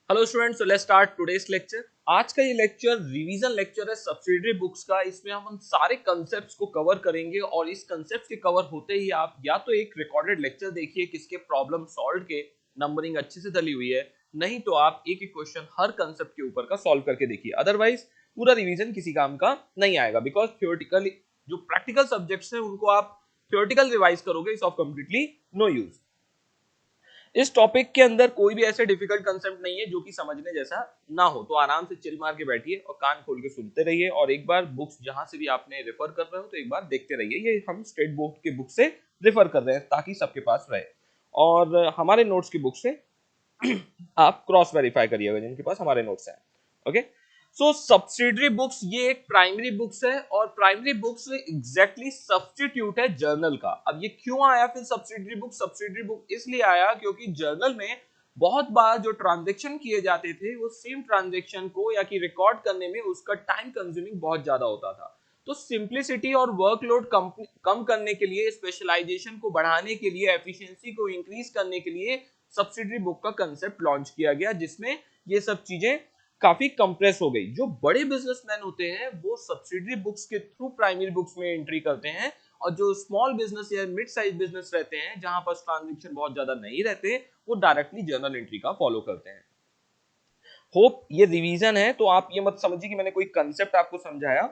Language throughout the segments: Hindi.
Hello students, let's start today's lecture. आज का ये लेक्चर रिवीजन लेक्चर है सब्सिडरी बुक्स का। इसमें हम उन सारे कंसेप्ट्स को कवर करेंगे और इस कंसेप्ट के कवर होते ही आप या तो एक रिकॉर्डेड लेक्चर देखिए किसके प्रॉब्लम सॉल्व के नंबरिंग अच्छे से डली हुई है, नहीं तो आप एक एक क्वेश्चन हर कंसेप्ट के ऊपर का सॉल्व करके देखिए। अदरवाइज पूरा रिवीजन किसी काम का नहीं आएगा, बिकॉज थ्योरेटिकली जो प्रैक्टिकल सब्जेक्ट्स हैं उनको आप थ्योरेटिकल रिवाइज करोगे, इस ऑफ कंप्लीटली नो यूज। इस टॉपिक के अंदर कोई भी ऐसे डिफिकल्ट कंसेप्ट नहीं है जो कि समझने जैसा ना हो, तो आराम से चिल मार के बैठिए और कान खोल के सुनते रहिए और एक बार बुक्स जहां से भी आपने रेफर कर रहे हो तो एक बार देखते रहिए। ये हम स्टेट बोर्ड के बुक से रेफर कर रहे हैं ताकि सबके पास रहे, और हमारे नोट्स की बुक से आप क्रॉस वेरीफाई करिएगा जिनके पास हमारे नोट्स हैं। ओके, सो सब्सिडरी बुक्स ये एक प्राइमरी बुक्स है और प्राइमरी बुक्स एग्जैक्टली सब्स्टिट्यूट है जर्नल का। अब ये क्यों आया फिर सब्सिडरी बुक? सब्सिडरी बुक इसलिए आया क्योंकि जर्नल में बहुत बार जो ट्रांजेक्शन किए जाते थे वो सेम ट्रांजेक्शन को या कि रिकॉर्ड करने में उसका टाइम कंज्यूमिंग बहुत ज्यादा होता था। तो सिंप्लिसिटी और वर्कलोड कम करने के लिए, स्पेशलाइजेशन को बढ़ाने के लिए, एफिशिएंसी को इंक्रीज करने के लिए सब्सिडरी बुक का कंसेप्ट लॉन्च किया गया, जिसमें ये सब चीजें काफी कंप्रेस हो गई। जो बड़े बिजनेसमैन होते हैं वो सब्सिडरी बुक्स के थ्रू प्राइमरी बुक्स में एंट्री करते हैं, और जो स्मॉल बिजनेस या मिड साइज बिजनेस रहते हैं जहां पर ट्रांजेक्शन बहुत ज्यादा नहीं रहते, वो डायरेक्टली जर्नल एंट्री का फॉलो करते हैं। होप ये रिवीजन है, तो आप ये मत समझिए कि मैंने कोई कंसेप्ट आपको समझाया।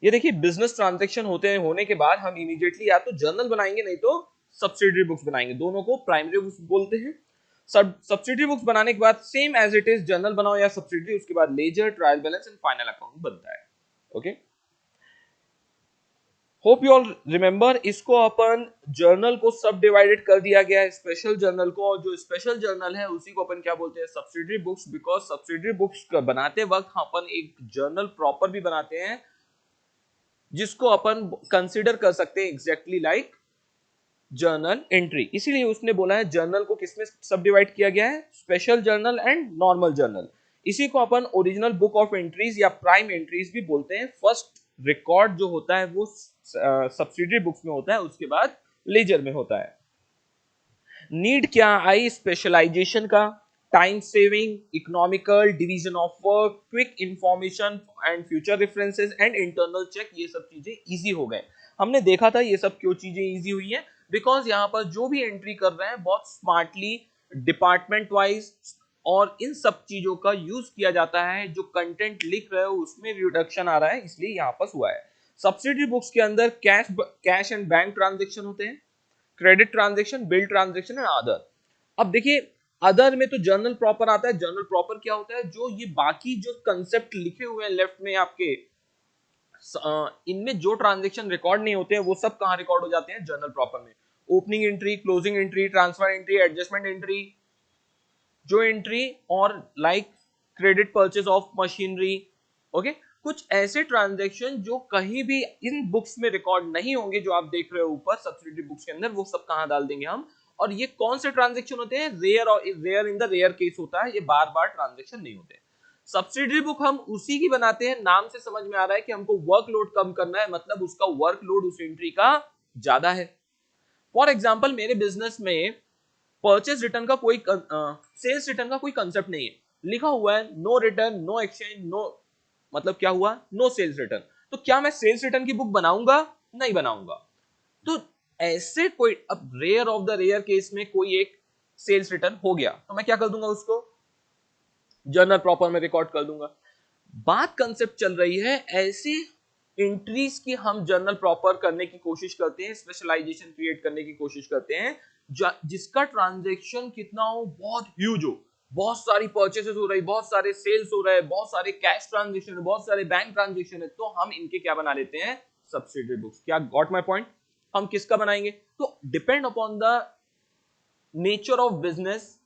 ये देखिए, बिजनेस ट्रांजेक्शन होने के बाद हम इमीडिएटली या तो जर्नल बनाएंगे नहीं तो सब्सिडरी बुक्स बनाएंगे, दोनों को प्राइमरी बुक्स बोलते हैं। सब्सिडरी बुक्स बनाने के बाद same as it is journal बनाओ या सब्सिडरी, उसके बाद ledger, trial balance and final account बनता है। Okay, hope you all remember. इसको अपन जर्नल को सब डिवाइडेड कर दिया गया है, स्पेशल जर्नल को, और जो स्पेशल जर्नल है उसी को अपन क्या बोलते हैं? Subsidiary books. Because subsidiary books बनाते वक्त अपन एक जर्नल प्रॉपर भी बनाते हैं जिसको अपन कंसिडर कर सकते हैं एग्जैक्टली लाइक जर्नल एंट्री। इसीलिए उसने बोला है जर्नल को किसमें सब डिवाइड किया गया है? Special journal and normal journal. इसी को अपन ओरिजिनल बुक ऑफ एंट्रीज या प्राइम एंट्रीज भी बोलते हैं। फर्स्ट रिकॉर्ड जो होता है वो सब्सिडरी बुक्स में होता है, उसके बाद लेजर में होता है। नीड क्या आई स्पेशलाइजेशन का? Time saving, economical, division of work, quick information and future references and internal check. ये सब चीजें इजी हो गए। हमने देखा था ये सब क्यों चीजें इजी हुई हैं, बिकॉज यहाँ पर जो भी एंट्री कर रहे हैं बहुत स्मार्टली डिपार्टमेंट वाइज, और इन सब चीजों का यूज किया जाता है। जो कंटेंट लिख रहे हो उसमें रिडक्शन आ रहा है, इसलिए यहाँ पर हुआ है। सब्सिडरी बुक्स के अंदर कैश एंड बैंक ट्रांजेक्शन होते हैं, credit transaction, bill transaction and other. अब देखिए, अदर में तो जर्नल प्रॉपर आता है। जर्नल प्रॉपर क्या होता है? जो ये बाकी जो कंसेप्ट लिखे हुए हैं लेफ्ट में आपके, इनमें जो ट्रांजेक्शन रिकॉर्ड नहीं होते हैं वो सब कहां रिकॉर्ड हो जाते हैं? जर्नल प्रॉपर में। Opening entry, closing entry, transfer entry, adjustment entry, जो एंट्री, और like credit purchase of machinery. Okay, कुछ ऐसे ट्रांजेक्शन जो कहीं भी इन बुक्स में रिकॉर्ड नहीं होंगे, जो आप देख रहे हो ऊपर सब्सिडरी बुक्स के अंदर, वो सब कहां डाल देंगे हम। और ये कौन से ट्रांजेक्शन होते हैं? रेयर, और rare in the rare case होता है, ये बार बार ट्रांजेक्शन नहीं होते। सब्सिडरी बुक हम उसी की बनाते हैं, नाम से समझ में आ रहा है कि हमको वर्कलोड कम करना है, मतलब उसका वर्कलोड उस एंट्री का ज्यादा है। फॉर एग्जाम्पल, मेरे बिजनेस में परचेज रिटर्न का कोई सेल्स रिटर्न का कोई कंसेप्ट नहीं है। लिखा हुआ है no return, no exchange, no, मतलब क्या हुआ? No sales return. तो क्या मैं सेल्स रिटर्न की बुक बनाऊंगा? नहीं बनाऊंगा। तो ऐसे कोई, अब rare of the rare case में कोई एक सेल्स रिटर्न हो गया तो मैं क्या कर दूंगा? उसको जर्नल प्रॉपर में रिकॉर्ड कर दूंगा। बात कंसेप्ट चल रही है ऐसी एंट्रीज की हम जर्नल प्रॉपर करने की कोशिश करते हैं, स्पेशलाइजेशन क्रिएट करने की कोशिश करते हैं, जिसका ट्रांजैक्शन कितना हो? बहुत ह्यूज हो, बहुत सारी परचेसेस हो रही, बहुत सारे सेल्स हो रहे हैं, बहुत सारे कैश ट्रांजेक्शन है, बहुत सारे बैंक ट्रांजेक्शन है, तो हम इनके क्या बना लेते हैं? Subsidiary books. क्या गॉट माय पॉइंट? हम किसका बनाएंगे? तो depend upon the nature of business,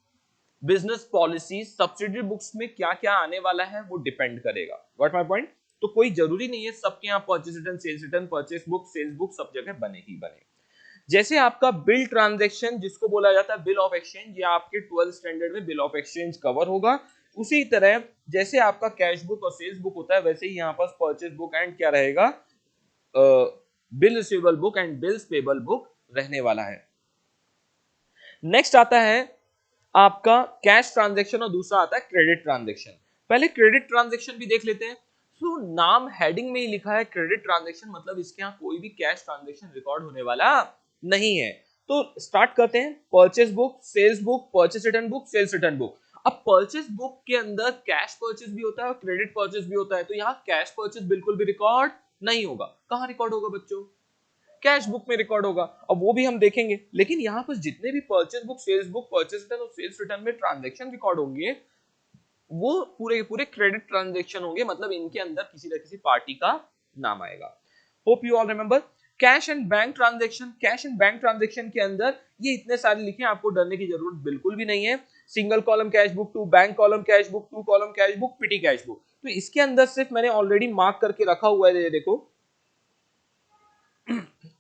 business policy, subsidiary books में क्या क्या आने वाला है वो डिपेंड करेगा। Got my point? तो कोई जरूरी नहीं है सबके यहाँ purchase return, sales return, purchase book, sales book सब जगह बने ही बने। जैसे आपका बिल ट्रांजैक्शन जिसको बोला जाता है बिल ऑफ एक्सचेंज, या आपके 12th स्टैंडर्ड में बिल ऑफ एक्सचेंज कवर होगा। उसी तरह जैसे आपका कैश बुक और सेल्स बुक होता है, वैसे ही यहाँ पर परचेस बुक एंड क्या रहेगा? Bill receivable book and bills payable book रहने वाला है। नेक्स्ट आता है आपका कैश ट्रांजैक्शन और दूसरा आता है क्रेडिट ट्रांजैक्शन। पहले क्रेडिट ट्रांजैक्शन भी देख लेते हैं। तो नाम हेडिंग में ही लिखा है क्रेडिट ट्रांजैक्शन, मतलब इसके यहाँ कोई भी कैश ट्रांजैक्शन रिकॉर्ड होने वाला नहीं है। तो स्टार्ट करते हैं। Purchase book, sales book, purchase return book, sales return book. अब परचेस बुक के अंदर कैश परचेस भी होता है और क्रेडिट परचेस भी होता है, तो यहाँ कैश परचेस बिल्कुल भी रिकॉर्ड नहीं होगा। कहाँ रिकॉर्ड होगा बच्चों? कैश बुक में रिकॉर्ड होगा। अब वो भी हम देखेंगे, लेकिन यहाँ पर जितने भी purchase book, sales book, purchase return और सेल्स रिटर्न में ट्रांजैक्शन रिकॉर्ड होंगे वो पूरे के पूरे क्रेडिट ट्रांजैक्शन होंगे, मतलब इनके अंदर किसी न किसी पार्टी का नाम आएगा। Hope you all remember. Cash and bank transaction, cash and bank transaction के अंदर ये इतने सारे लिखे, आपको डरने की जरूरत बिल्कुल भी नहीं है। Single column cash book, two bank column cash book, two column cash book, petty cash book. तो इसके अंदर सिर्फ मैंने ऑलरेडी मार्क करके रखा हुआ है, देखो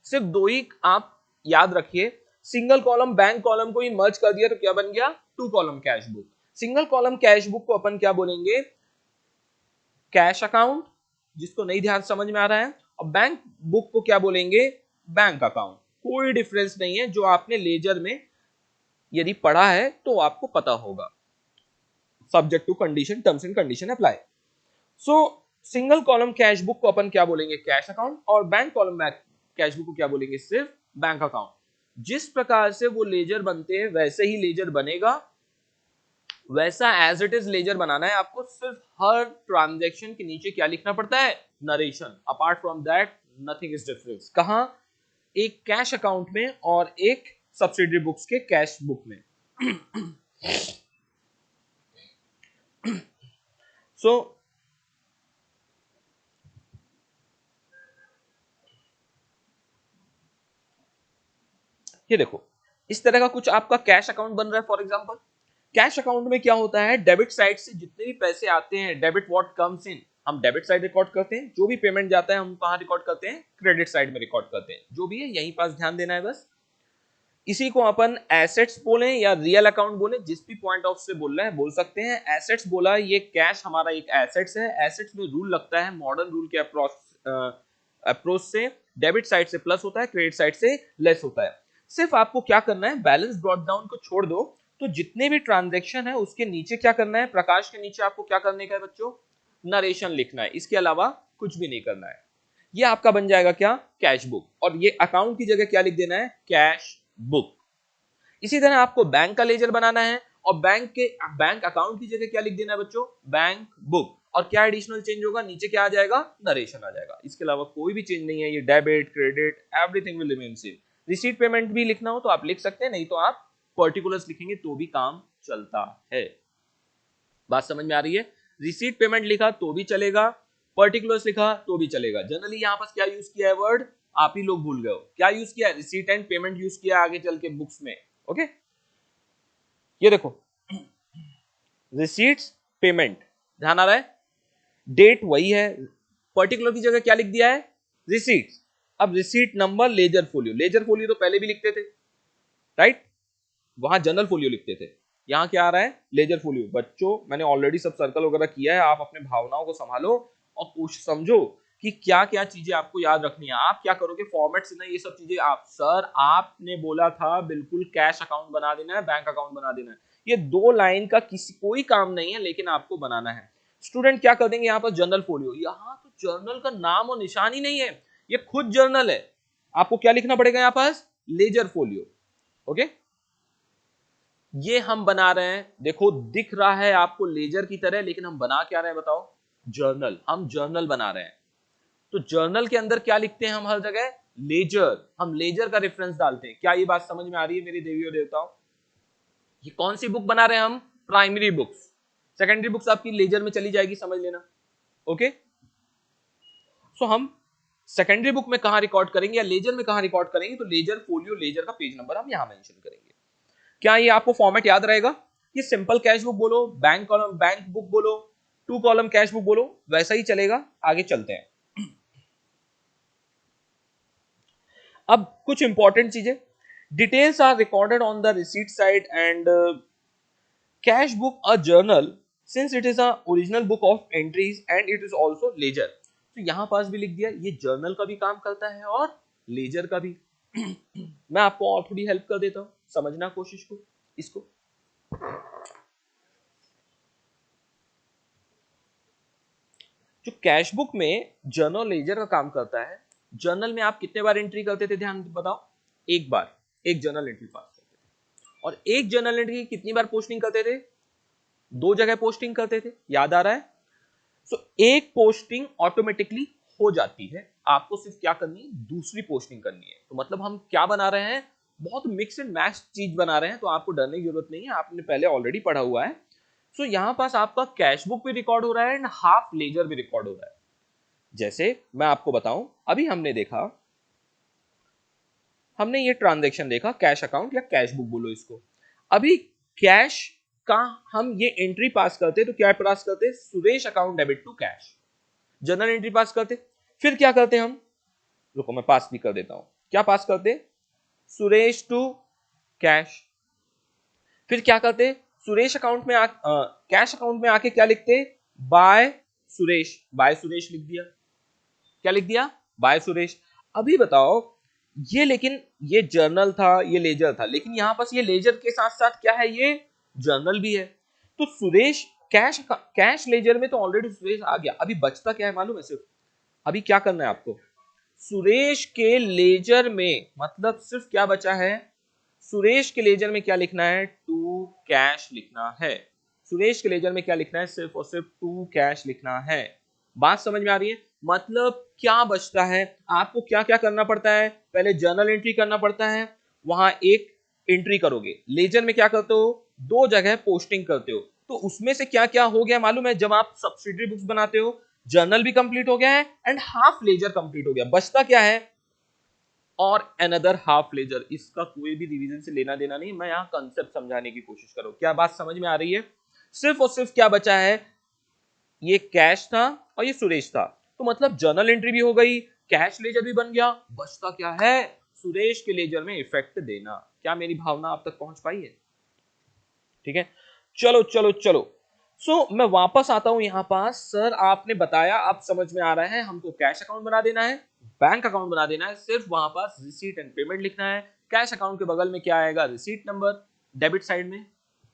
सिर्फ दो ही आप याद रखिए। सिंगल कॉलम बैंक कॉलम को ही मर्ज कर दिया तो क्या बन गया? Two column cash book. Single column cash book को अपन क्या बोलेंगे? कैश अकाउंट, जिसको नहीं ध्यान समझ में आ रहा है। और बैंक बुक को क्या बोलेंगे? Bank account. कोई डिफरेंस नहीं है, जो आपने लेजर में यदि पढ़ा है तो आपको पता होगा। Subject to condition, terms and condition apply. So single column cash book को अपन क्या बोलेंगे? Cash account. और बैंक कॉलम कैश बुक को क्या बोलेंगे? सिर्फ बैंक अकाउंट। जिस प्रकार से वो लेजर बनते हैं वैसे ही लेजर बनेगा, वैसा एज इट इज लेजर बनाना है आपको। सिर्फ हर ट्रांजैक्शन के नीचे क्या लिखना पड़ता है? Narration. Apart from that nothing is difference. कहां? एक कैश अकाउंट में और एक सब्सिडरी बुक्स के कैश बुक में। सो ये देखो, इस तरह का कुछ आपका कैश अकाउंट बन रहा है। फॉर एग्जांपल कैश अकाउंट में क्या होता है? डेबिट साइड से जितने भी पैसे आते हैं, डेबिट व्हाट कम्स इन, हम डेबिट साइड रिकॉर्ड करते हैं। जो भी पेमेंट जाता है हम कहां रिकॉर्ड करते हैं? क्रेडिट साइड में रिकॉर्ड करते हैं। जो भी है यहीं पास ध्यान देना है बस। इसी को अपन एसेट्स बोले या रियल अकाउंट बोले, जिस भी पॉइंट ऑफ से बोल रहे हैं बोल सकते हैं। एसेट्स बोला, ये कैश हमारा एक एसेट्स है। एसेट्स में रूल लगता है मॉडर्न रूल के अप्रोच से, डेबिट साइड से प्लस होता है, क्रेडिट साइड से लेस होता है। सिर्फ आपको क्या करना है? बैलेंस ब्रॉट डाउन को छोड़ दो, तो जितने भी ट्रांजेक्शन है उसके नीचे क्या करना है? प्रकाश के नीचे आपको क्या करने का है बच्चों? नरेशन लिखना है। इसके अलावा कुछ भी नहीं करना है। ये आपका बन जाएगा क्या? Cash book. और ये अकाउंट की जगह क्या लिख देना है? Cash book. इसी तरह आपको बैंक का लेजर बनाना है और बैंक अकाउंट की जगह क्या लिख देना है बच्चों? Bank book. और क्या एडिशनल चेंज होगा? नीचे क्या आ जाएगा? नरेशन आ जाएगा। इसके अलावा कोई भी चेंज नहीं है। ये debit, credit, everything will remain same. Receipt payment भी लिखना हो तो आप लिख सकते हैं, नहीं तो आप पर्टिकुलर्स लिखेंगे तो भी काम चलता है। बात समझ में आ रही है? रिसीट पेमेंट लिखा तो भी चलेगा, पर्टिकुलर्स लिखा तो भी चलेगा। जनरली यहां पर क्या यूज किया है वर्ड? आप ही लोग भूल गए हो। क्या यूज किया है? रिसीट एंड पेमेंट यूज किया आगे चल के बुक्स में। ओके, ये देखो रिसीट्स, पेमेंट, ध्यान आ रहा है? डेट वही है, पर्टिकुलर की जगह क्या लिख दिया है? रिसीट्स। अब receipt number, ledger folio. Ledger folio तो पहले भी लिखते थे, राइट? वहां जनरल फोलियो लिखते थे। यहाँ क्या आ रहा है? Ledger folio. बच्चों मैंने ऑलरेडी सब सर्कल वगैरह किया है, आप अपने भावनाओं को संभालो और कुछ समझो कि क्या क्या चीजें आपको याद रखनी है। आप क्या करोगे? फॉर्मेट से ना ये सब चीजें आप, सर आपने बोला था बिल्कुल कैश अकाउंट बना देना है, बैंक अकाउंट बना देना है। ये दो लाइन का किसी कोई काम नहीं है, लेकिन आपको बनाना है। स्टूडेंट क्या कर देंगे यहाँ पर? Journal folio. यहाँ तो जर्नल का नाम और निशान ही नहीं है, ये खुद जर्नल है। आपको क्या लिखना पड़ेगा यहाँ पास? Ledger folio. ओके, ये हम बना रहे हैं। देखो दिख रहा है आपको लेजर की तरह, लेकिन हम बना क्या रहे हैं बताओ? जर्नल। हम जर्नल बना रहे हैं। तो जर्नल के अंदर क्या लिखते हैं हम हर जगह? लेजर। हम लेजर का रेफरेंस डालते हैं। क्या ये बात समझ में आ रही है मेरी देवी और देवताओं? ये कौन सी बुक बना रहे हैं हम? Primary books. सेकेंडरी बुक्स आपकी लेजर में चली जाएगी, समझ लेना। ओके, सो हम सेकेंडरी बुक में कहां रिकॉर्ड करेंगे या लेजर में कहां रिकॉर्ड करेंगे? तो लेजर फोलियो, लेजर का पेज नंबर हम यहां मेंशन करेंगे। क्या ये आपको फॉर्मेट याद रहेगा? ये सिंपल कैश बुक बोलो, बैंक कॉलम बैंक बुक बोलो, टू कॉलम कैश बुक बोलो, वैसा ही चलेगा। आगे चलते हैं। अब कुछ इंपॉर्टेंट चीजें। Details are recorded on the receipt side and cash book a journal since it is a original book of entries and it is also ledger. तो यहां पास भी लिख दिया, ये जर्नल का भी काम करता है और लेजर का भी। मैं आपको और थोड़ी हेल्प कर देता हूं, समझना कोशिश को इसको। जो कैश बुक में जर्नल लेजर का काम करता है, जर्नल में आप कितने बार एंट्री करते थे, ध्यान बताओ। एक बार, एक जर्नल एंट्री पास करते थे। और एक जर्नल एंट्री कितनी बार पोस्टिंग करते थे? दो जगह पोस्टिंग करते थे, याद आ रहा है? सो एक पोस्टिंग ऑटोमेटिकली हो जाती है, आपको सिर्फ क्या करनी है, दूसरी पोस्टिंग करनी है। तो मतलब हम क्या बना रहे हैं, बहुत मिक्स एंड मैच चीज बना रहे हैं, तो आपको डरने की जरूरत नहीं है, आपने पहले ऑलरेडी पढ़ा हुआ है। सो यहां पास आपका कैश बुक भी रिकॉर्ड हो रहा है एंड हाफ लेजर भी रिकॉर्ड हो रहा है। जैसे मैं आपको बताऊं, अभी हमने देखा, हमने ये ट्रांजैक्शन देखा, कैश अकाउंट या कैश बुक बोलो इसको। अभी कैश का हम ये एंट्री पास करते तो क्या पास करते, Suresh account debit to cash, journal entry pass करते। फिर क्या करते हम, रुको मैं पास भी कर देता हूं, क्या पास करते, सुरेश टू कैश। फिर क्या करते, सुरेश अकाउंट में कैश अकाउंट में आके क्या लिखते, बाय सुरेश, बाय सुरेश लिख दिया। क्या लिख दिया, बाय सुरेश। अभी बताओ, ये लेकिन ये जर्नल था, ये लेजर था, लेकिन यहां पास ये लेजर के साथ साथ क्या है, ये जर्नल भी है। तो सुरेश कैश कैश लेजर में तो ऑलरेडी सुरेश आ गया, अभी बचता क्या है मालूम है, सिर्फ अभी क्या करना है आपको, सुरेश के लेजर में मतलब सिर्फ क्या बचा है, सुरेश के लेजर में क्या लिखना है, टू कैश लिखना है। सुरेश के लेजर में क्या लिखना है, सिर्फ और सिर्फ टू कैश लिखना है। बात समझ में आ रही है? मतलब क्या बचता है, आपको क्या क्या करना पड़ता है, पहले जर्नल एंट्री करना पड़ता है, वहां एक एंट्री करोगे, लेजर में क्या करते हो, दो जगह पोस्टिंग करते हो। तो उसमें से क्या क्या हो गया मालूम है, जब आप सब्सिडरी बुक्स बनाते हो, जर्नल भी कंप्लीट हो गया है एंड हाफ लेजर कंप्लीट हो गया, बचता क्या है, और अनदर हाफ लेजर। इसका कोई भी रिवीजन से लेना देना नहीं, मैं यहां कंसेप्ट समझाने की कोशिश करो, क्या बात समझ में आ रही है? सिर्फ और सिर्फ क्या बचा है, ये कैश था और ये सुरेश था, तो मतलब जर्नल एंट्री भी हो गई, कैश लेजर भी बन गया, बचता क्या है, सुरेश के लेजर में इफेक्ट देना। क्या मेरी भावना आप तक पहुंच पाई है? ठीक है, चलो चलो चलो। मैं वापस आता हूं यहां पास। सर आपने बताया, अब समझ में आ रहा है, हमको कैश अकाउंट बना देना है, बैंक अकाउंट बना देना है, सिर्फ वहां पास रिसीट एंड पेमेंट लिखना है। कैश अकाउंट के बगल में क्या आएगा, रिसीट नंबर, डेबिट साइड में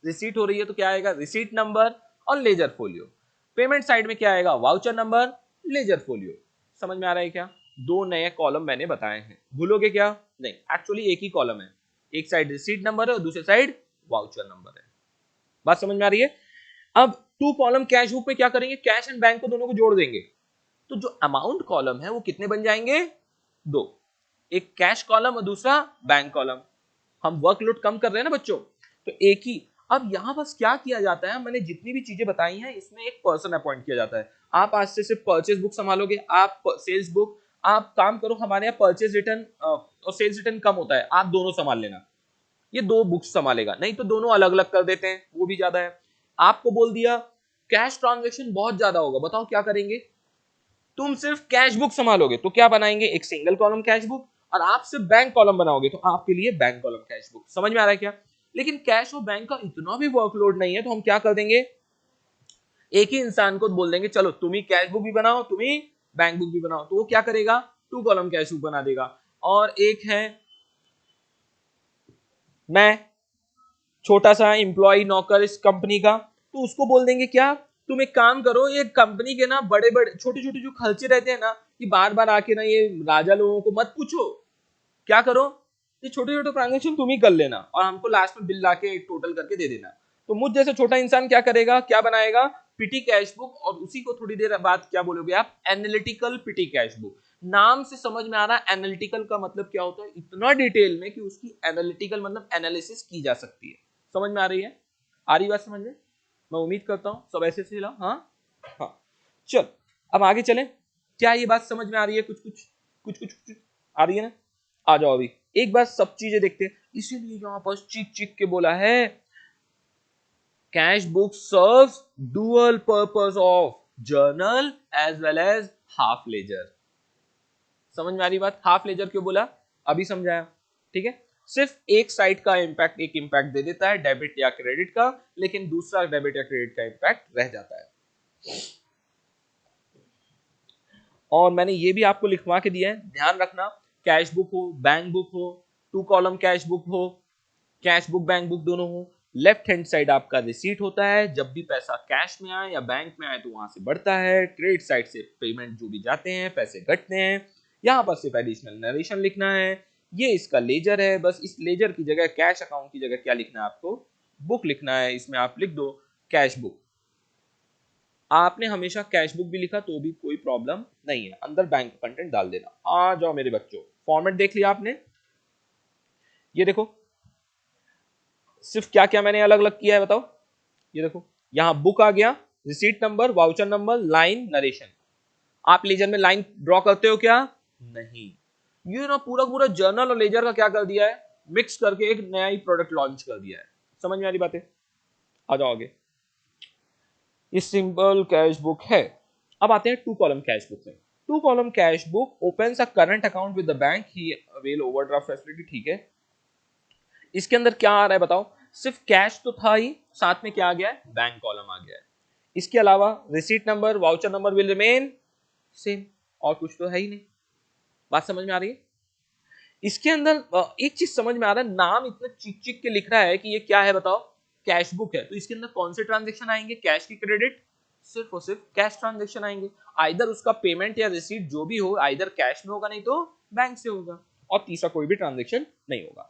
रिसीट हो रही है तो क्या आएगा, रिसीट नंबर और लेजर फोलियो। पेमेंट साइड में क्या आएगा, वाउचर नंबर, लेजर फोलियो। समझ में आ रहा है क्या? दो नए कॉलम मैंने बताए हैं, भूलोगे क्या? नहीं, एक्चुअली एक ही कॉलम है, एक साइड रिसीट नंबर है और दूसरी साइड वाउचर नंबर है। बात समझ में आ रही है? अब टू कॉलम कैश बुक में क्या करेंगे, कैश एंड बैंक को दोनों को जोड़ देंगे, तो जो अमाउंट कॉलम है वो कितने बन जाएंगे, दो, एक कैश कॉलम और दूसरा बैंक कॉलम। हम वर्कलोड कम कर रहे हैं ना बच्चों, तो एक ही। अब यहां बस क्या किया जाता है, मैंने जितनी भी चीजें बताई हैं इसमें एक पर्सन अपॉइंट किया जाता है। आप आज से सिर्फ परचेज बुक संभालोगे, आप सेल्स बुक, आप काम करो, हमारे यहाँ परचेज रिटर्न और सेल्स रिटर्न कम होता है, आप दोनों संभाल लेना, ये दो बुक्स संभालेगा, नहीं तो दोनों अलग अलग कर देते हैं, वो भी ज्यादा है। आपको बोल दिया कैश ट्रांजैक्शन बहुत ज्यादा होगा, बताओ क्या करेंगे, तुम सिर्फ कैश बुक संभालोगे तो क्या बनाएंगे, एक सिंगल कॉलम कैश बुक, और आप सिर्फ बैंक कॉलम बनाओगे तो आपके लिए बैंक कॉलम कैश बुक। समझ में आ रहा है क्या? लेकिन कैश और बैंक का इतना भी वर्कलोड नहीं है, तो हम क्या कर देंगे, एक ही इंसान को बोल देंगे चलो तुम ही कैश बुक भी बनाओ, तुम ही बैंक बुक भी बनाओ, तो वो क्या करेगा, टू कॉलम कैश बुक बना देगा। और एक है मैं, छोटा सा एम्प्लॉय नौकर इस कंपनी का, तो उसको बोल देंगे क्या, तुम एक काम करो, ये कंपनी के ना बड़े बड़े छोटे छोटे जो खर्चे रहते हैं ना, ये बार बार आके ना ये राजा लोगों को मत पूछो, क्या करो, ये छोटे छोटे ट्रांजेक्शन तुम ही कर लेना और हमको लास्ट में बिल लाके टोटल करके दे देना। तो मुझ जैसे छोटा इंसान क्या करेगा, क्या बनाएगा, पिटी कैश बुक, और उसी को थोड़ी देर बाद क्या बोलोगे आप, एनालिटिकल पिटी कैश बुक। नाम से समझ में आ रहा है एनालिटिकल का मतलब क्या होता है, इतना डिटेल में कि उसकी एनालिटिकल मतलब एनालिसिस की जा सकती है। समझ में आ रही है? आ रही बात समझ में? मैं उम्मीद करता हूं सब ऐसे से हाँ हाँ। चल अब आगे चलें, क्या ये बात समझ में आ रही है, कुछ आ रही है ना? आ जाओ अभी एक बार सब चीजें देखते हैं, इसीलिए यहां पर चिक चिक के बोला है, cash book serves dual purpose of journal as well as half ledger. समझ में आ रही बात, हाफ लेजर क्यों बोला, अभी समझाया। ठीक है, सिर्फ एक साइड का इम्पैक्ट, एक इम्पैक्ट दे देता है डेबिट या क्रेडिट का, लेकिन दूसरा डेबिट या क्रेडिट का इम्पैक्ट रह जाता है। और मैंने ये भी आपको लिखवा के दिया है, ध्यान रखना, कैश बुक हो, बैंक बुक हो, टू कॉलम कैश बुक हो, कैश बुक बैंक बुक दोनों हो, लेफ्ट हैंड साइड आपका रिसीट होता है, जब भी पैसा कैश में आए या बैंक में आए तो वहां से बढ़ता है, क्रेडिट साइड से पेमेंट जो भी जाते हैं पैसे घटते हैं। यहाँ पर सिर्फ एडिशनल नरेशन लिखना है। ये इसका लेजर है, बस इस लेजर की जगह कैश अकाउंट की जगह क्या लिखना है आपको, बुक लिखना है। इसमें आप लिख दो कैश बुक। आपने हमेशा कैश बुक भी लिखा तो भी कोई प्रॉब्लम नहीं है, अंदर बैंक कंटेंट डाल देना। आ जाओ मेरे बच्चों, फॉर्मेट देख लिया आपने, ये देखो सिर्फ क्या क्या मैंने अलग अलग किया है बताओ। ये देखो यहां बुक आ गया, receipt number, voucher number, line, narration. आप लेजर में लाइन ड्रॉ करते हो क्या? नहीं। ये ना पूरा पूरा जर्नल और लेजर का क्या कर दिया है, मिक्स करके एक नया ही प्रोडक्ट लॉन्च कर दिया है। समझ में आ रही बातें? आ जाओ आगे। इस सिंपल कैश बुक है। अब आते हैं टू कॉलम कैश बुक में। Two column cash book opens a current account with the bank, he avail overdraft facility. ठीक है, इसके अंदर क्या आ रहा है बताओ, सिर्फ कैश तो था ही, साथ में क्या आ गया है, बैंक कॉलम आ गया है। इसके अलावा receipt number, voucher number will remain same, और कुछ तो है ही नहीं। बात समझ में आ रही है? इसके अंदर एक चीज समझ में आ रहा है, नाम इतना चिक चिक के लिख रहा है कि ये क्या है बताओ, कैश बुक है। तो इसके अंदर कौन से ट्रांजेक्शन आएंगे, कैश की क्रेडिट, सिर्फ और सिर्फ कैश ट्रांजेक्शन आएंगे। आइदर उसका पेमेंट या रिसीट जो भी हो, आइदर कैश में होगा नहीं तो बैंक से होगा, और तीसरा कोई भी ट्रांजेक्शन नहीं होगा।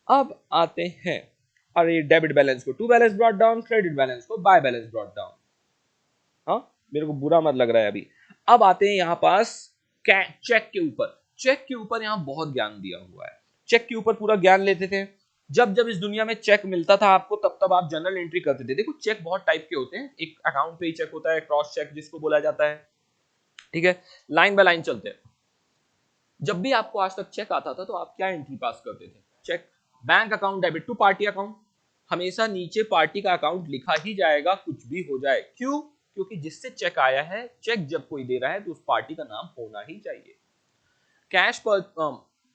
अब आते हैं, अरे डेबिट बैलेंस को to balance brought down, credit balance को बाय बैलेंस ब्रॉट डाउन। हाँ, मेरे को बुरा मत लग रहा है अभी। अब आते हैं यहाँ पास चेक के ऊपर। चेक के ऊपर यहाँ बहुत ज्ञान दिया हुआ है। चेक के ऊपर पूरा ज्ञान लेते थे। जब जब इस दुनिया में चेक मिलता था आपको, तब तब आप जनरल एंट्री करते थे। देखो चेक बहुत टाइप के होते हैं, एक अकाउंट पे ही चेक होता है, क्रॉस चेक जिसको बोला जाता है। ठीक है, लाइन बाय लाइन चलते हैं। जब भी आपको आज तक चेक आता था तो आप क्या एंट्री पास करते थे, cheque bank account debit to party account. हमेशा नीचे पार्टी का अकाउंट लिखा ही जाएगा, कुछ भी हो जाए। क्यों? क्योंकि जिससे चेक आया है, चेक जब कोई दे रहा है तो उस पार्टी का नाम होना ही चाहिए। कैश पर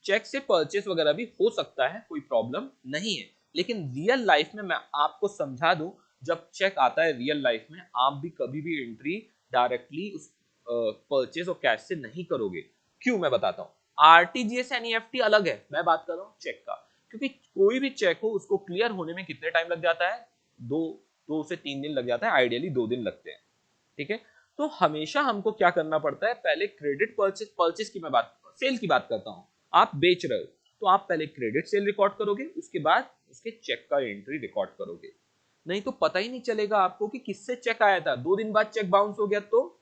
चेक से परचेस वगैरह भी हो सकता है, कोई प्रॉब्लम नहीं है। लेकिन रियल लाइफ में मैं आपको समझा दूं, जब चेक आता है रियल लाइफ में, आप भी कभी भी एंट्री डायरेक्टली उस परचेस और कैश से नहीं करोगे। क्यों, मैं बताता हूँ। आरटीजीएस एनईएफटी अलग है, मैं बात कर रहा हूँ चेक का। क्योंकि कोई भी चेक हो, उसको क्लियर होने में कितने टाइम लग जाता है, दो से 3 दिन लग जाता है, आइडियली 2 दिन लगते हैं। ठीक है, तो हमेशा हमको क्या करना पड़ता है, पहले क्रेडिट परचेस की मैं बात, सेल की बात करता हूँ। आप बेच रहे हो तो आप पहले क्रेडिट सेल रिकॉर्ड करोगे, उसके बाद उसके चेक का एंट्री रिकॉर्ड करोगे। नहीं तो पता ही नहीं चलेगा आपको कि किससे चेक आया था। 2 दिन बाद चेक बाउंस हो गया तो,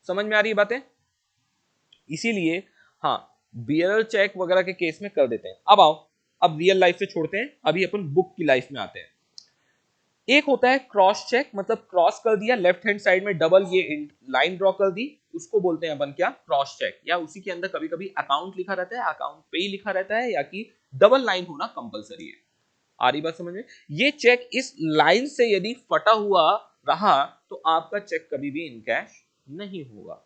समझ में आ रही है बातें? इसीलिए हाँ, बियरर चेक वगैरह के केस में कर देते हैं। अब आओ, अब रियल लाइफ से छोड़ते हैं, अभी अपन बुक की लाइफ में आते हैं। एक होता है क्रॉस चेक, मतलब क्रॉस कर दिया, लेफ्ट हैंड साइड में डबल ये लाइन ड्रॉ कर दी, उसको बोलते हैं अपन क्या, क्रॉस चेक। या उसी के अंदर कभी कभी अकाउंट लिखा रहता है, अकाउंट पे ही लिखा रहता है, या कि डबल लाइन होना कंपलसरी है। आ रही बात समझ में? ये चेक इस लाइन से यदि फटा हुआ रहा तो आपका चेक कभी भी इन कैश नहीं होगा।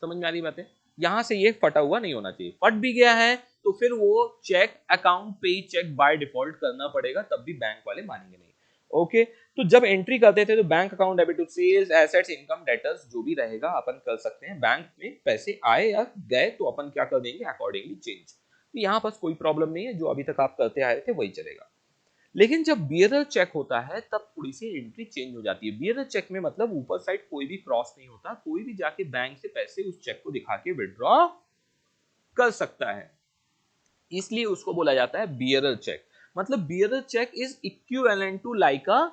समझ में आ रही बातें? यहां से ये फटा हुआ नहीं होना चाहिए। फट भी गया है तो फिर वो चेक अकाउंट पे ही चेक बाय डिफॉल्ट करना पड़ेगा, तब भी बैंक वाले मानेंगे नहीं। ओके, तो जब एंट्री करते थे तो bank account debit to sales, assets, income, debtors जो भी रहेगा अपन कर सकते हैं। बैंक में पैसे आए या गए तो अपन क्या कर देंगे, अकॉर्डिंगली चेंज। तो यहाँ पास कोई प्रॉब्लम नहीं है, जो अभी तक आप करते आए थे वही चलेगा। लेकिन जब बियरर चेक होता है तब थोड़ी सी एंट्री चेंज हो जाती है। बियरर चेक में मतलब ऊपर साइड कोई भी क्रॉस नहीं होता, कोई भी जाके बैंक से पैसे उस चेक को दिखा के विड्रॉ कर सकता है, इसलिए उसको बोला जाता है बियरर चेक। मतलब bearer cheque is equivalent to like a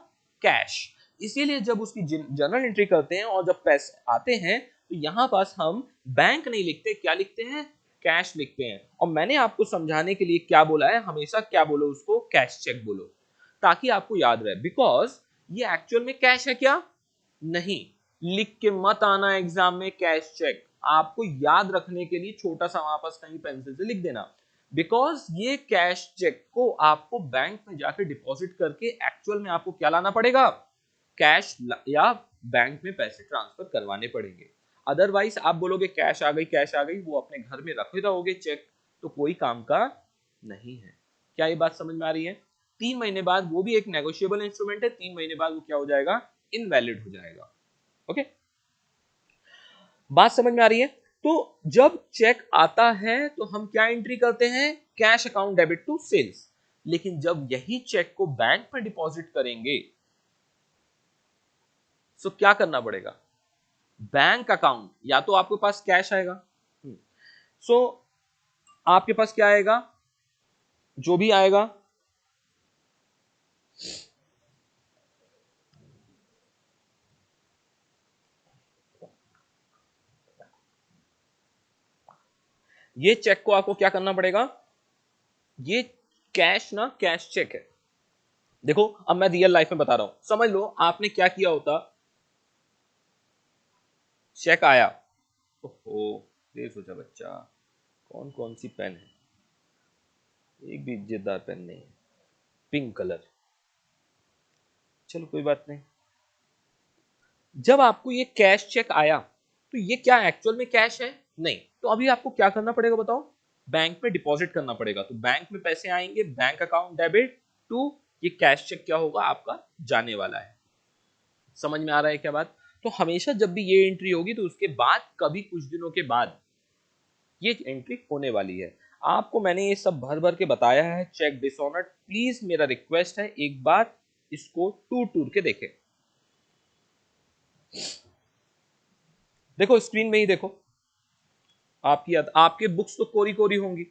cash. इसीलिए जब उसकी जर्नल एंट्री करते हैं और जब पैसे आते हैं तो यहां पास हम बैंक नहीं लिखते, क्या लिखते हैं, कैश लिखते हैं। और मैंने आपको समझाने के लिए क्या बोला है, हमेशा क्या बोलो उसको, कैश चेक बोलो, ताकि आपको याद रहे। बिकॉज ये एक्चुअल में कैश है क्या, नहीं। लिख के मत आना एग्जाम में कैश चेक, आपको याद रखने के लिए छोटा सा वहां पास कहीं पेंसिल से लिख देना। बिकॉज ये कैश चेक को आपको बैंक में जाकर डिपॉजिट करके एक्चुअल में आपको क्या लाना पड़ेगा, कैश या बैंक में पैसे ट्रांसफर करवाने पड़ेंगे। अदरवाइज आप बोलोगे कैश आ गई, कैश आ गई, वो अपने घर में रखे रहोगे चेक, तो कोई काम का नहीं है। क्या ये बात समझ में आ रही है? 3 महीने बाद, वो भी एक नेगोशिएबल इंस्ट्रूमेंट है, 3 महीने बाद वो क्या हो जाएगा, इनवैलिड हो जाएगा। ओके, बात समझ में आ रही है? तो जब चेक आता है तो हम क्या एंट्री करते हैं, cash account debit to sales. लेकिन जब यही चेक को बैंक में डिपॉजिट करेंगे तो क्या करना पड़ेगा? बैंक अकाउंट, या तो आपके पास कैश आएगा, सो आपके पास क्या आएगा, जो भी आएगा ये चेक को आपको क्या करना पड़ेगा, ये कैश ना कैश चेक है। देखो अब मैं रियल लाइफ में बता रहा हूं, समझ लो आपने क्या किया होता, चेक आया, ओहो ये सोचा बच्चा कौन कौन सी पेन है, एक भी इज्जतदार पेन नहीं है, पिंक कलर, चलो कोई बात नहीं। जब आपको ये कैश चेक आया तो ये क्या एक्चुअल में कैश है? नहीं। तो अभी आपको क्या करना पड़ेगा बताओ? बैंक में डिपॉजिट करना पड़ेगा। तो बैंक में पैसे आएंगे, बैंक अकाउंट डेबिट टू ये कैश चेक क्या होगा आपका, जाने वाला है। समझ में आ रहा है क्या बात? तो हमेशा जब भी ये एंट्री होगी तो उसके बाद कभी कुछ दिनों के बाद ये एंट्री होने वाली है। आपको मैंने ये सब भर भर के बताया है। चेक डिसऑनर्ड, प्लीज मेरा रिक्वेस्ट है एक बार इसको टूर टूर के देखें। देखो स्क्रीन में ही देखो, आपके बुक्स तो कोरी कोरी होंगी,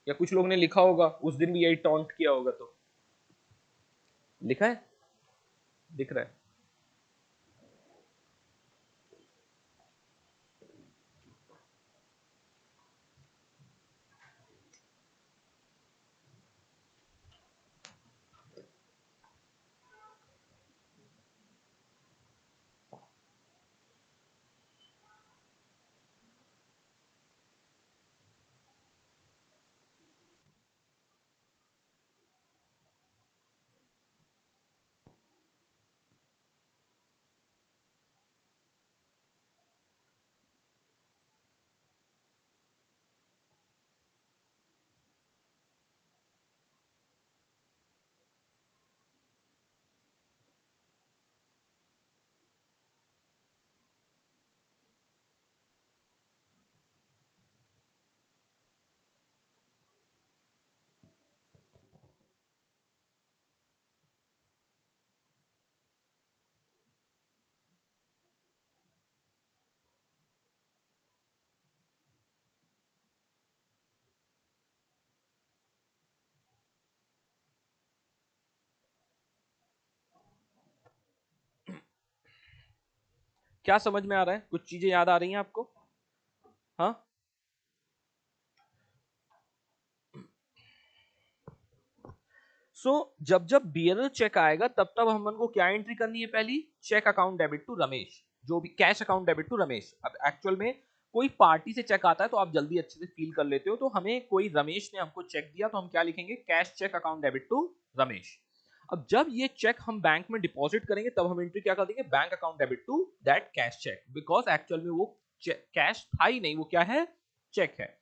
या कुछ लोग ने लिखा होगा उस दिन भी यही टॉन्ट किया होगा, तो लिखा है, दिख रहा है। क्या समझ में आ रहा है? कुछ चीजें याद आ रही हैं आपको? हाँ, जब जब बियरल चेक आएगा तब तब हम को क्या एंट्री करनी है? पहली, cheque account debit to Ramesh, जो भी cash account debit to Ramesh. अब एक्चुअल में कोई पार्टी से चेक आता है तो आप जल्दी अच्छे से फील कर लेते हो, तो हमें कोई रमेश ने हमको चेक दिया तो हम क्या लिखेंगे? Cash cheque account debit to Ramesh. अब जब ये चेक हम बैंक में डिपॉजिट करेंगे तब हम एंट्री क्या कर देंगे? Bank account debit to that cash cheque, because actual में वो कैश था ही नहीं, वो क्या है? चेक है।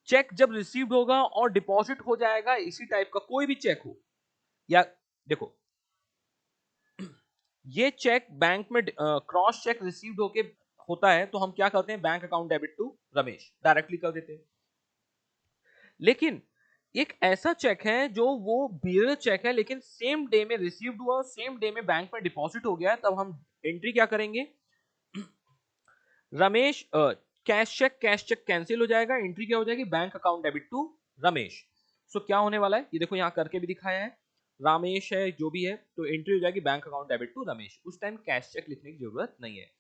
चेक जब रिसीव्ड होगा और डिपॉजिट हो जाएगा, इसी टाइप का कोई भी चेक हो, या देखो ये चेक बैंक में क्रॉस चेक रिसीव्ड होके होता है तो हम क्या करते हैं? Bank account debit to Ramesh directly कर देते हैं। लेकिन एक ऐसा चेक है जो वो बियर चेक है लेकिन सेम डे में रिसीव्ड हुआ और सेम डे में बैंक में डिपॉजिट हो गया है, तब हम एंट्री क्या करेंगे? रमेश कैश चेक कैंसिल हो जाएगा, एंट्री क्या हो जाएगी? Bank account debit to Ramesh. So क्या होने वाला है ये देखो, यहां करके भी दिखाया है, रामेश है जो भी है, तो एंट्री हो जाएगी bank account debit to Ramesh. उस टाइम कैश चेक लिखने की जरूरत नहीं है।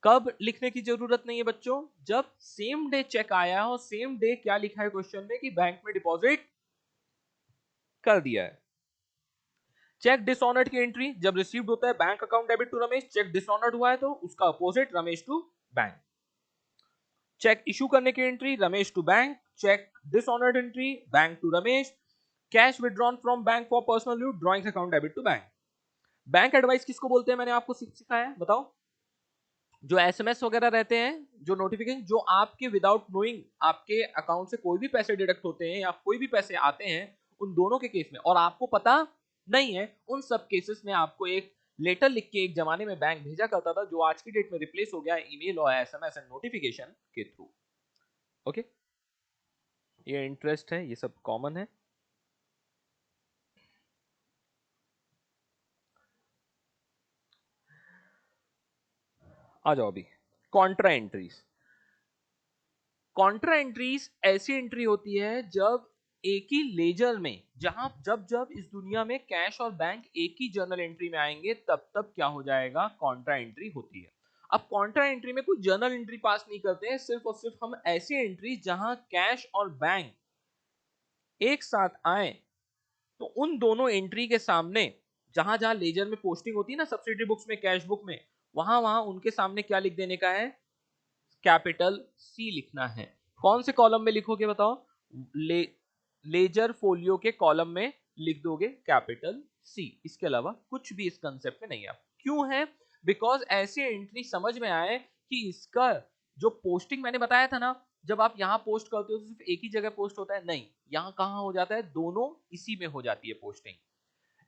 कब लिखने की जरूरत नहीं है बच्चों? जब सेम डे चेक आया और सेम डे क्या लिखा है क्वेश्चन में कि बैंक में डिपॉजिट कर दिया है। चेक डिसऑनर्ड की एंट्री जब रिसीव्ड होता है bank account debit to Ramesh, cheque dishonoured हुआ है तो उसका opposite Ramesh to bank. Cheque issue करने की entry Ramesh to bank, cheque dishonoured entry bank to Ramesh, cash withdrawn from bank for personal use, drawing account debit to bank. Bank advice किसको बोलते हैं? मैंने आपको सिखाया है, बताओ। जो एसएमएस वगैरह रहते हैं, जो नोटिफिकेशन जो आपके विदाउट नोइंग आपके अकाउंट से कोई भी पैसे डिडक्ट होते हैं या कोई भी पैसे आते हैं, उन दोनों के केस में और आपको पता नहीं है, उन सब केसेस में आपको एक लेटर लिख के एक जमाने में बैंक भेजा करता था, जो आज की डेट में रिप्लेस हो गया ईमेल और एसएमएस एंड नोटिफिकेशन के थ्रू। ओके, ये इंटरेस्ट है, ये सब कॉमन है। आ जाओ अभी कॉन्ट्रा एंट्रीज। कॉन्ट्रा एंट्रीज ऐसी एंट्री होती है जब एक ही लेजर में, जहां जब जब इस दुनिया में कैश और बैंक एक ही जर्नल एंट्री में आएंगे तब तब क्या हो जाएगा, कॉन्ट्रा एंट्री होती है। अब कॉन्ट्रा एंट्री में कोई जर्नल एंट्री पास नहीं करते हैं, सिर्फ और सिर्फ हम ऐसी एंट्री जहां कैश और बैंक एक साथ आए, तो उन दोनों एंट्री के सामने जहां जहां लेजर में पोस्टिंग होती है ना, सब्सिडरी बुक्स में, कैश बुक में, वहां वहां उनके सामने क्या लिख देने का है, कैपिटल सी लिखना है। कौन से कॉलम में लिखोगे बताओ, ले, लेजर फोलियो के कॉलम में लिख दोगे कैपिटल सी, इसके अलावा कुछ भी इस कंसेप्ट में नहीं है। क्यों है, बिकॉज ऐसे एंट्री समझ में आए कि इसका जो पोस्टिंग मैंने बताया था ना, जब आप यहां पोस्ट करते हो तो सिर्फ एक ही जगह पोस्ट होता है, नहीं, यहां कहां हो जाता है, दोनों इसी में हो जाती है पोस्टिंग।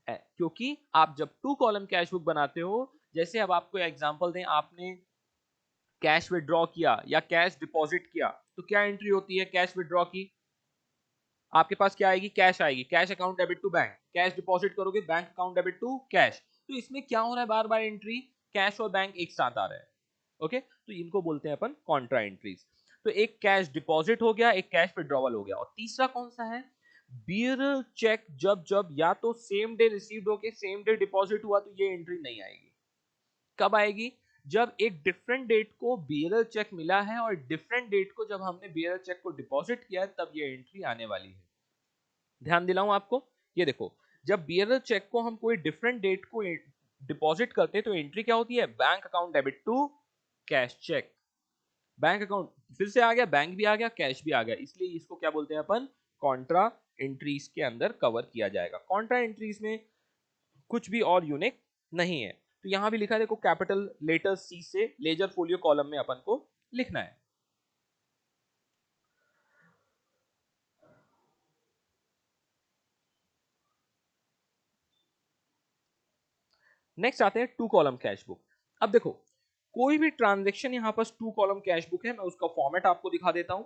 क्योंकि आप जब टू कॉलम कैश बुक बनाते हो, जैसे अब आपको एग्जांपल दें, आपने कैश विड्रॉ किया या कैश डिपॉजिट किया, तो क्या एंट्री होती है कैश विड्रॉ की, आपके पास क्या आएगी, कैश आएगी, cash account debit to bank, cash deposit करोगे bank account debit to cash. तो इसमें क्या हो रहा है, बार बार एंट्री कैश और बैंक एक साथ आ रहा है। ओके, तो इनको बोलते हैं अपन कॉन्ट्रा एंट्रीज। तो एक कैश डिपॉजिट हो गया, एक कैश विड्रॉवल हो गया, और तीसरा कौन सा है, बियरल चेक, जब जब या तो सेम डे रिसीव्ड होके सेम डे डिपॉजिट हुआ तो ये एंट्री नहीं आएगी। कब आएगी, जब एक डिफरेंट डेट को बियरल चेक मिला है और डिफरेंट डेट को जब हमने बियरल चेक को डिपॉजिट किया है, तब ये एंट्री आने वाली है। ध्यान दिलाऊं आपको, ये देखो, जब बियरल चेक को हम कोई डिफरेंट डेट को डिपॉजिट करते हैं तो एंट्री क्या होती है, bank account debit to cash cheque. Bank account फिर से आ गया, बैंक भी आ गया, कैश भी आ गया, इसलिए इसको क्या बोलते हैं अपन, कॉन्ट्रा एंट्रीज के अंदर कवर किया जाएगा। कॉन्ट्रा एंट्रीज में कुछ भी और यूनिक नहीं है। तो यहां भी लिखा है, देखो, कैपिटल लेटर सी से लेजर फोलियो कॉलम में अपन को लिखना है। नेक्स्ट आते हैं टू कॉलम कैश बुक। अब देखो, कोई भी ट्रांजेक्शन यहां पर टू कॉलम कैश बुक है, मैं उसका फॉर्मेट आपको दिखा देता हूं।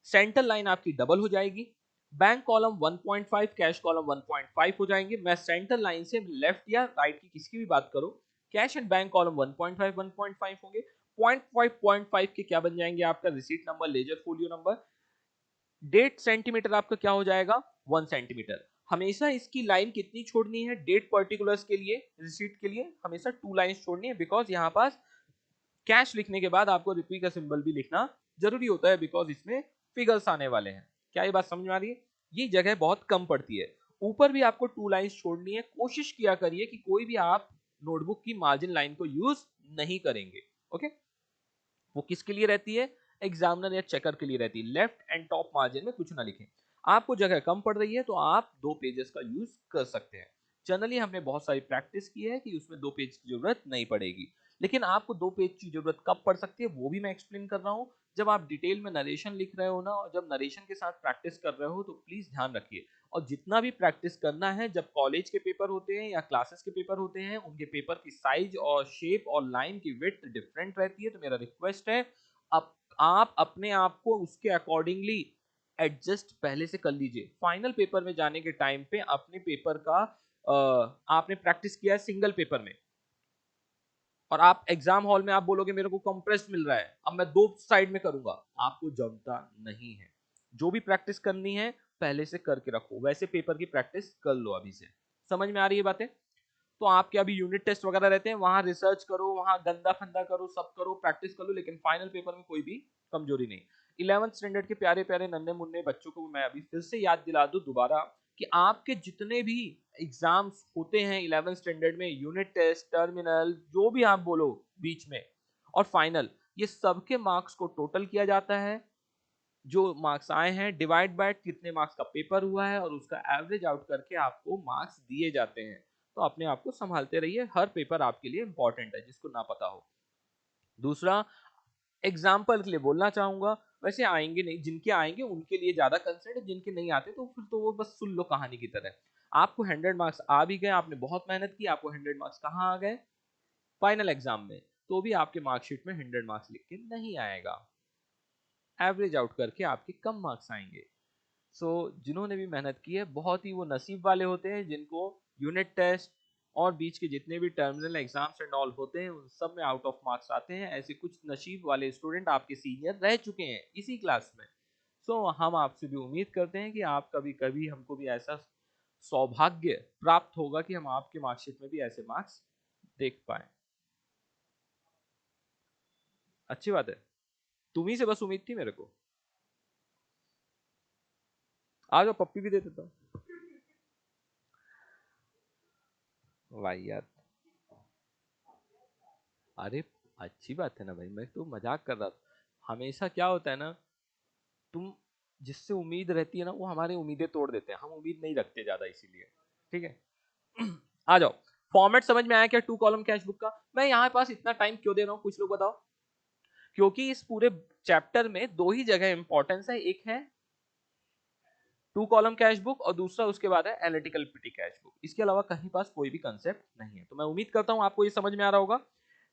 सेंटर लाइन आपकी डबल हो जाएगी, बैंक कॉलम 1.5, कैश कॉलम 1.5 हो जाएंगे। मैं सेंटर लाइन से लेफ्ट या राइट की किसी की भी बात करो, कैश एंड बैंक कॉलम 1.5 1.5 होंगे। 0.5 के क्या बन जाएंगे, आपका receipt number, ledger folio number. Date centimetre आपका क्या हो जाएगा, 1 सेंटीमीटर। हमेशा इसकी लाइन कितनी छोड़नी है, डेट पर्टिकुलर्स के लिए, रिसीट के लिए हमेशा 2 लाइन्स छोड़नी है, बिकॉज यहाँ पास कैश लिखने के बाद आपको रुपये का सिंबल भी लिखना जरूरी होता है, बिकॉज इसमें फिगर्स आने वाले हैं। क्या ये बात समझ में आ रही है, ये जगह बहुत कम पड़ती है। ऊपर भी आपको 2 लाइन्स छोड़नी है, कोशिश किया करिए कि कोई भी आप नोटबुक की मार्जिन लाइन को यूज नहीं करेंगे। ओके, वो किसके लिए रहती है, एग्जामिनर या चेकर के लिए रहती है। लेफ्ट एंड टॉप मार्जिन में कुछ ना लिखें। आपको जगह कम पड़ रही है तो आप 2 पेजेस का यूज कर सकते हैं। जनरली हमने बहुत सारी प्रैक्टिस की है कि उसमें 2 पेज की जरूरत नहीं पड़ेगी, लेकिन आपको 2 पेज की जरूरत कब पड़ सकती है वो भी मैं एक्सप्लेन कर रहा हूँ। जब आप डिटेल में नरेशन लिख रहे हो ना, और जब नरेशन के साथ प्रैक्टिस कर रहे हो, तो प्लीज ध्यान रखिए। और जितना भी प्रैक्टिस करना है, जब कॉलेज के पेपर होते हैं या क्लासेस के पेपर होते हैं, उनके पेपर की साइज और शेप और लाइन की विड्थ डिफरेंट रहती है, तो मेरा रिक्वेस्ट है, अब आप अपने आप को उसके अकॉर्डिंगली एडजस्ट पहले से कर लीजिए। फाइनल पेपर में जाने के टाइम पे अपने पेपर का आपने प्रैक्टिस किया है सिंगल पेपर में, और आप एग्जाम हॉल में आप बोलोगे मेरे को कंप्रेस्ड मिल रहा है, अब मैं 2 साइड में करूंगा, आपको जमता नहीं है। जो भी प्रैक्टिस करनी है पहले से करके रखो, वैसे पेपर की प्रैक्टिस कर लो अभी से। समझ में आ रही है बातें, तो आपके अभी यूनिट टेस्ट वगैरह रहते हैं, वहां रिसर्च करो, वहां गंदा फंदा करो, सब करो, प्रैक्टिस कर लो, लेकिन फाइनल पेपर में कोई भी कमजोरी नहीं। 11th स्टैंडर्ड के प्यारे प्यारे नन्हे मुन्ने बच्चों को मैं अभी फिर से याद दिला दूं दोबारा, कि आपके जितने भी एग्जाम्स होते हैं 11th स्टैंडर्ड में, यूनिट टेस्ट, टर्मिनल, जो भी आप बोलो बीच में, और फाइनल, ये सबके मार्क्स को टोटल किया जाता है। जो मार्क्स आए हैं डिवाइड बाय कितने मार्क्स का पेपर हुआ है, और उसका एवरेज आउट करके आपको मार्क्स दिए जाते हैं। तो अपने आप को संभालते रहिए, हर पेपर आपके लिए इंपॉर्टेंट है, जिसको ना पता हो। दूसरा, एग्जाम्पल के लिए बोलना चाहूंगा, वैसे आएंगे नहीं, जिनके आएंगे उनके लिए ज्यादा कंसर्न है, जिनके नहीं आते तो फिर तो वो बस सुन लो कहानी की तरह। आपको 100 मार्क्स आ भी गए, आपने बहुत मेहनत की, आपको 100 मार्क्स कहाँ आ गए, फाइनल एग्जाम में, तो भी आपके मार्कशीट में 100 मार्क्स लिख के नहीं आएगा, एवरेज आउट करके आपके कम मार्क्स आएंगे। जिन्होंने भी मेहनत की है, बहुत ही वो नसीब वाले होते हैं जिनको यूनिट टेस्ट और बीच के जितने भी टर्मिनल एग्जाम्स एंड ऑल होते हैं उन सब में आउट ऑफ मार्क्स आते हैं। ऐसे कुछ नसीब वाले स्टूडेंट आपके सीनियर रह चुके हैं इसी क्लास में। हम आपसे भी उम्मीद करते हैं कि आप कभी कभी हमको भी ऐसा सौभाग्य प्राप्त होगा कि हम आपके मार्कशीट में भी ऐसे मार्क्स देख पाए। अच्छी बात है, तुम्ही से बस उम्मीद थी मेरे को। आ जाओ, पप्पी भी दे देता हूँ। भाई यार, अरे अच्छी बात है ना भाई, मैं तो मजाक कर रहा था। हमेशा क्या होता है ना, तुम जिससे उम्मीद रहती है ना वो हमारी उम्मीदें तोड़ देते हैं, हम उम्मीद नहीं रखते ज्यादा इसीलिए। ठीक है। आ जाओ, फॉर्मेट समझ में आया क्या टू कॉलम कैश बुक का? मैं यहाँ पास इतना टाइम क्यों दे रहा हूँ, कुछ लोग बताओ। क्योंकि इस पूरे चैप्टर में दो ही जगह इंपॉर्टेंस है, एक है टू कॉलम कैश बुक और दूसरा उसके बाद है एनालिटिकल पिटी कैश बुक। इसके अलावा कहीं पास कोई भी कंसेप्ट नहीं है। तो मैं उम्मीद करता हूं आपको ये समझ में आ रहा होगा।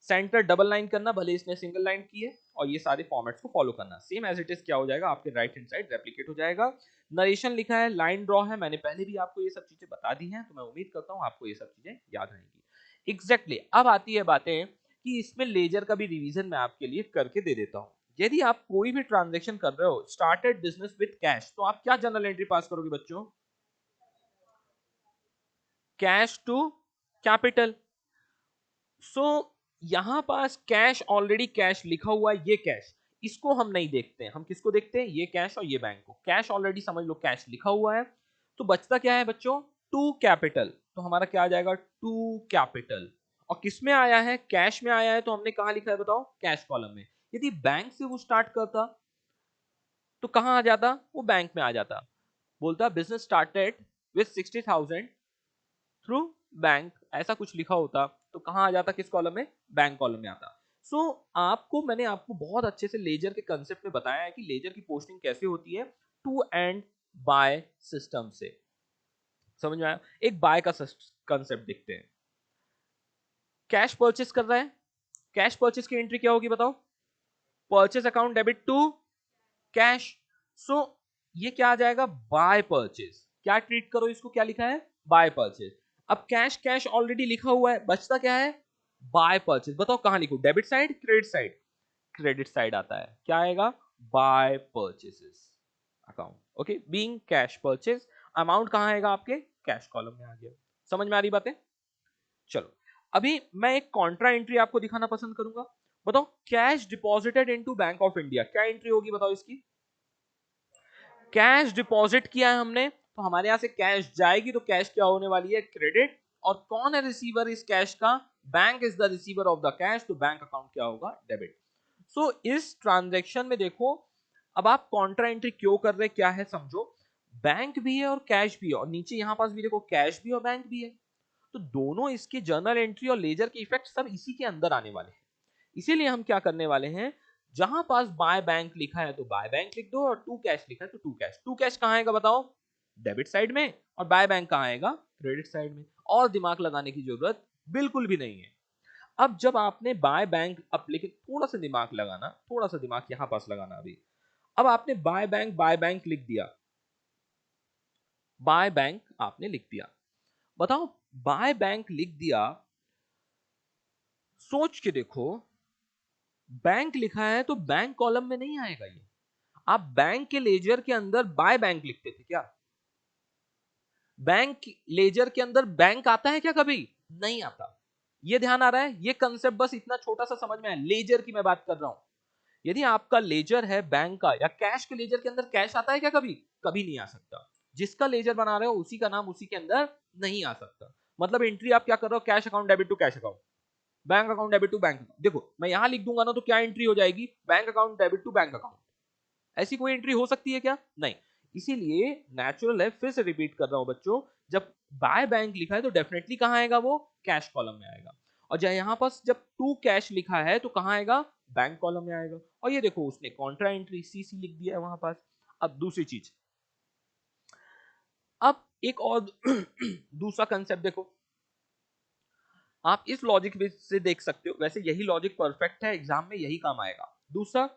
सेंटर डबल लाइन करना, भले इसने सिंगल लाइन की है, और ये सारे फॉर्मेट्स को फॉलो करना, सेम एज इट इज क्या हो जाएगा आपके राइट हैंड साइड रेप्लिकेट हो जाएगा। नरेशन लिखा है, लाइन ड्रॉ है, मैंने पहले भी आपको ये सब चीजें बता दी हैं, तो मैं उम्मीद करता हूं आपको ये सब चीजें याद रहेंगी। एग्जैक्टली अब आती है बातें कि इसमें लेजर का भी रिवीजन मैं आपके लिए करके दे देता हूं। यदि आप कोई भी ट्रांजैक्शन कर रहे हो, स्टार्टेड बिजनेस विद कैश, तो आप क्या जनरल एंट्री पास करोगे बच्चों? Cash to capital. सो यहां पास कैश, ऑलरेडी कैश लिखा हुआ है, ये कैश, इसको हम नहीं देखते हैं। हम किसको देखते हैं? ये कैश और ये बैंक को। कैश ऑलरेडी समझ लो कैश लिखा हुआ है, तो बचता क्या है बच्चों? To capital. तो हमारा क्या आ जाएगा? To capital. और किस में आया है? कैश में आया है, तो हमने कहा लिखा है बताओ? कैश कॉलम में। यदि बैंक से वो स्टार्ट करता तो कहां आ जाता? वो बैंक में आ जाता। बोलता business started with 60,000 through bank, ऐसा कुछ लिखा होता तो कहां आ जाता? किस कॉलम में? बैंक कॉलम में आता। मैंने आपको बहुत अच्छे से लेजर के कंसेप्ट में बताया है कि लेजर की पोस्टिंग कैसे होती है, टू एंड बाय सिस्टम से। समझ में आया? एक बाय का कंसेप्ट देखते हैं। कैश परचेस कर रहा है, कैश परचेस की एंट्री क्या होगी बताओ? Purchase account debit to cash. So ये क्या आ जाएगा? By purchase. क्या ट्रीट करो इसको, क्या लिखा है? By purchase. अब कैश कैश ऑलरेडी लिखा हुआ है, बचता क्या है? By purchase. बताओ कहां लिखूं, debit side credit side? Credit side आता है, क्या आएगा? By purchases account. Okay, being cash purchase, amount कहां आएगा? आपके कैश कॉलम में आ गया। समझ में आ रही बातें? चलो, अभी मैं एक कॉन्ट्रा एंट्री आपको दिखाना पसंद करूंगा। बताओ, cash deposited into bank of India, क्या एंट्री होगी बताओ इसकी? कैश डिपॉजिट किया है हमने, तो हमारे यहां से कैश जाएगी, तो कैश क्या होने वाली है? क्रेडिट। और कौन है रिसीवर इस कैश का? Bank is the receiver of the cash, तो बैंक अकाउंट क्या होगा? डेबिट। इस ट्रांजैक्शन में देखो, अब आप कॉन्ट्रा एंट्री क्यों कर रहे हैं, क्या है समझो। बैंक भी है और कैश भी है, और नीचे यहां पास भी देखो कैश भी और बैंक भी है, तो दोनों इसके जर्नल एंट्री और लेजर के इफेक्ट सब इसी के अंदर आने वाले हैं। इसीलिए हम क्या करने वाले हैं, जहां पास बाय बैंक लिखा है तो बाय बैंक लिख दो, और टू कैश लिखा है तो टू कैश। टू कैश कहां आएगा बताओ? डेबिट साइड में। और बाय बैंक कहां आएगा? क्रेडिट साइड में। और दिमाग लगाने की जरूरत बिल्कुल भी नहीं है। अब जब आपने बाय बैंक, अब लेकिन थोड़ा सा दिमाग लगाना, थोड़ा सा दिमाग यहां पास लगाना अभी। अब आपने बाय बैंक लिख दिया, बाय बैंक आपने लिख दिया। बताओ, बाय बैंक लिख दिया, सोच के देखो, बैंक लिखा है तो बैंक कॉलम में नहीं आएगा ये। आप बैंक के लेजर के अंदर बाय बैंक लिखते थे क्या? बैंक लेजर के अंदर बैंक आता है क्या कभी? नहीं आता। ये ध्यान आ रहा है? ये कंसेप्ट बस इतना छोटा सा समझ में आया, लेजर की मैं बात कर रहा हूं। यदि आपका लेजर है बैंक का, या कैश के लेजर के अंदर कैश आता है क्या कभी? कभी नहीं आ सकता। जिसका लेजर बना रहे हो उसी का नाम उसी के अंदर नहीं आ सकता। मतलब एंट्री आप क्या कर रहे हो? Cash account debit to cash account, bank account debit to bank account. देखो मैं यहां लिख दूंगा ना, तो क्या एंट्री हो जाएगी? Bank account debit to bank account. ऐसी कोई एंट्री हो सकती है क्या? नहीं। इसीलिए नेचुरल है, फिर से रिपीट कर रहा हूं बच्चों, जब बाय बैंक लिखा है तो डेफिनेटली कहां आएगा? वो कैश कॉलम में आएगा। और जब यहां पास जब टू कैश लिखा है तो कहां आएगा? बैंक कॉलम में आएगा। और ये देखो उसने कॉन्ट्रा एंट्री सीसी लिख दिया है वहां पास। अब दूसरी चीज, अब एक और दूसरा कंसेप्ट देखो, आप इस लॉजिक से देख सकते हो, वैसे यही लॉजिक परफेक्ट है, एग्जाम में यही काम आएगा। दूसरा,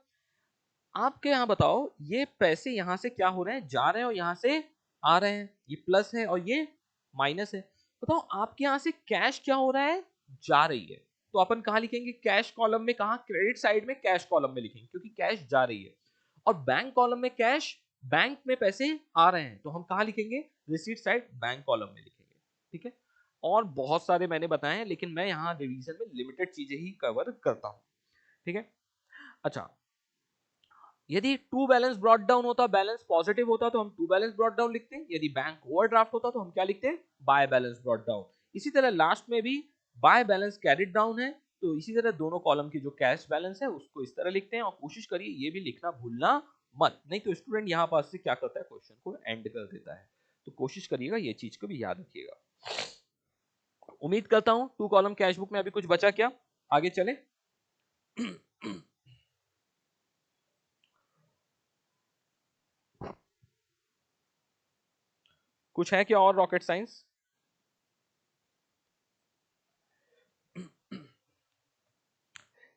आपके यहाँ बताओ, ये पैसे यहाँ से क्या हो रहे हैं, जा रहे हैं और यहाँ से आ रहे हैं, ये प्लस है और ये माइनस है। बताओ आपके यहाँ से कैश क्या हो रहा है, जा रही है। तो अपन कहाँ लिखेंगे, कैश कॉलम में, कहाँ, क्रेडिट साइड में कैश कॉलम में लिखेंगे क्योंकि कैश जा रही है। और बैंक कॉलम में कैश, बैंक में पैसे आ रहे हैं, तो हम कहाँ लिखेंगे, रिसीट साइड बैंक कॉलम में लिखेंगे। ठीक है, और बहुत सारे मैंने बताए हैं, लेकिन मैं यहाँ रिवीजन में लिमिटेड चीजें ही कवर करता हूँ। ठीक है, अच्छा, यदि टू बैलेंस ब्रॉट डाउन होता, बैलेंस पॉजिटिव होता, तो हम टू बैलेंस ब्रॉट डाउन लिखते हैं। यदि बैंक ओवरड्राफ्ट होता तो हम क्या लिखते हैं, बाय बैलेंस ब्रॉट डाउन। इसी तरह लास्ट में भी बाय बैलेंस कैरिड डाउन है, तो इसी तरह दोनों कॉलम की जो कैश बैलेंस है उसको इस तरह लिखते हैं। और कोशिश करिए ये भी लिखना भूलना मत, नहीं तो स्टूडेंट यहाँ पास से क्या करता है, क्वेश्चन को एंड कर देता है। तो कोशिश करिएगा ये चीज को भी याद रखिएगा। उम्मीद करता हूं टू कॉलम कैश बुक में अभी कुछ बचा क्या, आगे चले। कुछ है क्या और रॉकेट साइंस?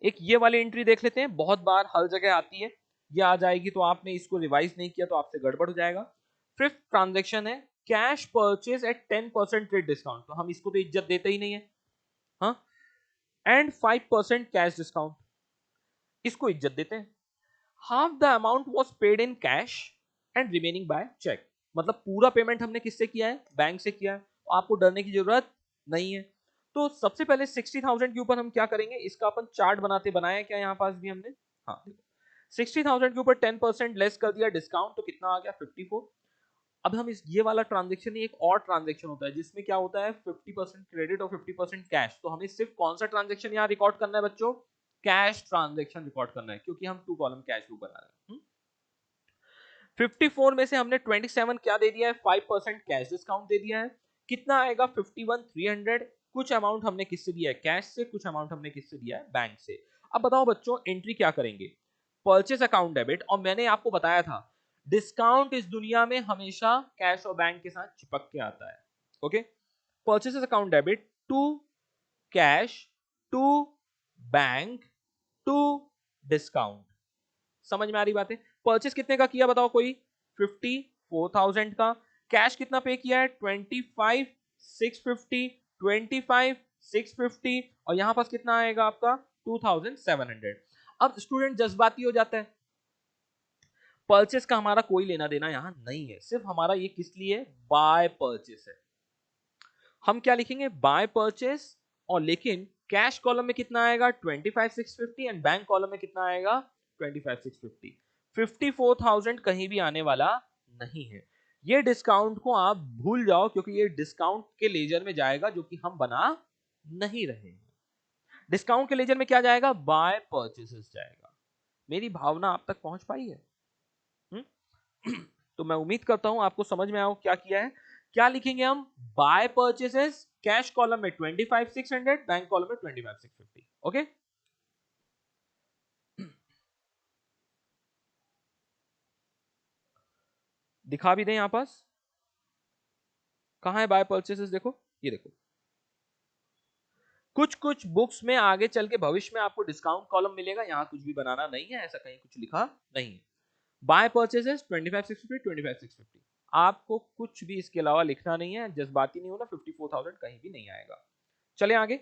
एक ये वाली एंट्री देख लेते हैं, बहुत बार हर जगह आती है, ये आ जाएगी तो आपने इसको रिवाइज नहीं किया तो आपसे गड़बड़ हो जाएगा। फिफ्थ ट्रांजेक्शन है cash purchase at 10% trade discount, तो हम इसको तो इज्जत देते ही नहीं है, हाँ, एंड 5% कैश डिस्काउंट, इसको इज्जत देते हैं। Half the amount was paid in cash and remaining by cheque, मतलब पूरा पेमेंट हमने किससे किया है, बैंक से किया है, तो आपको डरने की जरूरत नहीं है। तो सबसे पहले 60,000 के ऊपर हम क्या करेंगे, इसका अपन चार्ट बनाया क्या यहाँ पास भी हमने, हाँ देखो, 60,000 के ऊपर 10% लेस कर दिया डिस्काउंट, तो कितना आ गया 54। अब हम इस ये वाला ट्रांजेक्शन, एक और ट्रांजेक्शन होता है जिसमें क्या होता है 50% क्रेडिट और 50% कैश, तो हमें सिर्फ कौन सा ट्रांजेक्शन यहाँ रिकॉर्ड करना है बच्चों, कैश ट्रांजेक्शन रिकॉर्ड करना है, क्योंकि हम टू कॉलम कैश बुक बना रहे हैं। 54 में से हमने 27 क्या दे दिया है, 5% कैश डिस्काउंट दे दिया है, कितना आएगा 51,300। कुछ अमाउंट हमने किससे दिया है, कैश से, कुछ अमाउंट हमने किससे दिया है, बैंक से। अब बताओ बच्चों एंट्री क्या करेंगे, परचेस अकाउंट डेबिट, और मैंने आपको बताया था डिस्काउंट इस दुनिया में हमेशा कैश और बैंक के साथ चिपक के आता है। Okay, purchase account debit to cash to bank to discount, समझ में आ रही बात है। परचेस कितने का किया बताओ कोई, 54,000 का। कैश कितना पे किया है, 25,650, 25,650, और यहां पास कितना आएगा आपका 2,700। अब स्टूडेंट जज्बाती हो जाता है, परचेस का हमारा कोई लेना देना यहां नहीं है, सिर्फ हमारा ये किस लिए, बाय परचेस है। हम क्या लिखेंगे, बाय परचेस, और लेकिन कैश कॉलम में कितना आएगा 25,650 एंड बैंक कॉलम में कितना आएगा 25,650। 54,000 कहीं भी आने वाला नहीं है। ये डिस्काउंट को आप भूल जाओ क्योंकि ये डिस्काउंट के लेजर में जाएगा जो कि हम बना नहीं रहे हैं। डिस्काउंट के लेजर में क्या जाएगा, बाय परचेसेस जाएगा। मेरी भावना आप तक पहुंच पाई है? हुँ? तो मैं उम्मीद करता हूं आपको समझ में आओ क्या किया है। क्या लिखेंगे हम, बाय परचेसेस, कैश कॉलम में 25,600, बैंक कॉलम में 25,650। ओके, दिखा भी दें यहां पास, कहां है बाय परचेसेस, देखो ये देखो। कुछ कुछ बुक्स में आगे चल के भविष्य में आपको डिस्काउंट कॉलम मिलेगा, यहां कुछ भी बनाना नहीं है, ऐसा कहीं कुछ लिखा नहीं है। बाय परचेसेस 25,650, 25,650, आपको कुछ भी इसके अलावा लिखना नहीं है, जज्बाती नहीं होना, 54,000 कहीं भी नहीं आएगा। चले आगे,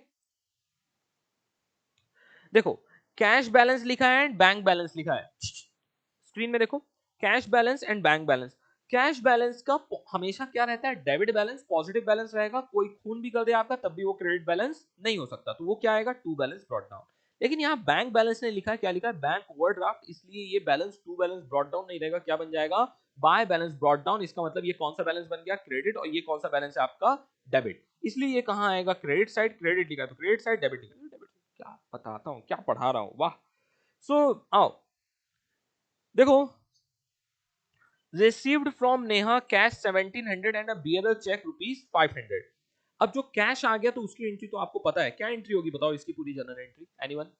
देखो कैश बैलेंस लिखा है एंड बैंक बैलेंस लिखा है, स्क्रीन में देखो, cash balance and bank balance. Cash balance का हमेशा क्या रहता है, डेबिट बैलेंस, पॉजिटिव बैलेंस रहेगा, कोई खून भी कर दे आपका तब भी वो क्रेडिट बैलेंस नहीं हो सकता, तो वो क्या आएगा, टू बैलेंस ब्रॉट डाउन। लेकिन यहाँ बैंक बैलेंस ने लिखा है, क्या लिखा है, बैंक ओवरड्राफ्ट, इसलिए ये balance to balance brought down नहीं रहेगा, क्या बन जाएगा, बाय बैलेंस ब्रॉट डाउन। इसका मतलब ये कौन सा बैलेंस बन गया, क्रेडिट, और ये कौन सा बैलेंस है आपका, डेबिट, इसलिए ये कहां आएगा, क्रेडिट साइड, क्रेडिट लिखा है तो क्रेडिट साइड, डेबिट लिखा है डेबिट। क्या बताता हूँ, क्या पढ़ा रहा हूँ, वाह। सो आओ देखो, received from Neha cash 1700 and a bearer cheque ₹500। अब जो कैश आ गया तो उसकी एंट्री तो आपको पता है, क्या एंट्री होगी बताओ इसकी पूरी journal entry, anyone,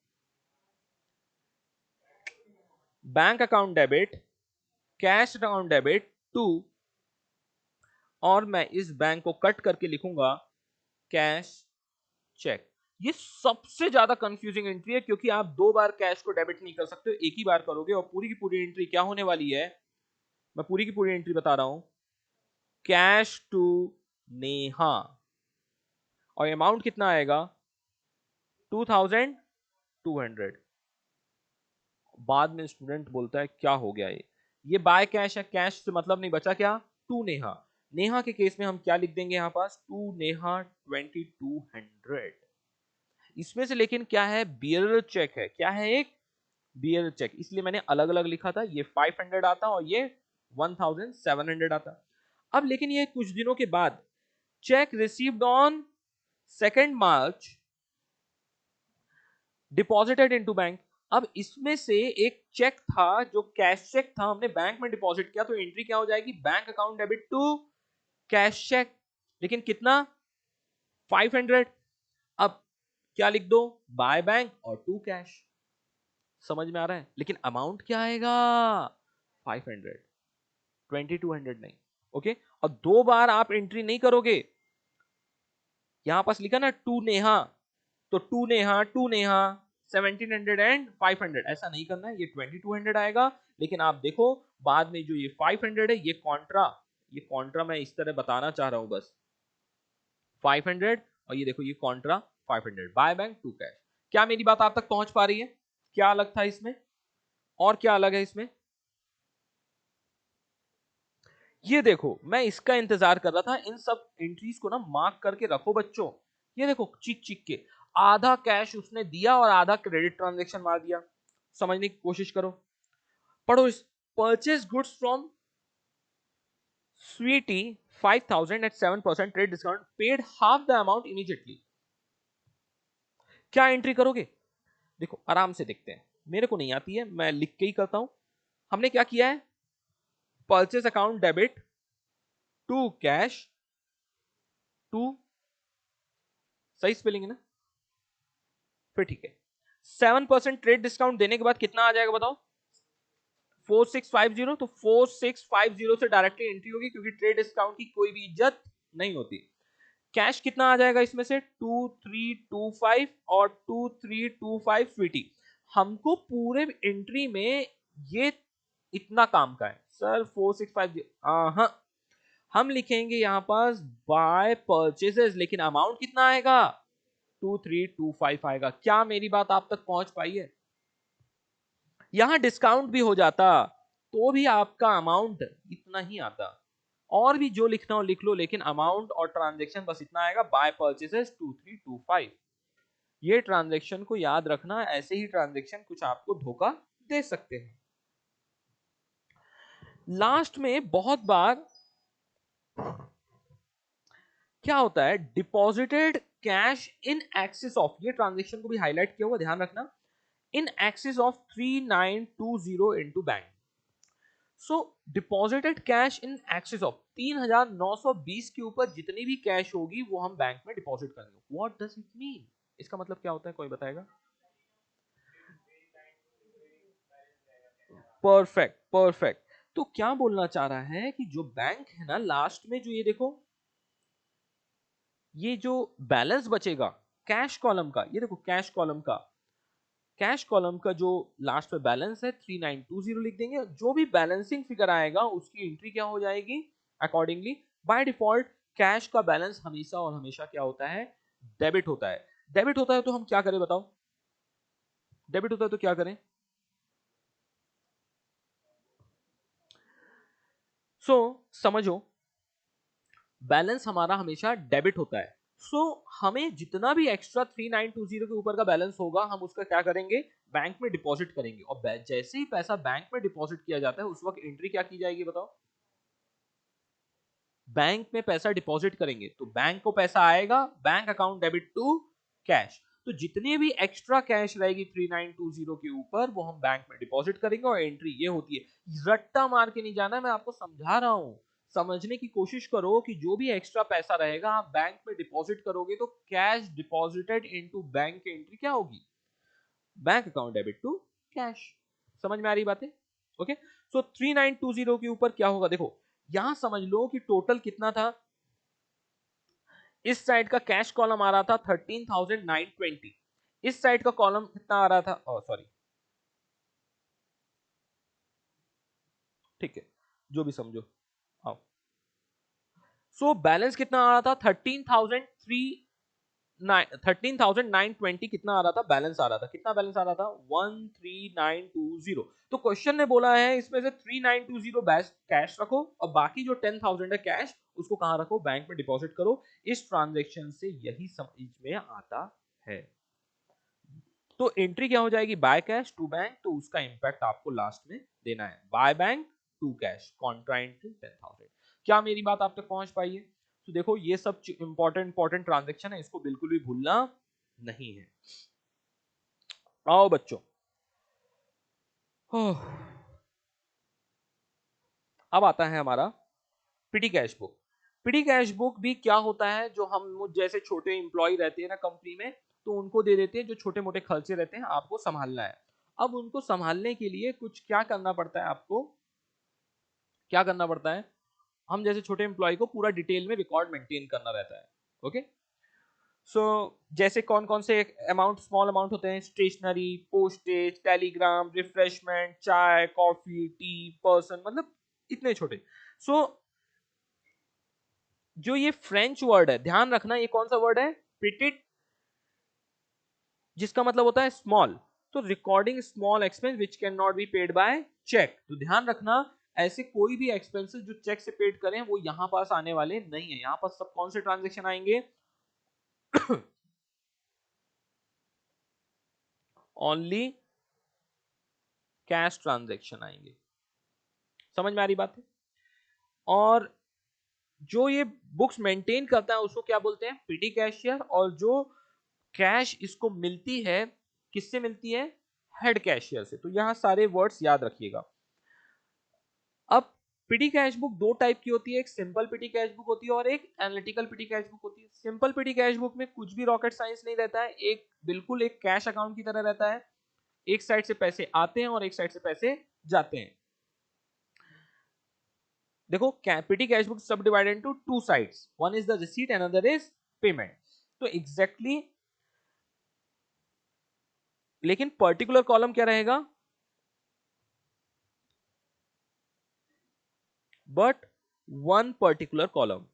bank account debit, cash account debit to, और मैं इस बैंक को कट करके लिखूंगा कैश चेक। ये सबसे ज्यादा कंफ्यूजिंग एंट्री है, क्योंकि आप दो बार कैश को डेबिट नहीं कर सकते हो, एक ही बार करोगे। और पूरी की पूरी एंट्री क्या होने वाली है, मैं पूरी की पूरी एंट्री बता रहा हूं, कैश टू नेहा, और अमाउंट कितना आएगा, 2200। बाद में स्टूडेंट बोलता है क्या हो गया ये बाय कैश है, कैश से मतलब नहीं, बचा क्या, टू नेहा। नेहा के केस में हम क्या लिख देंगे यहां पास, टू नेहा 2200। इसमें से लेकिन क्या है, बियर चेक है, क्या है, एक बियर चेक, इसलिए मैंने अलग अलग लिखा था। ये 500 आता और ये 1700 आता। अब लेकिन ये कुछ दिनों के बाद, check received on 2 March deposited into bank. अब इसमें से एक चेक था जो कैश चेक था, हमने बैंक में डिपॉजिट किया, तो एंट्री क्या हो जाएगी, bank account debit to cash check, लेकिन कितना, 500। अब क्या लिख दो, बाय बैंक और टू कैश, समझ में आ रहा है, लेकिन अमाउंट क्या आएगा, 500, 2200 नहीं। ओके, और दो बार आप एंट्री नहीं करोगे। यहां पास लिखा ना टू नेहा, तो टू नेहा 1700 एंड 500, ऐसा नहीं करना है, ये 2200 आएगा। लेकिन आप देखो बाद में जो ये 500 है, ये कॉन्ट्रा मैं इस तरह बताना चाह रहा हूं बस, 500, और ये देखो ये contra 500, by bank to cash. क्या मेरी बात आप तक पहुंच पा रही है, क्या अलग था इसमें और क्या अलग है इसमें। ये देखो मैं इसका इंतजार कर रहा था, इन सब एंट्रीज को ना मार्क करके रखो बच्चों। ये देखो चिक चिक के, आधा कैश उसने दिया और आधा क्रेडिट ट्रांजैक्शन मार दिया। समझने की कोशिश करो, पढ़ो इस, purchase goods from Sweety 5000 at 7% trade discount, paid half the amount immediately. क्या एंट्री करोगे, देखो आराम से देखते हैं, मेरे को नहीं आती है, मैं लिख के ही करता हूं। हमने क्या किया है, purchase account debit to cash to, सही स्पेलिंग है ना, फिर ठीक है। 7% ट्रेड डिस्काउंट देने के बाद कितना आ जाएगा बताओ, 4650। तो 4650 से डायरेक्टली एंट्री होगी, क्योंकि ट्रेड डिस्काउंट की कोई भी इज्जत नहीं होती। कैश कितना आ जाएगा इसमें से, 2325 और 2325 स्वीटी। हमको पूरे एंट्री में ये इतना काम का है सर, 4650, हाँ हम लिखेंगे यहां पास बाय परचेजेस, लेकिन अमाउंट कितना आएगा, 2325 आएगा। क्या मेरी बात आप तक पहुंच पाई है, यहां डिस्काउंट भी हो जाता तो भी आपका अमाउंट इतना ही आता, और भी जो लिखना हो लिख लो, लेकिन अमाउंट और ट्रांजैक्शन बस इतना आएगा, बाय परचेसेस 2325। ये ट्रांजैक्शन को याद रखना, ऐसे ही ट्रांजैक्शन कुछ आपको धोखा दे सकते हैं। लास्ट में बहुत बार क्या होता है, deposited cash in excess of, ये ट्रांजैक्शन को भी हाईलाइट किया हुआ ध्यान रखना, in excess of 3920 into bank. So deposited cash in excess of 3920 के ऊपर जितनी भी कैश होगी वो हम बैंक में डिपॉजिट करेंगे। व्हाट डज इट मीन, इसका मतलब क्या होता है, कोई बताएगा। Perfect perfect. तो क्या बोलना चाह रहा है कि जो बैंक है ना, लास्ट में जो ये देखो, ये जो बैलेंस बचेगा कैश कॉलम का, ये देखो कैश कॉलम का जो लास्ट में बैलेंस है 3920 लिख देंगे, जो भी बैलेंसिंग फिगर आएगा उसकी एंट्री क्या हो जाएगी अकॉर्डिंगली। बाय डिफॉल्ट कैश का बैलेंस हमेशा और हमेशा क्या होता है, डेबिट होता है। डेबिट होता है तो हम क्या करें बताओ, डेबिट होता है तो क्या करें, सो समझो, बैलेंस हमारा हमेशा डेबिट होता है। सो हमें जितना भी एक्स्ट्रा 3920 के ऊपर का बैलेंस होगा हम उसका क्या करेंगे, बैंक में डिपॉजिट करेंगे। और जैसे ही पैसा बैंक में डिपॉजिट किया जाता है उस वक्त एंट्री क्या की जाएगी बताओ, बैंक में पैसा डिपॉजिट करेंगे तो बैंक को पैसा आएगा, bank account debit to cash. तो जितने भी एक्स्ट्रा कैश रहेगी 3920 के ऊपर वो हम बैंक में डिपॉजिट करेंगे, और एंट्री ये होती है। रट्टा मार के नहीं जाना, मैं आपको समझा रहा हूं, समझने की कोशिश करो कि जो भी एक्स्ट्रा पैसा रहेगा आप बैंक में डिपॉजिट करोगे तो कैश डिपॉजिटेड इनटू बैंक की एंट्री क्या होगी, bank account debit to cash. समझ में आ रही बातें, ओके। सो 3920 के ऊपर क्या होगा, देखो यहां समझ लो कि टोटल कितना था, इस साइड का कैश कॉलम आ रहा था 13,920, इस साइड का कॉलम कितना आ रहा था, सॉरी, ठीक है, जो भी समझो, आओ। सो बैलेंस कितना आ रहा था 13,920, कितना आ रहा था बैलेंस, आ रहा था कितना बैलेंस आ रहा था 13920। तो क्वेश्चन ने बोला है इसमें से 3920 कैश रखो और बाकी जो 10,000 है कैश उसको कहां रखो, बैंक में डिपॉजिट करो। इस ट्रांजेक्शन से यही समझ में आता है। तो एंट्री क्या हो जाएगी, बाय कैश टू बैंक, तो उसका इंपैक्ट आपको लास्ट में देना है, by bank to cash contra entry 10,000। क्या मेरी बात आप तक पहुंच पाई है? तो देखो ये सब इंपॉर्टेंट ट्रांजेक्शन है, इसको बिल्कुल भी भूलना नहीं है। आओ बच्चों, अब आता है हमारा पिटी cash book. Petty cash book भी क्या होता है, जो हम मुझ जैसे छोटे इंप्लॉय रहते हैं ना कंपनी में, तो उनको दे देते हैं, जो छोटे मोटे खर्चे रहते हैं आपको संभालना है। अब उनको संभालने के लिए कुछ क्या करना पड़ता है, आपको क्या करना पड़ता है, हम जैसे छोटे एम्प्लॉय को पूरा डिटेल में रिकॉर्ड मेंटेन करना रहता है। ओके, सो जैसे कौन कौन से अमाउंट, स्मॉल अमाउंट होते हैं, स्टेशनरी, पोस्टेज, टेलीग्राम, रिफ्रेशमेंट, चाय, कॉफी, टी, पर्सन, मतलब इतने छोटे। सो जो ये फ्रेंच वर्ड है, ध्यान रखना ये कौन सा वर्ड है, पिटिट, जिसका मतलब होता है स्मॉल। तो recording small expense which can not be paid by cheque, तो ध्यान रखना ऐसे कोई भी एक्सपेंसेस जो चेक से पेड करें वो यहां पास आने वाले नहीं है। यहां पास सब कौन से ट्रांजेक्शन आएंगे, ओनली कैश ट्रांजेक्शन आएंगे। समझ में आ रही बात है? और जो ये बुक्स मेंटेन करता है उसको क्या बोलते हैं, पीटी कैशियर। और जो कैश इसको मिलती है, किससे मिलती है, हेड कैशियर से। तो यहां सारे वर्ड्स याद रखिएगा। अब पीटी कैश बुक दो टाइप की होती है, एक सिंपल पीटी कैश बुक होती है और एक एनालिटिकल पीटी कैश बुक होती है। सिंपल पीटी कैश बुक में कुछ भी रॉकेट साइंस नहीं रहता है, एक बिल्कुल एक कैश अकाउंट की तरह रहता है। एक साइड से पैसे आते हैं और एक साइड से पैसे जाते हैं। देखो पीटी कैश बुक सब divided into two sides, one is the receipt, another is payment. तो एग्जैक्टली लेकिन पर्टिकुलर कॉलम क्या रहेगा, बट वन पर्टिकुलर कॉलम।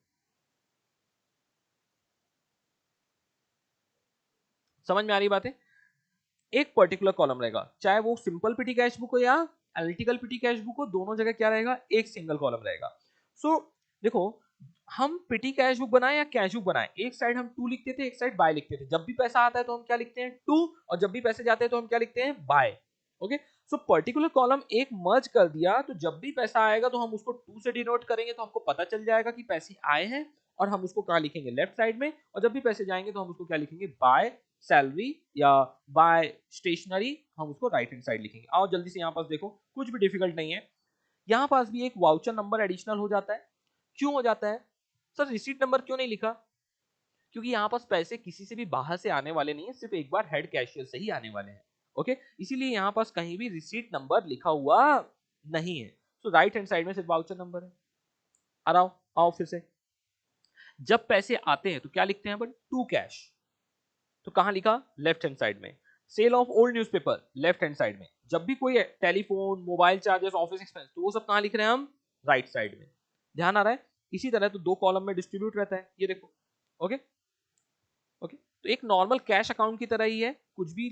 समझ में आ रही बात है? एक पर्टिकुलर कॉलम रहेगा, चाहे वो सिंपल पीटी कैश बुक हो या एनालिटिकल पीटी कैश बुक हो, दोनों जगह क्या रहेगा, एक सिंगल कॉलम रहेगा। सो देखो, हम पिटी कैश बुक बनाए या कैश बुक बनाए, एक साइड हम टू लिखते थे, एक साइड बाय लिखते थे। जब भी पैसा आता है तो हम क्या लिखते हैं, टू, और जब भी पैसे जाते हैं तो हम क्या लिखते हैं, by. Okay, so particular column एक मर्ज कर दिया, तो जब भी पैसा आएगा तो हम उसको टू से डिनोट करेंगे, तो हमको पता चल जाएगा कि पैसे आए हैं, और हम उसको कहाँ लिखेंगे, लेफ्ट साइड में। और जब भी पैसे जाएंगे तो हम उसको क्या लिखेंगे, बाय सैलरी या बाय स्टेशनरी, हम उसको राइट हैंड साइड लिखेंगे। आओ जल्दी से यहाँ पास देखो, कुछ भी डिफिकल्ट नहीं है। यहाँ पास भी एक वाउचर नंबर एडिशनल हो जाता है। क्यों हो जाता है सर, रिसीट नंबर क्यों नहीं लिखा, क्योंकि यहाँ पास पैसे किसी से भी बाहर से आने वाले नहीं है, सिर्फ एक बार हेड कैशियर से ही आने वाले हैं। ओके, इसीलिए यहाँ पास कहीं भी रिसीट नंबर लिखा हुआ नहीं है। तो राइट हैंड साइड में सिर्फ वाउचर नंबर है। आओ आओ फिर से, जब पैसे आते हैं तो क्या लिखते हैं, बट टू कैश, तो कहां लिखा, लेफ्ट हैंड साइड में। Sale of old newspaper, left hand side में। जब भी कोई telephone, mobile charges, office expense, तो वो सब कहां लिख रहे हैं हम, राइट साइड में। ध्यान आ रहा है? इसी तरह तो दो कॉलम में डिस्ट्रीब्यूट रहता है, ये देखो। ओके ओके, तो एक नॉर्मल कैश अकाउंट की तरह ही है, कुछ भी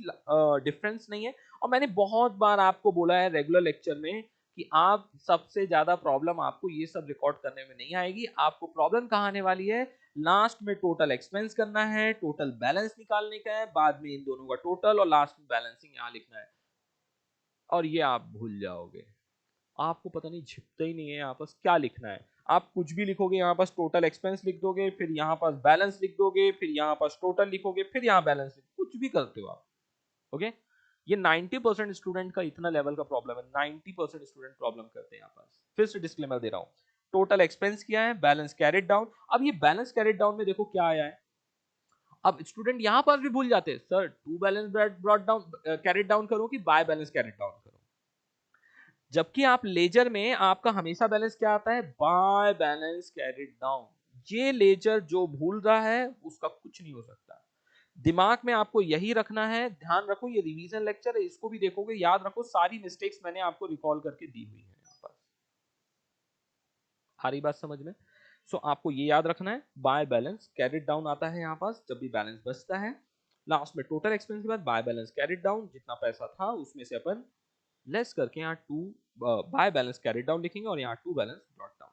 डिफरेंस नहीं है। और मैंने बहुत बार आपको बोला है रेगुलर लेक्चर में कि आप सबसे ज्यादा प्रॉब्लम आपको ये सब रिकॉर्ड करने में नहीं आएगी। आपको प्रॉब्लम कहाँ आने वाली है, लास्ट में टोटल एक्सपेंस करना है, टोटल बैलेंस निकालने का है, बाद में इन दोनों का टोटल, और लास्ट में बैलेंसिंग यहाँ लिखना है। और ये आप भूल जाओगे, आपको पता नहीं झिकता ही नहीं है यहाँ पास क्या लिखना है। आप कुछ भी लिखोगे, यहाँ पास टोटल एक्सपेंस लिख दोगे, फिर यहाँ पास बैलेंस लिख दोगे, फिर यहाँ पास टोटल लिखोगे, फिर यहाँ बैलेंस लिख, कुछ भी करते हो आप। ओके, ये 90% स्टूडेंट का इतना लेवल का प्रॉब्लम है, 90% स्टूडेंट प्रॉब्लम करते हैं यहाँ पास। फिर से डिस्क्लेमर दे रहा हूँ, टोटल एक्सपेंस किया है, बैलेंस कैरिड डाउन। अब ये बैलेंस कैरिड डाउन में देखो क्या आया है। अब स्टूडेंट यहाँ पास भी भूल जाते हैं, sir to balance brought down carried down करो कि बाय बैलेंस कैरिड डाउन करो। जबकि आप लेजर में आपका हमेशा बैलेंस क्या आता है, बाय बैलेंस कैरिड डाउन। ये लेजर जो भूल रहा है उसका कुछ नहीं हो सकता। दिमाग में आपको यही रखना है, ध्यान रखो ये रिवीजन लेक्चर है, इसको भी देखोगे, याद रखो सारी मिस्टेक्स मैंने आपको रिकॉल करके दी हुई है यहाँ पर। आ रही बात समझ में? सो आपको ये याद रखना है, बाय बैलेंस कैरिड डाउन आता है यहाँ पास जब भी बैलेंस बचता है, लास्ट में टोटल एक्सपेंस के बाद बाय बैलेंस कैरिड डाउन, जितना पैसा था उसमें से अपन लेस करके यहाँ to by balance carried down लिखेंगे और यहाँ टू बैलेंस ब्रॉट डाउन।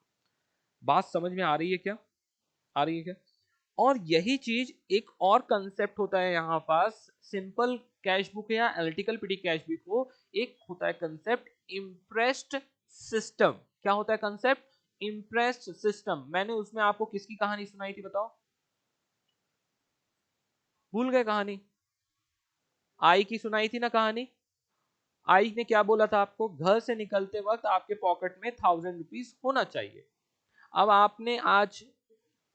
बात समझ में आ रही है क्या? आ रही है क्या? और यही चीज एक और कंसेप्ट होता है यहाँ पास, सिंपल कैश बुक या एनालिटिकल पीडी कैश बुक को एक होता है कंसेप्ट इम्प्रेस्ड सिस्टम। क्या होता है कंसेप्ट? Impressed system. मैंने उसमें आपको किसकी कहानी सुनाई थी बताओ? भूल गए कहानी? आई की सुनाई थी ना कहानी। आई ने क्या बोला था आपको? घर से निकलते वक्त आपके पॉकेट में 1000 रुपीज होना चाहिए। अब आपने आज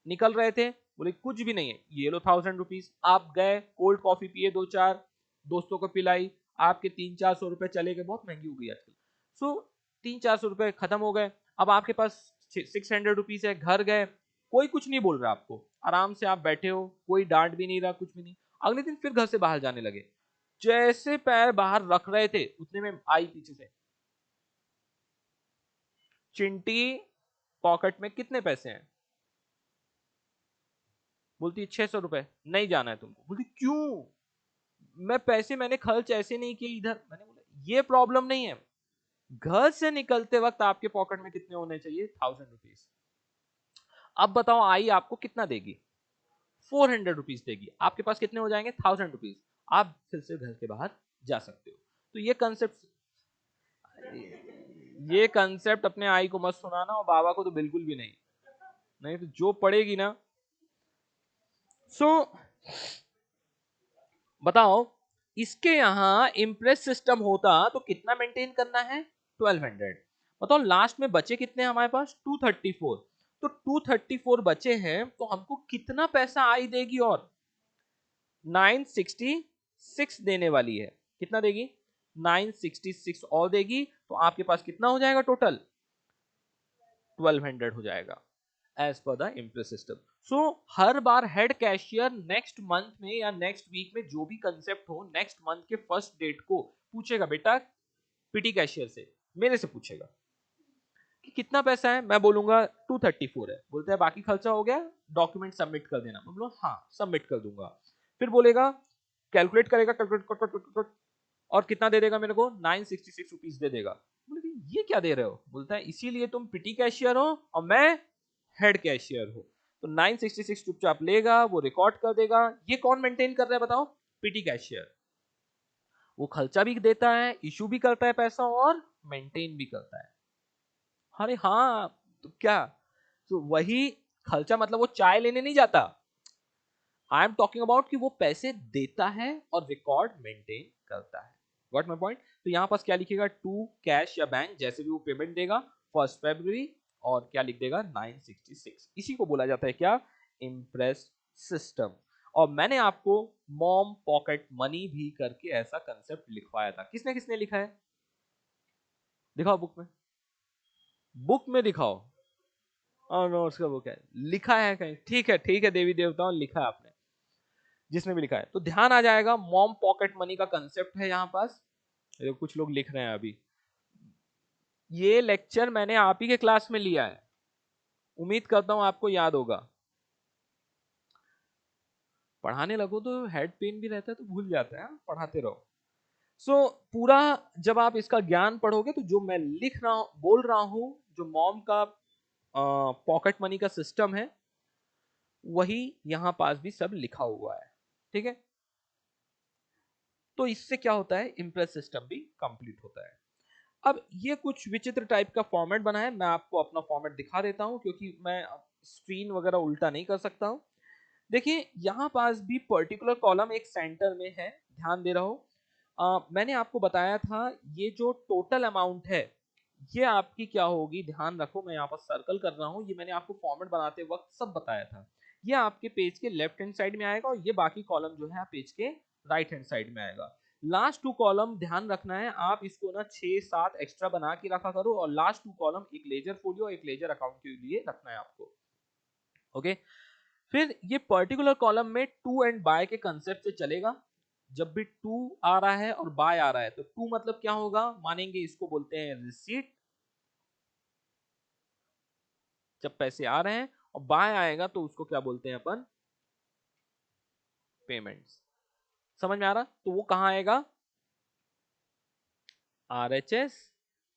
निकल रहे थे, बोले कुछ भी नहीं है, ये लो 1000 रुपीज। आप गए कोल्ड कॉफी पिए, दो चार दोस्तों को पिलाई, आपके 300-400 रुपए चले गए, बहुत महंगी हो गई आजकल। सो 300-400 रुपए खत्म हो गए। अब आपके पास 600 रुपीज है, घर गए, कोई कुछ नहीं बोल रहा आपको, आराम से आप बैठे हो, कोई डांट भी नहीं रहा, कुछ भी नहीं। अगले दिन फिर घर से बाहर जाने लगे, जैसे पैर बाहर रख रहे थे उतने में आई पीछे से, चिंटी पॉकेट में कितने पैसे हैं? बोलती 600 रुपए। नहीं जाना है तुमको। बोलती क्यों? मैंने खर्च ऐसे नहीं किए इधर। मैंने बोला ये प्रॉब्लम नहीं है, घर से निकलते वक्त आपके पॉकेट में कितने होने चाहिए? 1000 रुपीज। अब बताओ आई आपको कितना देगी? 400 रुपीज देगी। आपके पास कितने हो जाएंगे? 1000 रुपीज। आप फिर से घर के बाहर जा सकते हो। तो ये कंसेप्ट अपने आई को मत सुनाना, और बाबा को तो बिल्कुल भी नहीं, नहीं तो जो पड़ेगी ना। सो बताओ, इसके यहां इम्प्रेस सिस्टम होता तो कितना मेंटेन करना है? 1200। बताओ लास्ट में बचे कितने हमारे पास? 234। तो 234 बचे हैं, तो हमको कितना पैसा आई देगी? और 966 देने वाली है। कितना देगी? 966 और देगी, तो आपके पास कितना हो जाएगा टोटल? 1200 हो जाएगा as per the imprest system. So हर बार हेड कैशियर नेक्स्ट मंथ में या नेक्स्ट वीक में जो भी कंसेप्ट हो, नेक्स्ट मंथ के फर्स्ट डेट को पूछेगा बेटा पीटी कैशियर से, मेरे से पूछेगा कि कितना पैसा है। मैं बोलूंगा 234 है। बोलता है बाकी खर्चा हो गया, डॉक्यूमेंट सबमिट कर देना। मैं बोलूँ हाँ सबमिट कर दूंगा। फिर बोलेगा, कैलकुलेट करेगा, कैलकुलेट और कितना दे देगा मेरे को? 966 रुपीज दे देगा। बोले ये क्या दे रहे हो? बोलता है इसीलिए तुम पिटी कैशियर हो और मैं हेड कैशियर हो। तो 966 चुपचाप लेगा, वो रिकॉर्ड कर देगा। ये कौन मेंटेन कर रहा है बताओ? PT cashier. वो खर्चा भी देता है, इशू भी करता है पैसा, और मेंटेन भी करता है। अरे हाँ, तो क्या? तो वही खर्चा, मतलब वो चाय लेने नहीं जाता। आई एम टॉकिंग अबाउट कि वो पैसे देता है और रिकॉर्ड मेंटेन करता है। Got my point? तो यहां पास क्या लिखेगा? टू कैश या बैंक, जैसे भी वो पेमेंट देगा 1 फरवरी, और क्या लिख देगा? 966। इसी को बोला जाता है क्या? Impress system. और मैंने आपको मॉम पॉकेट मनी भी करके ऐसा कंसेप्ट लिखवाया था। किसने किसने लिखा है? दिखाओ बुक में, बुक में दिखाओ। और नोट्स का बुक है, लिखा है कहीं? ठीक है देवी देवताओं, लिखा है आपने, जिसने भी लिखा है तो ध्यान आ जाएगा। मॉम पॉकेट मनी का कंसेप्ट है यहाँ पास। कुछ लोग लिख रहे हैं अभी। ये लेक्चर मैंने आप ही के क्लास में लिया है, उम्मीद करता हूं आपको याद होगा। पढ़ाने लगो तो हेड पेन भी रहता है, तो भूल जाता है, पढ़ाते रहो। पूरा जब आप इसका ज्ञान पढ़ोगे, तो जो मैं लिख रहा हूं, बोल रहा हूं, जो मॉम का पॉकेट मनी का सिस्टम है, वही यहां पास भी सब लिखा हुआ है। ठीक है? तो इससे क्या होता है? इम्प्रेस सिस्टम भी कंप्लीट होता है। अब ये कुछ विचित्र टाइप का फॉर्मेट बना है, मैं आपको अपना फॉर्मेट दिखा देता हूं, क्योंकि मैं स्क्रीन वगैरह उल्टा नहीं कर सकता हूं। देखिए यहां पास भी पर्टिकुलर कॉलम एक सेंटर में है, ध्यान दे रहा हो। मैंने आपको बताया था ये जो टोटल अमाउंट है, ये आपकी क्या होगी, ध्यान रखो। मैं यहाँ पर सर्कल कर रहा हूँ, ये मैंने आपको फॉर्मेट बनाते वक्त सब बताया था। ये आपके पेज के लेफ्ट हैंड साइड में आएगा, और ये बाकी कॉलम जो है पेज के राइट हैंड साइड में आएगा। लास्ट टू कॉलम ध्यान रखना है, आप इसको ना 6-7 एक्स्ट्रा बना के रखा करो, और लास्ट टू कॉलम एक लेजर फोलियो, एक लेजर अकाउंट के लिए रखना है आपको। ओके, फिर ये पर्टिकुलर कॉलम में टू एंड बाय के कंसेप्ट से चलेगा। जब भी टू आ रहा है और बाय आ रहा है तो टू मतलब क्या होगा, मानेंगे इसको बोलते हैं रिसीट, जब पैसे आ रहे हैं, और बाय आएगा तो उसको क्या बोलते हैं अपन, पेमेंट्स। समझ में आ रहा, तो वो कहां आएगा, RHS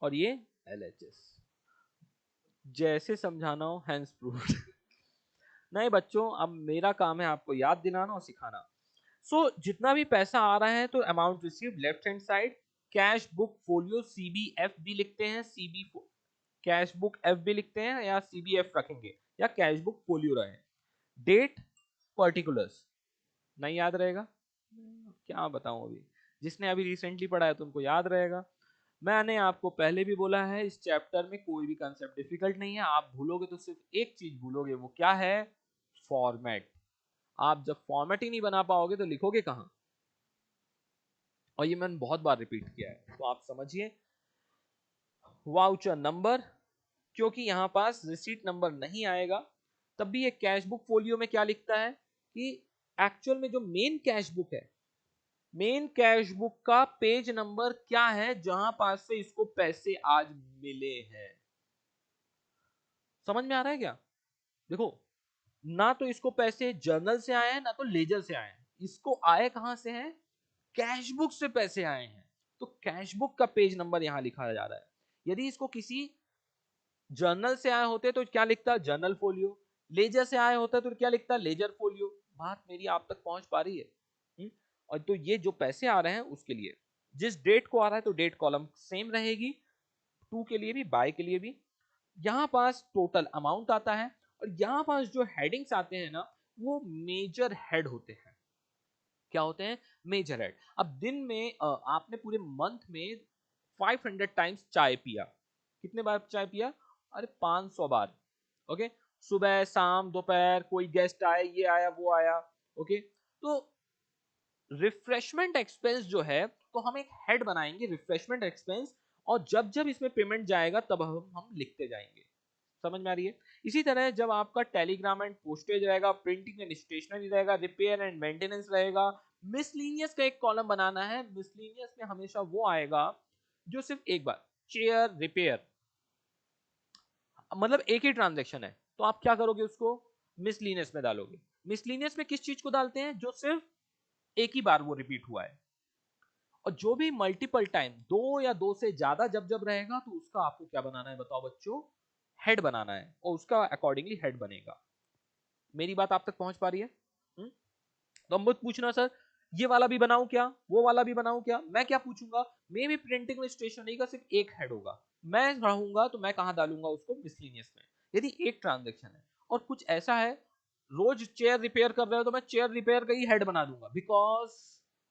और ये LHS। जैसे समझाना हो हैंड्स प्रूव्ड। नहीं बच्चों, अब मेरा काम है आपको याद दिलाना और सिखाना। सो जितना भी पैसा आ रहा है तो amount receive left hand side, cash book folio CBF भी लिखते हैं, CB कैश बुक एफ भी लिखते हैं, या CBF रखेंगे या कैश बुक फोलियो रहे। डेट पर्टिकुलर्स नहीं याद रहेगा, क्या बताऊं, अभी जिसने अभी रिसेंटली पढ़ा है तो उनको याद रहेगा। मैंने आपको पहले भी बोला है इस चैप्टर में कोई भी कंसेप्ट डिफिकल्ट नहीं है, आप भूलोगे तो सिर्फ एक चीज भूलोगे, वो क्या है, फॉर्मेट। आप जब फॉर्मेट ही नहीं बना पाओगे तो लिखोगे कहां, और ये मैंने बहुत बार रिपीट किया है, तो आप समझिए। वाउचर नंबर, क्योंकि यहां पास रिसीट नंबर नहीं आएगा, तब भी ये कैश बुक फोलियो में क्या लिखता है कि एक्चुअल में जो मेन कैश बुक है, मेन कैश बुक का पेज नंबर क्या है जहां पास से इसको पैसे आज मिले हैं। समझ में आ रहा है क्या, देखो, ना तो इसको पैसे जर्नल से आए हैं ना तो लेजर से आए हैं, इसको आए कहां से हैं, कैश बुक से पैसे आए हैं, तो कैश बुक का पेज नंबर यहां लिखा जा रहा है। यदि इसको किसी जर्नल से आए होते तो क्या लिखता, जर्नल फोलियो, लेजर से आए होता तो क्या लिखता, लेजर फोलियो। बात मेरी आप तक पहुंच पा रही है? और तो ये जो पैसे आ रहे हैं उसके लिए जिस डेट को आ रहा है तो डेट कॉलम सेम रहेगी, टू के लिए भी बाय के लिए भी। यहां पास टोटल अमाउंट आता है, और यहां पास जो हेडिंग्स आते हैं ना वो मेजर हेड होते हैं। क्या होते हैं, मेजर हेड। अब दिन में आपने पूरे मंथ में 500 टाइम्स चाय पिया, कितने बार चाय पिया, अरे 500 बार। ओके, सुबह शाम दोपहर, कोई गेस्ट आए, ये आया वो आया। ओके, तो रिफ्रेशमेंट एक्सपेंस जो है, तो हम एक हेड बनाएंगे रिफ्रेशमेंट एक्सपेंस, और जब जब इसमें पेमेंट जाएगा तब हम लिखते जाएंगे। समझ में आ रही है? इसी तरह जब आपका टेलीग्राम एंड पोस्टेज रहेगा, प्रिंटिंग एंड स्टेशनरी रहेगा, रिपेयर एंड मेंटेनेंस रहेगा, मिसलीनियस का एक कॉलम बनाना है। मिसलीनियस में हमेशा वो आएगा जो सिर्फ एक बार, चेयर रिपेयर, मतलब एक ही ट्रांजेक्शन है, तो आप क्या करोगे, उसको मिसलीनियस में डालोगे। मिसलीनियस में किस चीज को डालते हैं, जो सिर्फ एक ही बार वो रिपीट हुआ है। और जो भी मल्टीपल टाइम, दो या दो से ज्यादा जब जब रहेगा, तो उसका आपको क्या बनाना है बताओ बच्चों, हेड बनाना है, और उसका अकॉर्डिंगली हेड बनेगा। मेरी बात आप तक पहुंच पा रही है? हुँ? तो मत पूछना सर ये वाला भी बनाऊं क्या, वो वाला भी बनाऊं क्या, मैं क्या पूछूंगा, मे भी प्रिंटिंग में स्टेशनरी का सिर्फ एक हेड होगा, मैं रहूंगा तो मैं कहां डालूंगा उसको, मिसलिनियस में। यदि एक ट्रांजेक्शन है और कुछ ऐसा है, रोज चेयर रिपेयर कर रहे हो तो मैं चेयर रिपेयर का ही हेड बना दूंगा, बिकॉज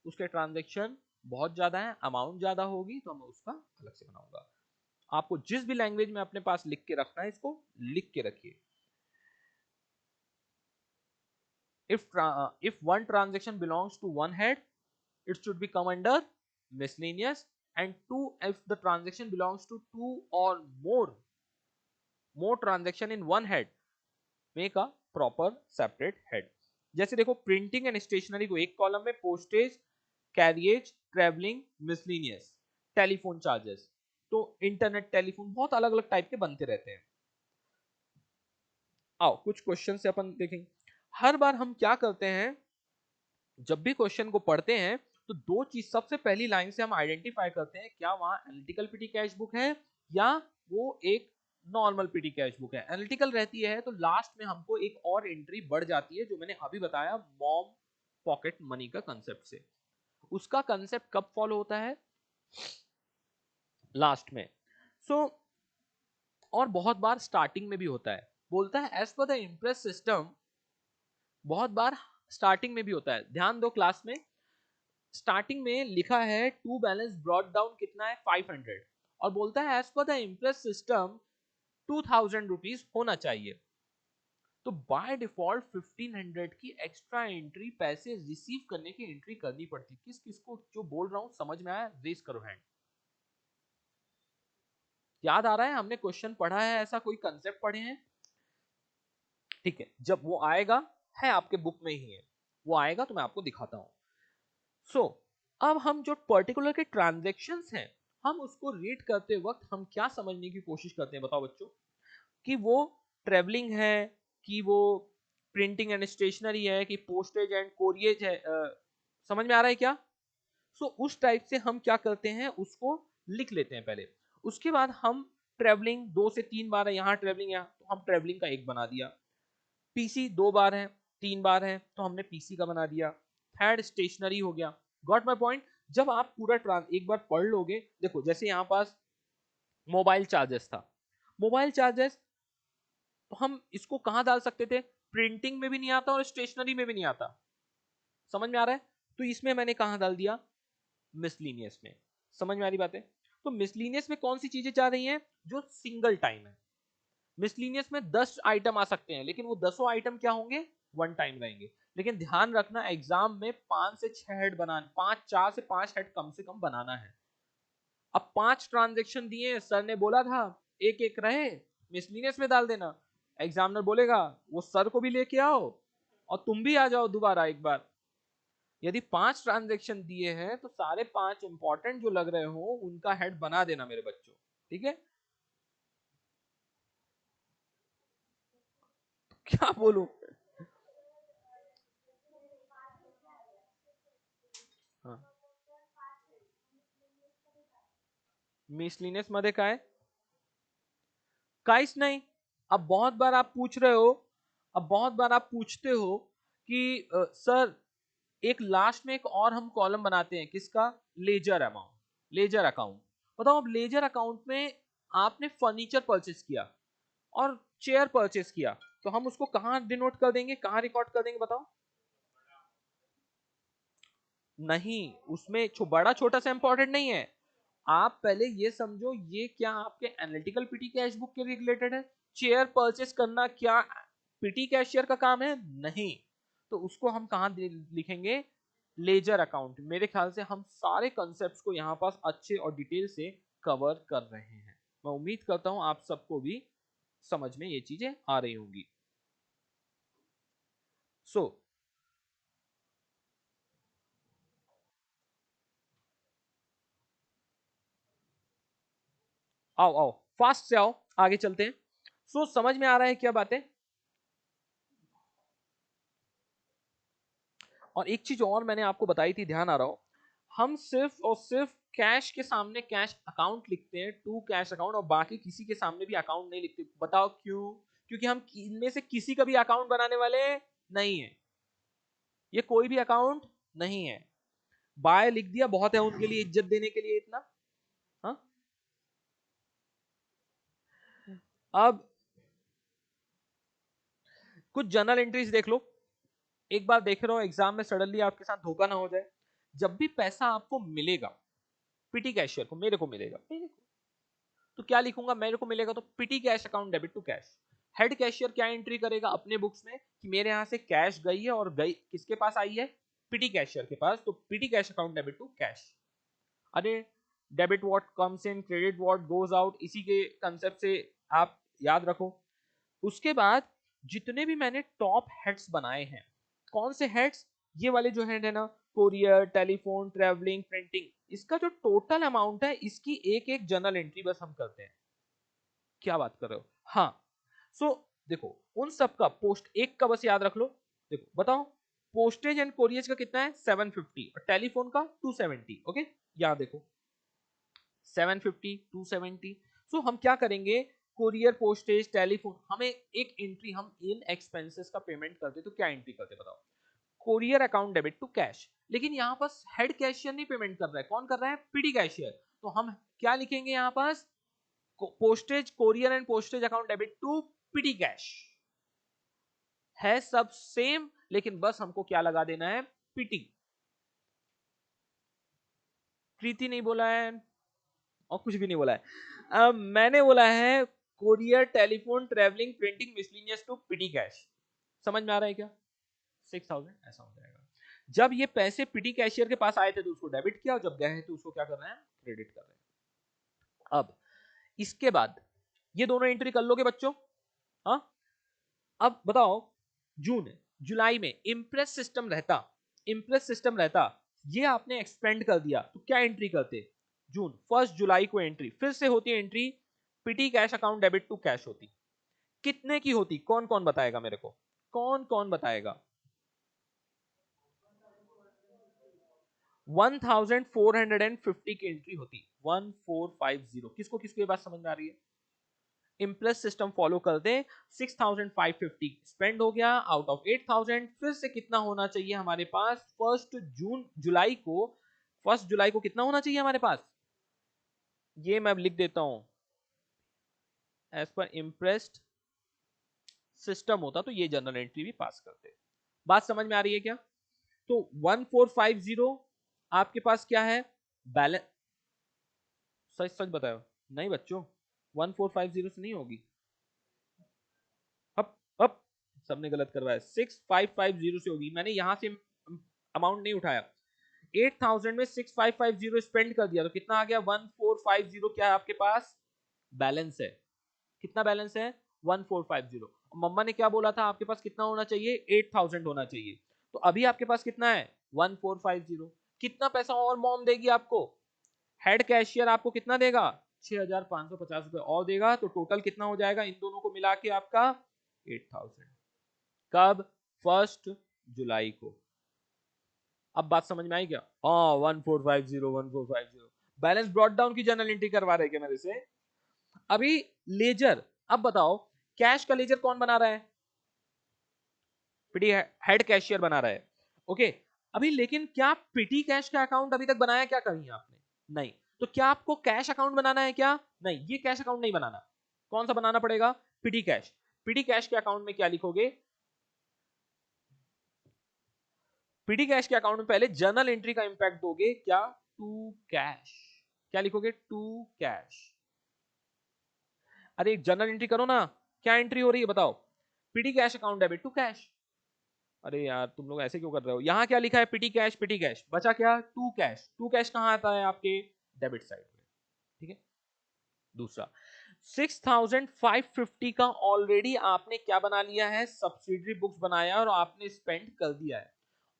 उसके ट्रांजेक्शन बहुत ज्यादा है, अमाउंट ज्यादा होगी, तो मैं उसका अलग से बनाऊंगा। आपको जिस भी लैंग्वेज में अपने पास लिख के रखना है, इसको लिख के रखिए। if one transaction belongs to one head, it should be come under miscellaneous, and two, if the transaction belongs to two or more transaction in one head, make a proper separate head। जैसे देखो, प्रिंटिंग एंड स्टेशनरी को एक कॉलम में, postage, carriage, travelling, miscellaneous, telephone charges, तो इंटरनेट टेलीफोन बहुत अलग अलग टाइप के बनते रहते हैं। आओ कुछ क्वेश्चन से अपन देखेंगे। हर बार हम क्या करते हैं, जब भी क्वेश्चन को पढ़ते हैं तो दो चीज सबसे पहली लाइन से हम आइडेंटिफाई करते हैं, क्या वहां एनालिटिकल पीटी कैश बुक है या वो एक नॉर्मल पीटी कैश बुक है। एनालिटिकल रहती है तो लास्ट में हमको एक और एंट्री बढ़ जाती है, जो मैंने अभी बताया मॉम पॉकेट मनी का कंसेप्ट से। उसका कंसेप्ट कब फॉलो होता है, लास्ट में। सो और बहुत बार स्टार्टिंग में भी होता है, बोलता है as per the imprest system, बहुत बार स्टार्टिंग में भी होता है। ध्यान दो, क्लास में स्टार्टिंग में लिखा है टू बैलेंस ब्रॉड डाउन कितना है, 500, और बोलता है as per the imprest system 2000 rupees होना चाहिए। तो बाय डिफॉल्ट 1500 की एक्स्ट्रा एंट्री पैसे रिसीव करने की एंट्री करनी पड़ती। किस किस को जो बोल रहा हूं समझ में आया, रेस करो हैंड। याद आ रहा है, हमने क्वेश्चन पढ़ा है, ऐसा कोई कंसेप्ट पढ़े हैं? ठीक है, जब वो आएगा, है आपके बुक में ही है, वो आएगा तो मैं आपको दिखाता हूं। सो अब हम जो पर्टिकुलर के ट्रांजेक्शन्स हैं, हम उसको रीड करते वक्त हम क्या समझने की कोशिश करते हैं बताओ बच्चों, कि वो ट्रेवलिंग है, कि वो प्रिंटिंग एंड स्टेशनरी है, कि पोस्टेज एंड कोरियज है, समझ में आ रहा है क्या? सो उस टाइप से हम क्या करते हैं, उसको लिख लेते हैं पहले। उसके बाद हम ट्रेवलिंग 2 से 3 बार है, यहाँ ट्रेवलिंग है तो हम ट्रेवलिंग का एक बना दिया। पीसी 2 बार है, 3 बार है तो हमने पीसी का बना दिया। थर्ड स्टेशनरी हो गया। Got my point? जब आप पूरा एक बार पढ़ लोगे, देखो जैसे यहाँ पास मोबाइल चार्जेस था, मोबाइल चार्जेस तो हम इसको कहां डाल सकते थे? प्रिंटिंग में भी नहीं आता और स्टेशनरी में भी नहीं आता। समझ में आ रहा है? तो इसमें मैंने कहां डाल दिया? मिसलीनियस में। समझ में आ रही बात है? तो मिसलीनियस में कौन सी चीजें जा रही हैं? जो सिंगल टाइम है। मिसलीनियस में 10 आइटम आ सकते हैं, लेकिन वो 10 आइटम क्या होंगे? वन टाइम रहेंगे। लेकिन ध्यान रखना, एग्जाम में 5 से 6 हेड बनाना, 4 से 5 हेड कम से कम बनाना है। अब 5 ट्रांजेक्शन दिए, सर ने बोला था एक एक रहे, मिसलीनियस में डाल देना। एग्जामिनर बोलेगा वो सर को भी लेके आओ और तुम भी आ जाओ दोबारा एक बार। यदि 5 ट्रांजेक्शन दिए हैं तो सारे 5 इंपॉर्टेंट जो लग रहे हो उनका हेड बना देना मेरे बच्चों, ठीक है? क्या बोलूं? हाँ, मिसलिनियस मध्ये काय? काइस नहीं। अब बहुत बार आप पूछ रहे हो, अब बहुत बार आप पूछते हो कि सर एक लास्ट में एक और हम कॉलम बनाते हैं, किसका? Ledger amount, ledger account. बताओ, अब लेजर अकाउंट में आपने फर्नीचर परचेस किया और चेयर परचेस किया, तो हम उसको कहां डिनोट कर देंगे, कहां रिकॉर्ड कर देंगे बताओ? नहीं, उसमें बड़ा छोटा सा इंपॉर्टेंट नहीं है। आप पहले ये समझो, ये क्या आपके एनालिटिकल पीटी कैश बुक के रिलेटेड है? चेयर परचेस करना क्या पीटी कैशियर का काम है? नहीं। तो उसको हम कहां लिखेंगे? Ledger account. मेरे ख्याल से हम सारे कॉन्सेप्ट्स को यहाँ पास अच्छे और डिटेल से कवर कर रहे हैं। मैं उम्मीद करता हूं आप सबको भी समझ में ये चीजें आ रही होंगी। सो आओ आओ, फास्ट से आओ, आगे चलते हैं। सो समझ में आ रहा है क्या बातें? और एक चीज और मैंने आपको बताई थी, ध्यान आ रहा हो, हम सिर्फ और सिर्फ कैश के सामने कैश अकाउंट लिखते हैं, टू कैश अकाउंट, और बाकी किसी के सामने भी अकाउंट नहीं लिखते। बताओ क्यों? क्योंकि हम इनमें से किसी का भी अकाउंट बनाने वाले नहीं है। ये कोई भी अकाउंट नहीं है। बाय लिख दिया, बहुत है उनके लिए, इज्जत देने के लिए इतना। हाँ, अब कुछ जर्नल एंट्रीज देख लो। एक बार देख रहे हो, एग्जाम में सडनली आपके साथ धोखा ना हो जाए। जब भी पैसा आपको मिलेगा, पीटी कैशियर को, मेरे को मिलेगा, मेरे को, तो क्या लिखूंगा? मेरे को मिलेगा तो petty cash account debit to cash. Head cashier क्या एंट्री करेगा अपने बुक्स में कि मेरे यहां से कैश गई है, और गई किसके पास आई है? पीटी कैशियर के पास, तो petty cash account debit to cash. अरे, debit what comes in, credit what goes out, इसी के कंसेप्ट से आप याद रखो। उसके बाद जितने भी मैंने टॉप हेड्स बनाए हैं, कौन से हेड्स? ये वाले जो हेड है ना, कोरियर, टेलीफोन, ट्रेवलिंग, प्रिंटिंग, इसका जो टोटल अमाउंट है, इसकी एक एक जर्नल एंट्री बस हम करते हैं। क्या बात कर रहे हो? हाँ। सो देखो, उन सब का पोस्ट एक का बस याद रख लो। देखो बताओ, पोस्टेज एंड कोरियज का कितना है? 750, और टेलीफोन का 270। ओके, यहाँ देखो, 750, 270। सो हम क्या करेंगे? कोरियर, पोस्टेज, टेलीफोन, हमें एक एंट्री, हम इन एक्सपेंसेस का पेमेंट करते तो क्या एंट्री करते बताओ? Courier account debit to cash. लेकिन यहां पास हेड कैशियर नहीं पेमेंट कर रहा है, कौन कर रहा है? Petty cashier. तो हम क्या लिखेंगे यहां पास? Postage, courier and postage account debit to petty cash. है सब सेम, लेकिन बस हमको क्या लगा देना है? पीटी। प्रीति नहीं बोला है और कुछ भी नहीं बोला है। मैंने बोला है courier, telephone, travelling, printing, miscellaneous to petty cash. समझ में आ रहा है क्या? 6000 ऐसा हो जाएगा। जब ये पैसे पीटी कैशियर के पास आए थे तो उसको डेबिट किया, और जब गए हैं तो उसको क्या कर रहे हैं? क्रेडिट कर रहे हैं। अब इसके बाद ये दोनों एंट्री कर लोगे बच्चों? हाँ, अब बताओ, जून जुलाई में इम्प्रेस सिस्टम रहता, ये आपने एक्सपेंड कर दिया तो क्या एंट्री करते? जून 1 जुलाई को एंट्री फिर से होती है, entry petty cash account debit to cash होती। कितने की होती? कौन कौन बताएगा मेरे को, कौन कौन बताएगा? 1450 की एंट्री होती, 1450। किसको किसको ये बात समझ में आ रही है? इम्प्रेस सिस्टम फॉलो कर दे, 6550 स्पेंड हो गया आउट ऑफ 8000, फिर से कितना होना चाहिए हमारे पास? फर्स्ट जुलाई को कितना होना चाहिए हमारे पास? ये मैं लिख देता हूं, एज पर इम्प्रेस्ड सिस्टम होता तो ये जनरल एंट्री भी पास करते। बात समझ में आ रही है क्या? तो 1450 आपके पास क्या है? बैलेंस। सच सच बताओ। नहीं बच्चों, 1450 से नहीं होगी। अप अप सबने गलत करवाया, 6550 से होगी। मैंने यहां से अमाउंट नहीं उठाया, 8000 में 6550 स्पेंड कर दिया तो कितना आ गया? 1450 क्या है आपके पास? बैलेंस है। कितना बैलेंस है? 1450। मम्मा ने क्या बोला था, आपके पास कितना होना चाहिए? 8000 होना चाहिए। तो अभी आपके पास कितना है? 1450। कितना पैसा और मॉम देगी आपको? हेड कैशियर आपको कितना देगा? 6550 रुपए और देगा, तो टोटल कितना हो जाएगा इन दोनों को मिला के आपका? 8000। कब? 1 जुलाई को। अब बात समझ में आई क्या? हाँ, 1450 बैलेंस ब्रॉट डाउन की जनरल एंट्री करवा रहे क्या मेरे से? अभी लेजर, अब बताओ कैश का लेजर कौन बना रहा है? पिटी हेड कैशियर बना रहा है। ओके, अभी लेकिन क्या पिटी कैश का अकाउंट अभी तक बनाया क्या कहीं आपने? नहीं। तो क्या आपको कैश अकाउंट बनाना है क्या? नहीं, ये कैश अकाउंट नहीं बनाना। कौन सा बनाना पड़ेगा? पिटी कैश। पिटी कैश के अकाउंट में क्या लिखोगे? पिटी कैश के अकाउंट में पहले जर्नल एंट्री का इंपैक्ट दोगे क्या? To cash. क्या लिखोगे? To cash. अरे जर्नल एंट्री करो ना, क्या एंट्री हो रही है बताओ? Petty cash account debit to cash. अरे यार तुम लोग ऐसे क्यों कर रहे हो? यहां क्या लिखा है? पिटी कैश, पिटी कैश, बचा क्या? To cash. टू कैश कहां आता है? आपके डेबिट साइड में। ठीक है। दूसरा, 6550 का ऑलरेडी आपने क्या बना लिया है? सब्सिडरी बुक्स बनाया और आपने स्पेंड कर दिया है।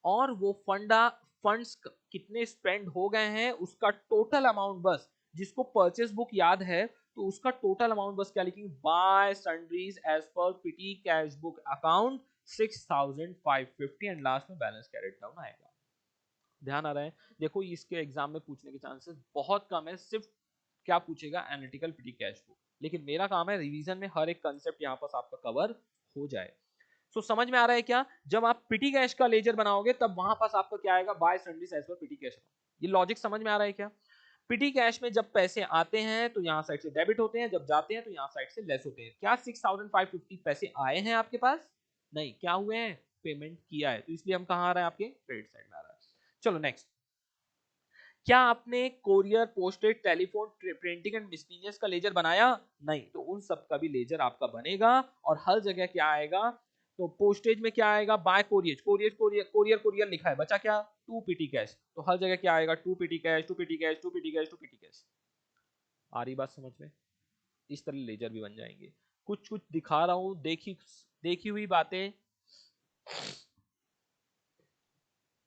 और वो फंड्स कितने स्पेंड हो गए हैं उसका टोटल अमाउंट, बस जिसको परचेस बुक याद है तो उसका टोटल अमाउंट बस क्या लिखेंगे? Bye sundries as per petty cash book account 6550, and last में बैलेंस कैरिड डाउन आएगा। ध्यान आ रहा है? देखो इसके एग्जाम में पूछने के चांसेस बहुत कम है, सिर्फ क्या पूछेगा? एनालिटिकल पिटी कैश बुक। लेकिन मेरा काम है रिवीजन में हर एक कंसेप्ट यहाँ पास आपका कवर हो जाए। सो समझ में आ रहा है क्या? जब आप पिटी कैश का लेजर बनाओगे तब वहां पास आपका क्या आएगा? Bye sundries as per petty cash. ये लॉजिक समझ में आ रहा है क्या? पिटी कैश में जब पैसे आते हैं तो यहाँ साइड से डेबिट होते हैं, जब जाते हैं तो यहाँ साइड से लेस होते हैं। क्या 6550 पैसे आए हैं आपके पास? नहीं। क्या हुए हैं? पेमेंट किया है, तो इसलिए हम कहाँ आ रहे हैं? आपके क्रेडिट साइड में आ रहा है। चलो नेक्स्ट। क्या आपने courier, posted, telephone, printing and miscellaneous का लेजर बनाया? नहीं। तो उन सब का भी लेजर आपका बनेगा। और हर जगह क्या आएगा? तो पोस्टेज में क्या आएगा? By courier, courier courier courier courier लिखा है, बचा क्या? To petty cash. तो हर जगह क्या आएगा? To petty cash, to petty cash, to petty cash, to petty cash. आ रही बात समझ में? इस तरह लेजर भी बन जाएंगे। कुछ कुछ दिखा रहा हूं, देखी देखी हुई बातें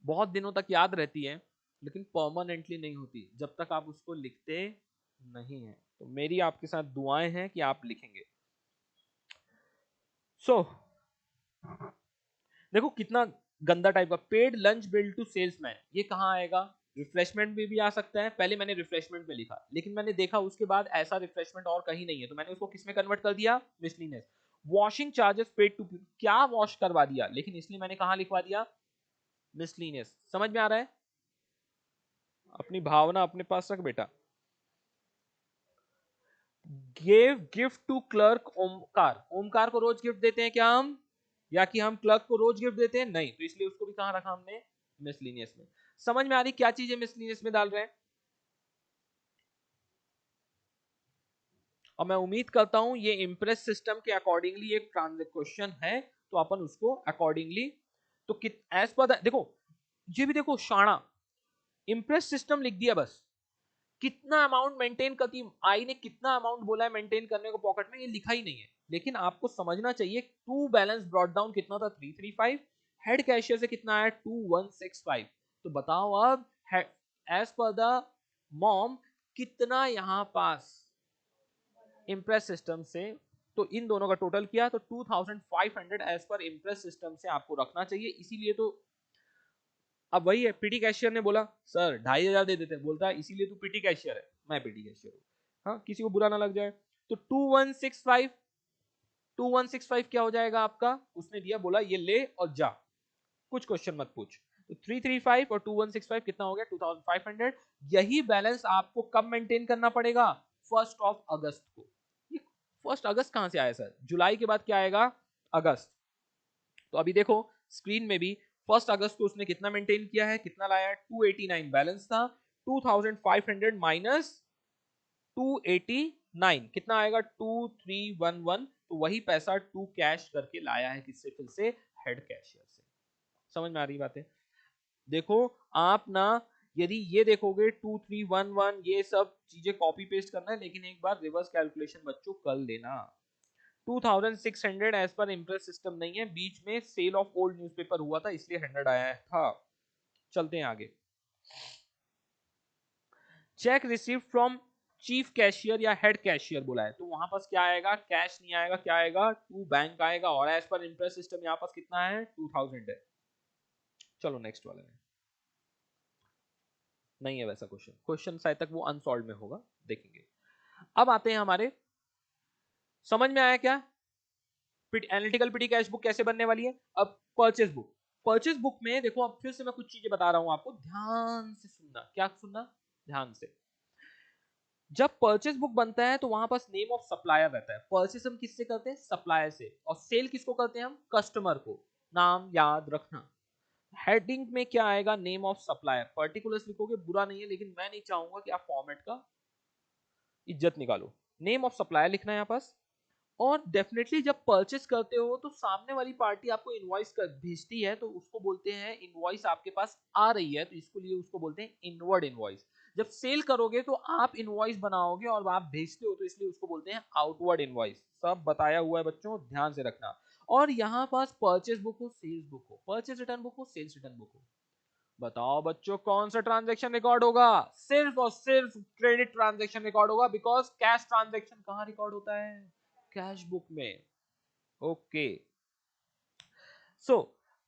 बहुत दिनों तक याद रहती है, लेकिन परमानेंटली नहीं होती जब तक आप उसको लिखते नहीं है। तो मेरी आपके साथ दुआएं हैं कि आप लिखेंगे। सो देखो कितना गंदा टाइप का paid lunch bill to salesman, ये कहाँ आएगा? रिफ्रेशमेंट में भी आ सकता है। पहले मैंने रिफ्रेशमेंट में लिखा, लेकिन मैंने देखा उसके बाद ऐसा रिफ्रेशमेंट और कहीं नहीं है, तो मैंने उसको किस में कन्वर्ट कर दिया? Miscellaneous. Washing charges paid to, क्या वॉश करवा दिया, लेकिन इसलिए मैंने कहा लिखवा दिया? मिसलिनियस। समझ में आ रहा है? अपनी भावना अपने पास रख बेटा। Give gift to clerk Omkar, Omkar को रोज गिफ्ट देते हैं क्या हम? या कि हम क्लर्क को रोज गिफ्ट देते हैं? नहीं। तो इसलिए उसको भी कहां रखा हमने? मिसलिनियस में। समझ में आ रही क्या चीजें मिसलिनियस में डाल रहे हैं? और मैं उम्मीद करता हूं ये इंप्रेस सिस्टम के अकॉर्डिंगली एक क्वेश्चन है, तो अपन उसको अकॉर्डिंगली तो एज पर देखो, ये भी देखो शाणा, इंप्रेस सिस्टम लिख दिया बस। कितना अमाउंट मेंटेन करती आई ने, कितना अमाउंट बोला है मेंटेन करने को पॉकेट में, ये लिखा ही नहीं है। लेकिन आपको समझना चाहिए टू बैलेंस ब्रॉट डाउन कितना था 335, हेड कैशियर से कितना आया 2165। तो बताओ अब एज पर द मॉम कितना यहां पास इम्प्रेस सिस्टम से, तो इन दोनों का टोटल किया तो 2500 एज पर इम्प्रेस सिस्टम से आपको रखना चाहिए। इसीलिए तो अब वही है, पीटी कैशियर ने बोला सर 2500 दे देते, बोलता है इसीलिए तू पीटी कैशियर है, मैं पीटी कैशियर हूँ। हाँ, किसी को बुरा ना लग जाए। तो 2165 क्या हो जाएगा आपका, उसने दिया, बोला ये ले और जा, कुछ क्वेश्चन मत पूछ। तो 335 और 2165 कितना हो गया 2500। यही बैलेंस आपको कब मेंटेन करना पड़ेगा, 1 अगस्त को। ये 1 अगस्त कहां से आया सर, जुलाई के बाद क्या आएगा, अगस्त। तो अभी देखो स्क्रीन में भी 1 अगस्त को उसने कितना मेंटेन किया है, कितना लाया है 289 बैलेंस था, 2500 माइनस 289 कितना आएगा 2311। तो वही पैसा टू कैश करके लाया है, किससे, फिर से हेड कैशियर से। समझ में आ रही बात है। देखो आप ना, यदि ये देखोगे 2311 ये सब चीजें कॉपी पेस्ट करना है, लेकिन एक बार रिवर्स कैलकुलेशन बच्चों कर लेना। 2600 एज पर इम्प्रेस सिस्टम नहीं है, बीच में सेल ऑफ ओल्ड न्यूज़पेपर हुआ था इसलिए 100 आया था। चलते हैं आगे। Check receive from chief cashier या हेड कैशियर बोला है, तो वहां पास क्या आएगा, कैश नहीं आएगा, क्या आएगा टू बैंक आएगा, और एज पर इम्प्रेस सिस्टम यहाँ पास कितना है 2000 है। चलो नेक्स्ट वाले में, नहीं है वैसा क्वेश्चन, क्वेश्चन शायद तक वो अनसॉल्व में होगा, देखेंगे। अब आते हैं हमारे, समझ में आया क्या एनालिटिकल पिटी कैश बुक कैसे बनने वाली है। अब परचेज बुक, परचेज बुक में देखो, अब फिर से मैं कुछ चीजें बता रहा हूं आपको, ध्यान से सुनना, क्या सुनना, ध्यान से। जब परचेज बुक बनता है तो वहां पास नेम ऑफ सप्लायर रहता है, परचेज हम किससे करते हैं, सप्लायर से, और सेल किसको करते हैं हम, कस्टमर को। नाम याद रखना। हेडिंग में क्या आएगा, नेम ऑफ सप्लायर, पर्टिकुलर्स लिखोगे बुरा नहीं है, लेकिन मैं नहीं चाहूंगा कि आप फॉर्मेट का इज्जत निकालो। नेम ऑफ सप्लायर लिखना है यहाँ पास। और डेफिनेटली जब परचेस करते हो तो सामने वाली पार्टी आपको इनवॉइस कर भेजती है, तो उसको बोलते हैं, इनवॉइस आपके पास आ रही है तो इसको लिए उसको बोलते हैं इनवर्ड इनवॉइस। जब सेल करोगे तो आप इनवॉइस बनाओगे और आप भेजते हो तो इसलिए उसको बोलते हैं आउटवर्ड इनवॉइस। सब बताया हुआ है बच्चों, ध्यान से रखना। और यहाँ पास परचेस बुक हो, सेल्स बुक हो, परचेस रिटर्न बुक हो, सेल्स रिटर्न बुक हो, बताओ बच्चों कौन सा ट्रांजैक्शन रिकॉर्ड होगा, सिर्फ और सिर्फ क्रेडिट ट्रांजैक्शन रिकॉर्ड होगा, बिकॉज कैश ट्रांजैक्शन कहां रिकॉर्ड होता है, कैश बुक में। ओके, सो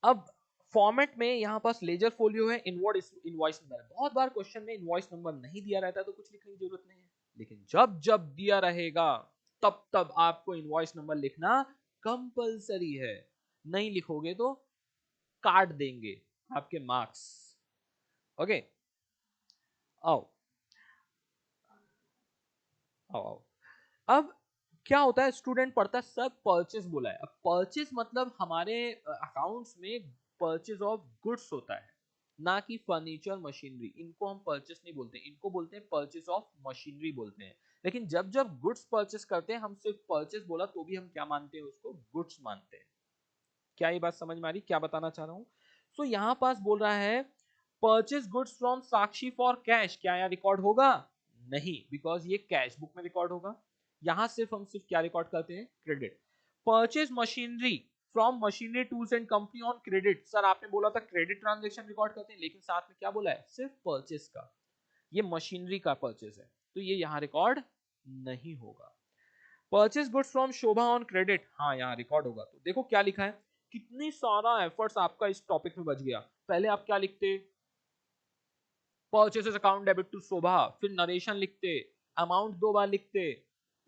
अब फॉर्मेट में यहां पास लेजर फोलियो है, इनवर्ड इनवॉइस नंबर है। बहुत बार क्वेश्चन में इनवॉइस नंबर नहीं दिया रहता है तो कुछ लिखने की जरूरत नहीं है, लेकिन जब जब दिया रहेगा तब तब आपको इनवॉइस नंबर लिखना कंपलसरी है, नहीं लिखोगे तो काट देंगे आपके मार्क्स। ओके, आओ आओ आओ। अब क्या होता है, स्टूडेंट पढ़ता है सर परचेज बोला है, अब परचेज मतलब हमारे अकाउंट्स में परचेज ऑफ गुड्स होता है, ना कि फर्नीचर मशीनरी। इनको हम परचेज नहीं बोलते, इनको बोलते हैं परचेज ऑफ मशीनरी बोलते हैं। लेकिन जब जब गुड्स परचेज करते हैं, हम सिर्फ परचेज बोला तो भी हम क्या मानते हैं, उसको गुड्स मानते हैं। क्या ये बात समझ में आ रही, क्या बताना चाह रहा हूं। सो यहां पास बोल रहा है purchase goods from Sakshi for cash, क्या यहाँ रिकॉर्ड होगा, नहीं, बिकॉज ये कैश बुक में रिकॉर्ड होगा। यहां सिर्फ हम सिर्फ क्या रिकॉर्ड करते हैं, credit. Purchase machinery from machinery tools and company on credit, sir आपने बोला था क्रेडिट ट्रांजेक्शन रिकॉर्ड करते हैं, लेकिन साथ में क्या बोला है, सिर्फ परचेज का, ये मशीनरी का परचेज है तो ये यहां रिकॉर्ड नहीं होगा। Purchase goods from Shobha on credit, हाँ यहाँ रिकॉर्ड होगा। तो देखो क्या लिखा है, कितनी सारा एफर्ट्स आपका इस टॉपिक में बच गया। पहले आप क्या लिखते, परचेसेस अकाउंट डेबिट टू शोभा, फिर नरेशन लिखते, अमाउंट दो बार लिखते,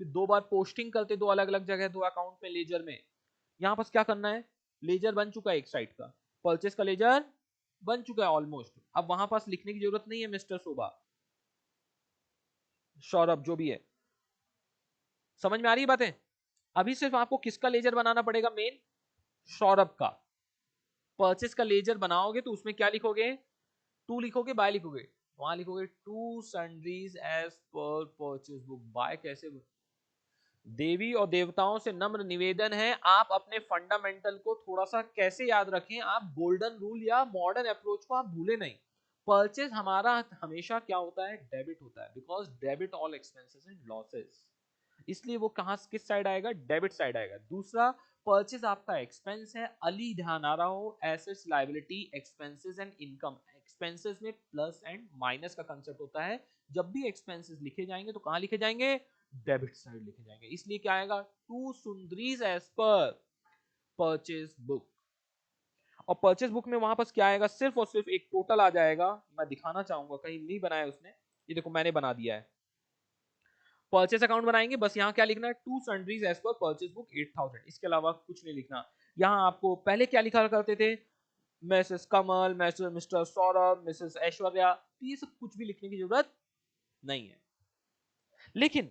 फिर दो बार पोस्टिंग करते, दो अलग अलग जगह दो अकाउंट में लेजर में। यहाँ पास क्या करना है, लेजर बन चुका है एक साइड का, परचेस का लेजर बन चुका है ऑलमोस्ट, अब वहां पास लिखने की जरूरत नहीं है मिस्टर शोभा, सौरभ जो भी है। समझ में आ रही है बातें। अभी सिर्फ आपको किसका लेजर बनाना पड़ेगा, मेन सौरभ का। परचेस का लेजर बनाओगे तो उसमें क्या लिखोगे, टू लिखोगे, बाय लिखोगे, वहां लिखोगे to sundries as per purchase book. By कैसे, देवी और देवताओं से नम्र निवेदन है, आप अपने फंडामेंटल को थोड़ा सा कैसे याद रखें, आप गोल्डन रूल या मॉडर्न अप्रोच को आप भूले नहीं। परचेज हमारा हमेशा क्या होता है, डेबिट होता है, because debit all expenses and losses. इसलिए वो कहां किस साइड आएगा, डेबिट साइड आएगा। दूसरा, परचेज आपका एक्सपेंस है, अली ध्यान आ रहा हो, assets liability expenses and income, expenses में प्लस एंड माइनस का कंसेप्ट होता है। जब भी एक्सपेंसेस लिखे जाएंगे तो कहां लिखे जाएंगे, डेबिट साइड लिखे जाएंगे। इसलिए क्या आएगा, to sundries as per purchase book. और परचेज बुक में वहां पास क्या आएगा, सिर्फ और सिर्फ एक टोटल आ जाएगा। मैं दिखाना चाहूंगा, कहीं नहीं बनाया उसने, ये देखो मैंने बना दिया है। परचेस अकाउंट बनाएंगे, बस यहाँ क्या लिखना है, to sundries as per purchase book 8000, इसके अलावा कुछ नहीं लिखना। यहाँ आपको पहले क्या लिखा करते थे, मिसेस कमल, मिस्टर सौरभ, मिसेस ऐश्वर्या, तो ये सब कुछ भी लिखने की जरूरत नहीं है। लेकिन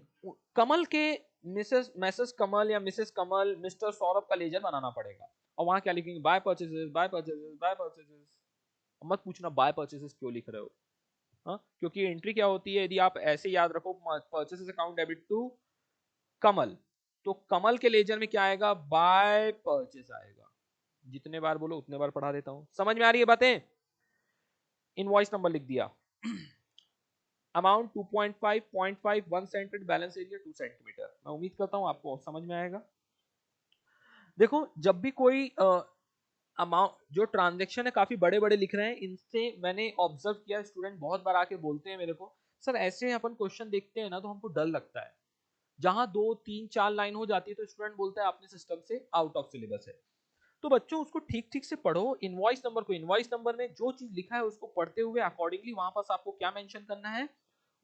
कमल के मिसेस कमल या मिसेस कमल, मिस्टर सौरभ का लेजर बनाना पड़ेगा, और वहां क्या लिखेंगे, by purchases, by purchases, by purchases. मत पूछना बाय परचेसेस क्यों लिख रहे हो, हाँ, क्योंकि एंट्री क्या होती है, यदि आप ऐसे याद रखो, परचेसेस अकाउंट डेबिट टू कमल, तो कमल के लेजर में क्या आएगा, बाय परचेस आएगा। जितने बार बोलो उतने बार पढ़ा देता हूं, समझ में आ रही है बातें। इनवॉइस नंबर लिख दिया, amount 2.5, 0.5, 1 centimetre, balance area 2 centimetre. मैं उम्मीद करता हूं आपको समझ में आएगा। देखो जब भी कोई अमाउंट, जो ट्रांजेक्शन है काफी बड़े बड़े लिख रहे हैं, इनसे मैंने ऑब्जर्व किया, स्टूडेंट बहुत बार आके बोलते हैं मेरे को, सर ऐसे अपन क्वेश्चन देखते हैं ना तो हमको डर लगता है, जहां 2 3 4 लाइन हो जाती है तो स्टूडेंट बोलता है अपने सिस्टम से आउट ऑफ सिलेबस है। तो बच्चों उसको ठीक ठीक से पढ़ो, इनवॉइस नंबर को, इनवॉइस नंबर में जो चीज लिखा है उसको पढ़ते हुए अकॉर्डिंगली वहां पास आपको क्या मेंशन करना है,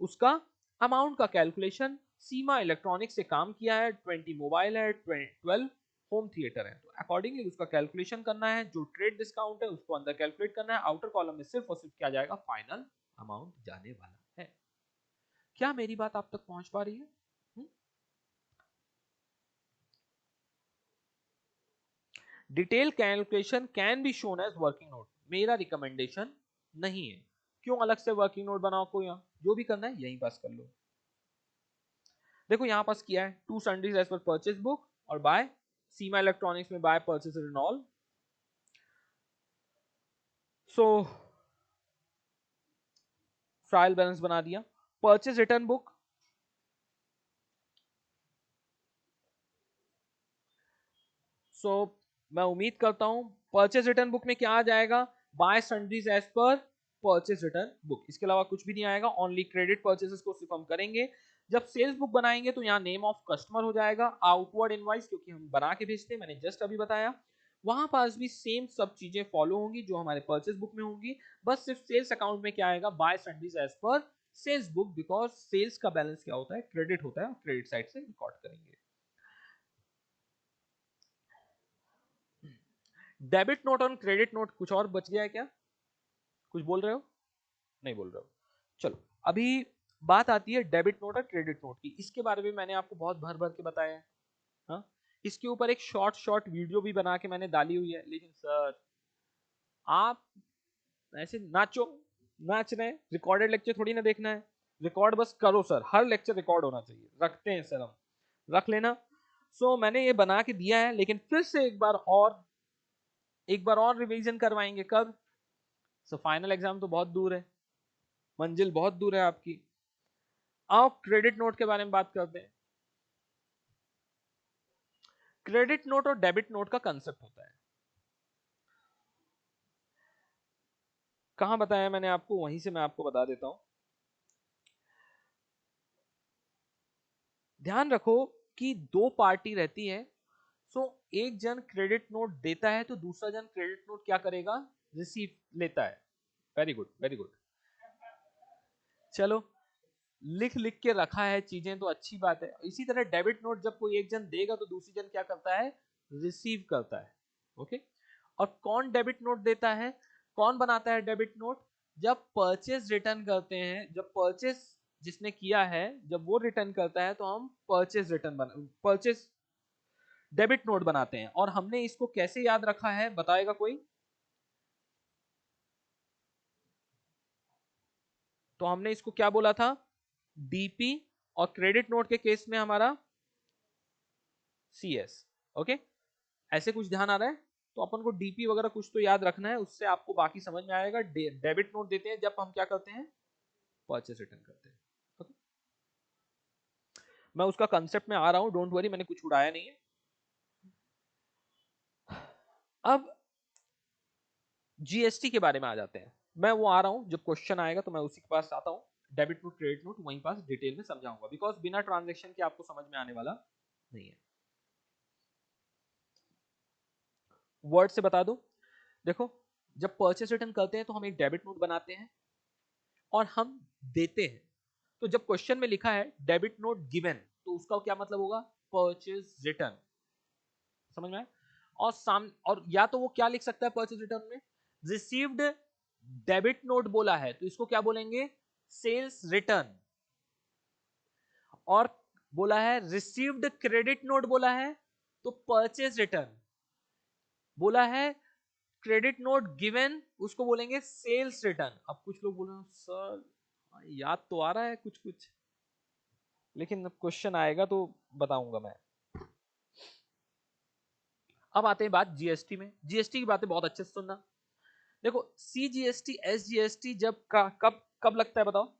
उसका अमाउंट का कैलकुलेशन। सीमा इलेक्ट्रॉनिक्स से काम किया है, 20 मोबाइल है, 12 होम थिएटर है, तो अकॉर्डिंगली उसका कैलकुलेशन करना है। जो ट्रेड डिस्काउंट है उसको अंदर कैलकुलेट करना है। आउटर कॉलम में सिर्फ और सिर्फ क्या जाएगा, फाइनल अमाउंट जाने वाला है। क्या मेरी बात आप तक पहुंच पा रही है? Detail calculation can be shown as working note, मेरा रिकमेंडेशन नहीं है। क्यों अलग से वर्किंग नोट बनाओ, को यहाँ जो भी करना है यहीं पास कर लो। देखो यहां पास किया है, to sundries as per purchase book, और बाय सीमा इलेक्ट्रॉनिक्स में by purchase and all. So trial balance बना दिया। परचेज रिटर्न बुक, सो मैं उम्मीद करता हूं परचेज रिटर्न बुक में क्या आ जाएगा, by sundries as per purchase return book, इसके अलावा कुछ भी नहीं आएगा। ओनली क्रेडिट परचेसेस को सिर्फ हम करेंगे। जब सेल्स बुक बनाएंगे तो यहाँ नेम ऑफ कस्टमर हो जाएगा, आउटवर्ड इनवाइस क्योंकि हम बना के भेजते हैं, मैंने जस्ट अभी बताया। वहां पास भी सेम सब चीजें फॉलो होंगी जो हमारे परचेज बुक में होंगी, बस सिर्फ सेल्स अकाउंट में क्या आएगा, by sundries as per sales book, because sales का बैलेंस क्या होता है, क्रेडिट होता है, क्रेडिट साइड से रिकॉर्ड करेंगे। डेबिट नोट और क्रेडिट नोट, कुछ और बच गया है क्या, कुछ बोल रहे हो, नहीं बोल रहे हो? चलो अभी बात आती है डेबिट नोट और क्रेडिट नोट की। इसके बारे में मैंने आपको बहुत भर भर के बताया है, हाँ? इसके ऊपर एक शॉर्ट शॉर्ट वीडियो भी बना के मैंने डाली हुई है, लेकिन सर आप ऐसे नाचो, नाच रहे हैं, रिकॉर्डेड लेक्चर थोड़ी ना देखना है। रिकॉर्ड बस करो सर, हर लेक्चर रिकॉर्ड होना चाहिए, रखते हैं सर हम, रख लेना। सो मैंने ये बना के दिया है, लेकिन फिर से एक बार और रिवीजन करवाएंगे, कब? सो फाइनल एग्जाम तो बहुत दूर है, मंजिल बहुत दूर है आपकी। आओ क्रेडिट नोट के बारे में बात करते हैं। क्रेडिट नोट और डेबिट नोट का कंसेप्ट होता है, कहां बताया मैंने आपको, वहीं से मैं आपको बता देता हूं। ध्यान रखो कि दो पार्टी रहती है, सो एक जन क्रेडिट नोट देता है तो दूसरा जन क्रेडिट नोट क्या करेगा, रिसीव लेता है। Very good, very good. चलो लिख लिख के रखा है चीजें तो अच्छी बात है। इसी तरह डेबिट नोट जब कोई एक जन देगा तो दूसरी जन क्या करता है, रिसीव करता है। ओके, और कौन डेबिट नोट देता है, कौन बनाता है डेबिट नोट, जब परचेज रिटर्न करते हैं, जब परचेज जिसने किया है जब वो रिटर्न करता है तो हम परचेज डेबिट नोट बनाते हैं। और हमने इसको कैसे याद रखा है, बताएगा कोई? तो हमने इसको क्या बोला था, डीपी, और क्रेडिट नोट के केस में हमारा सीएस। ओके, ऐसे कुछ ध्यान आ रहा है? तो अपन को डीपी वगैरह कुछ तो याद रखना है, उससे आपको बाकी समझ में आएगा। डेबिट नोट देते हैं जब हम क्या करते हैं, परचेस रिटर्न करते हैं। ओके, मैं उसका कंसेप्ट में आ रहा हूं, डोंट वरी, मैंने कुछ उड़ाया नहीं है। अब जीएसटी के बारे में आ जाते हैं। मैं वो आ रहा हूं, जब क्वेश्चन आएगा तो मैं उसी के पास आता हूं। डेबिट नोट क्रेडिट नोट वहीं पास डिटेल में समझाऊंगा, बिकॉज बिना ट्रांजेक्शन के आपको समझ में आने वाला नहीं है। वर्ड से बता दो। देखो, जब परचेस रिटर्न करते हैं तो हम एक डेबिट नोट बनाते हैं और हम देते हैं। तो जब क्वेश्चन में लिखा है डेबिट नोट गिवन, तो उसका क्या मतलब होगा? Purchase return. समझ में आया? और या तो वो क्या लिख सकता है परचेज रिटर्न में? रिसीव्ड डेबिट नोट बोला है तो इसको क्या बोलेंगे? Sales return. और बोला है रिसीव्ड क्रेडिट नोट बोला है तो परचेज रिटर्न। बोला है क्रेडिट नोट गिवन, उसको बोलेंगे सेल्स रिटर्न। अब कुछ लोग बोल रहे हैं सर याद तो आ रहा है कुछ कुछ, लेकिन क्वेश्चन आएगा तो बताऊंगा मैं। अब आते हैं बात जीएसटी में। जीएसटी की बातें बहुत अच्छे से सुनना। देखो, सीजीएसटी एसजीएसटी कब कब लगता है बताओ?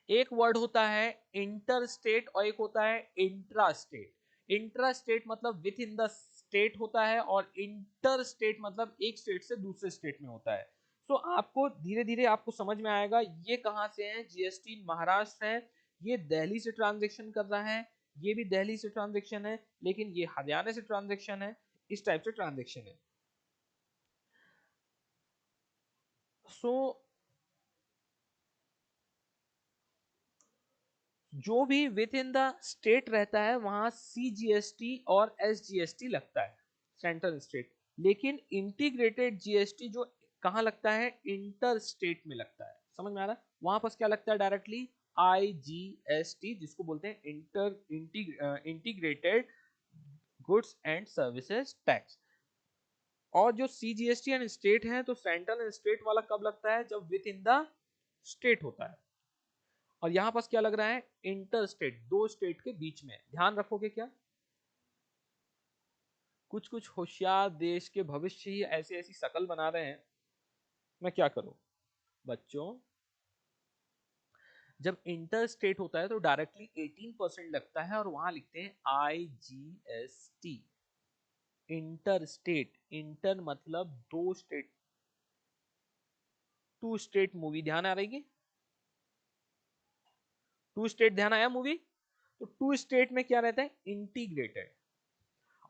एक वर्ड होता है इंटर स्टेट और एक होता है इंट्रा स्टेट। इंट्रा स्टेट मतलब विथ इन द स्टेट होता है, और इंटर स्टेट मतलब एक स्टेट से दूसरे स्टेट में होता है। सो आपको धीरे धीरे आपको समझ में आएगा ये कहां से है। जीएसटी महाराष्ट्र है, ये दिल्ली से ट्रांजेक्शन कर रहा है, ये भी दिल्ली से ट्रांजेक्शन है, लेकिन ये हरियाणा से ट्रांजेक्शन है। इस टाइप से ट्रांजेक्शन है। सो जो भी विद इन द स्टेट रहता है वहां सीजीएसटी और एसजीएसटी लगता है, सेंट्रल स्टेट। लेकिन इंटीग्रेटेड जीएसटी जो कहां लगता है? इंटर स्टेट में लगता है। समझ में आ रहा है? वहां पर क्या लगता है डायरेक्टली? आईजीएसटी, जिसको बोलते हैं integrated goods and services tax. और जो सीजीएसटी एंड स्टेट है, तो सेंट्रल एंड स्टेट वाला कब लगता है? जब विद इन द स्टेट होता है। और यहां पास क्या लग रहा है? इंटर स्टेट, दो स्टेट के बीच में। ध्यान रखोगे क्या? कुछ कुछ होशियार देश के भविष्य ही ऐसी ऐसी शकल बना रहे हैं, मैं क्या करूं बच्चों। जब इंटर स्टेट होता है तो डायरेक्टली 18% लगता है, और वहां लिखते हैं आईजीएसटी। इंटर स्टेट, इंटर मतलब दो स्टेट। टू स्टेट मूवी ध्यान आ रही है? टू स्टेट ध्यान आया मूवी? तो टू स्टेट में क्या रहता है? इंटीग्रेटेड।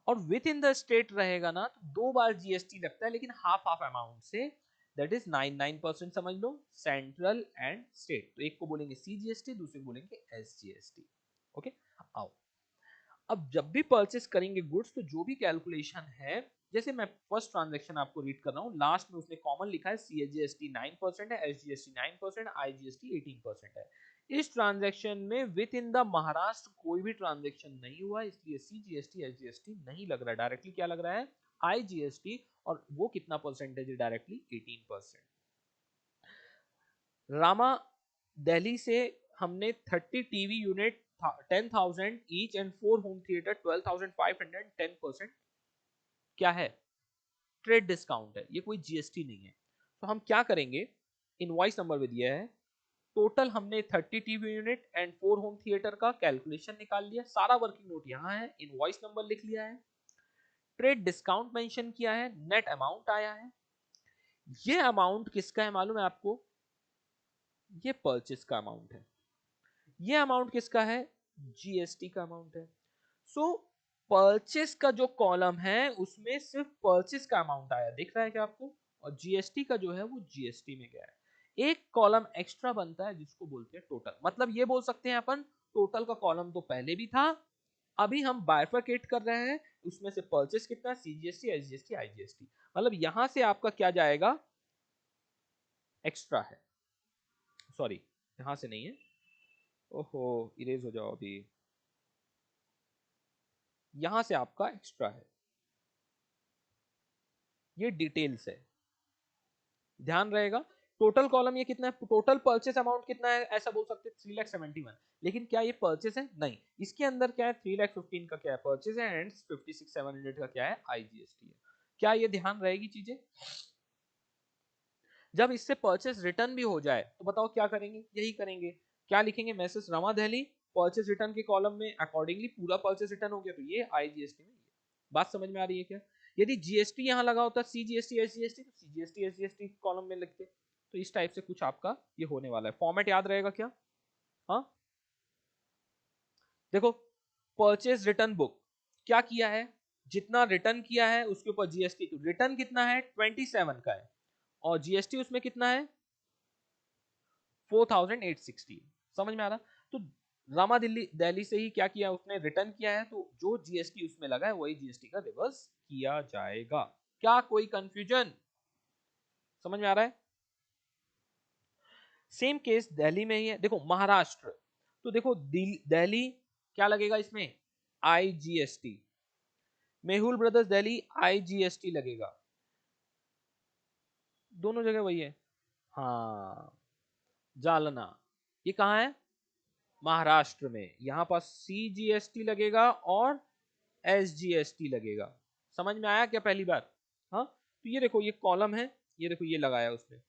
और विथ इन द स्टेट रहेगा ना तो दो बार जीएसटी लगता है, लेकिन हाफ हाफ अमाउंट से। दैट इज 99% समझ लो, सेंट्रल एंड स्टेट। तो एक को बोलेंगे सीजीएसटी, दूसरे को बोलेंगे एसजीएसटी। ओके, आओ। अब जब भी परचेस करेंगे गुड्स, तो जो भी कैलकुलेशन है, जैसे मैं फर्स्ट ट्रांजेक्शन आपको रीड कर रहा हूँ, लास्ट में उसने कॉमन लिखा है सीजीएसटी 9% है, एसजीएसटी 9%, आईजीएसटी 18% है। इस ट्रांजेक्शन में विद इन द महाराष्ट्र कोई भी ट्रांजेक्शन नहीं हुआ, इसलिए सीजीएसटी एसजीएसटी नहीं लग रहा है। डायरेक्टली क्या लग रहा है? आईजीएसटी। और वो कितना परसेंटेज है? डायरेक्टली 18%। रामा, दिल्ली से हमने 30 TV unit 10,000 each and 4 home theatre 12,500, 10% क्या है? ट्रेड डिस्काउंट है, ये कोई जीएसटी नहीं है। तो हम क्या करेंगे? इनवॉइस नंबर भी दिया है। टोटल हमने 30 TV unit and 4 home theatre का कैलकुलेशन निकाल लिया, सारा वर्किंग नोट यहाँ है, इनवॉइस नंबर लिख लिया है, ट्रेड डिस्काउंट मेंशन किया है, नेट अमाउंट आया है। ये अमाउंट किसका है मालूम है आपको? ये परचेस का अमाउंट है। ये अमाउंट किसका है? जीएसटी का अमाउंट है। सो परचेस का जो कॉलम है उसमें सिर्फ परचेस का अमाउंट आया, दिख रहा है क्या आपको? और जीएसटी का जो है वो जीएसटी में गया है। एक कॉलम एक्स्ट्रा बनता है जिसको बोलते हैं टोटल। मतलब ये बोल सकते हैं अपन, टोटल का कॉलम तो पहले भी था, अभी हम बाइफरकेट कर रहे हैं, उसमें से परचेस कितना? CGST SGST IGST. मतलब यहां से आपका क्या जाएगा? एक्स्ट्रा है। सॉरी, यहां से नहीं है। ओहो, इरेज हो जाओ अभी। यहां से आपका एक्स्ट्रा है, ये डिटेल्स है, ध्यान रहेगा। टोटल कॉलम ये कितना है? टोटल परचेस अमाउंट कितना है? ऐसा बोल सकते हैं 3,71,000। लेकिन क्या ये परचेस है? नहीं, इसके अंदर क्या है? 3,15,000 का क्या है? परचेस है, एंड 56,700 का क्या है? आईजीएसटी है। क्या ये ध्यान रहेगी चीजें? जब इससे परचेस रिटर्न भी हो जाए तो बताओ क्या करेंगे, यही करेंगे, क्या लिखेंगे, message Rama Delhi purchase return के कॉलम में अकॉर्डिंगली पूरा परचेस रिटर्न हो गया, तो ये आईजीएसटी में। बात समझ में आ रही है क्या? यदि जीएसटी यहां लगा होता सीजीएसटी एसजीएसटी, तो सीजीएसटी एसजीएसटी कॉलम में लिखते। तो इस टाइप से कुछ आपका ये होने वाला है। फॉर्मेट याद रहेगा क्या? हाँ देखो, परचेज रिटर्न बुक क्या किया है, जितना रिटर्न किया है उसके ऊपर जीएसटी, तो रिटर्न कितना है 27 का है और जीएसटी उसमें कितना है 4860। समझ में आ रहा? तो रामा दिल्ली दिल्ली से ही क्या किया, उसने रिटर्न किया है, तो जो जीएसटी उसमें लगा है वही जीएसटी का रिवर्स किया जाएगा। क्या कोई कंफ्यूजन? समझ में आ रहा है? सेम केस दिल्ली में ही है। देखो महाराष्ट्र, तो देखो दिल्ली क्या लगेगा इसमें, IGST. Mehul brothers Delhi IGST लगेगा, दोनों जगह वही है। हाँ जालना, ये कहां है, महाराष्ट्र में, यहां पर सीजीएसटी लगेगा और एसजीएसटी लगेगा। समझ में आया क्या पहली बार? हाँ तो ये देखो ये कॉलम है, ये देखो ये लगाया उसने,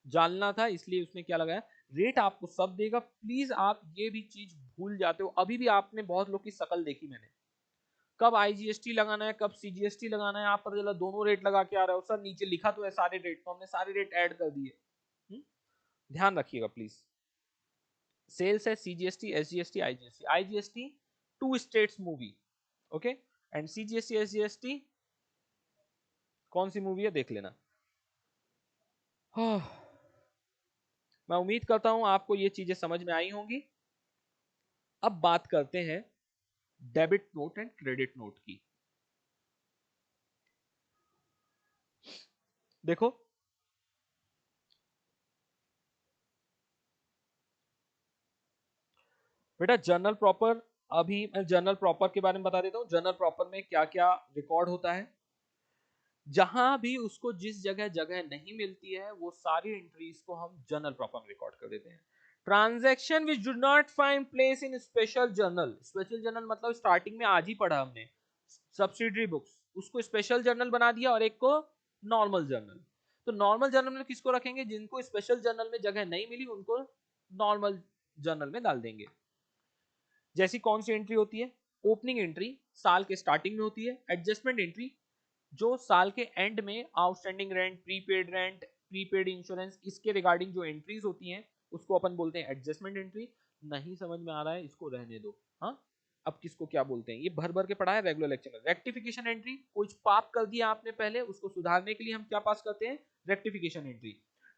जालना था इसलिए उसने क्या लगाया, रेट आपको सब देगा। प्लीज आप ये भी चीज भूल जाते हो, अभी भी आपने बहुत लोग की शकल देखी मैंने, कब आईजीएसटी लगाना है कब सीजीएसटी लगाना है, आप पता चला दोनों रेट लगा के आ रहे हो। सर नीचे लिखा तो है सारे रेट, तो हमने सारे रेट ऐड कर दिए। ध्यान रखिएगा प्लीज। सेल्स है CGST SGST IGST, IGST to states movie, okay, and CGST SGST कौन सी मूवी है देख लेना। मैं उम्मीद करता हूं आपको ये चीजें समझ में आई होंगी। अब बात करते हैं debit note and credit note की। देखो बेटा जर्नल प्रॉपर, अभी मैं जर्नल प्रॉपर के बारे में बता देता हूं। जर्नल प्रॉपर में क्या क्या रिकॉर्ड होता है, जहां भी उसको जिस जगह जगह नहीं मिलती है वो सारी एंट्रीज को हम जर्नल प्रॉपर में रिकॉर्ड कर देते हैं। Transaction which do not find place in special journal, special journal मतलब स्टार्टिंग में आज ही पढ़ा हमने, सब्सिडरी बुक्स, उसको स्पेशल जर्नल बना दिया और एक को नॉर्मल जर्नल। तो नॉर्मल जर्नल में किसको रखेंगे, जिनको स्पेशल जर्नल में जगह नहीं मिली उनको नॉर्मल जर्नल में डाल देंगे। जैसी कौन सी एंट्री होती है, ओपनिंग एंट्री साल के स्टार्टिंग में होती है, एडजस्टमेंट एंट्री जो साल के एंड में आउटस्टैंडिंग रेंट, प्रीपेड इंश्योरेंस, इसके रिगार्डिंग जो एंट्रीज होती हैं उसको अपन बोलते हैं एडजस्टमेंट एंट्री। नहीं समझ में आ रहा है इसको रहने दो। हाँ अब किसको क्या बोलते हैं, ये भर भर के पढ़ा है रेगुलर लेक्चर में। रेक्टिफिकेशन एंट्री, कुछ पाप कर दिया आपने पहले उसको सुधारने के लिए हम क्या पास करते हैं, रेक्टिफिकेशन एंट्री।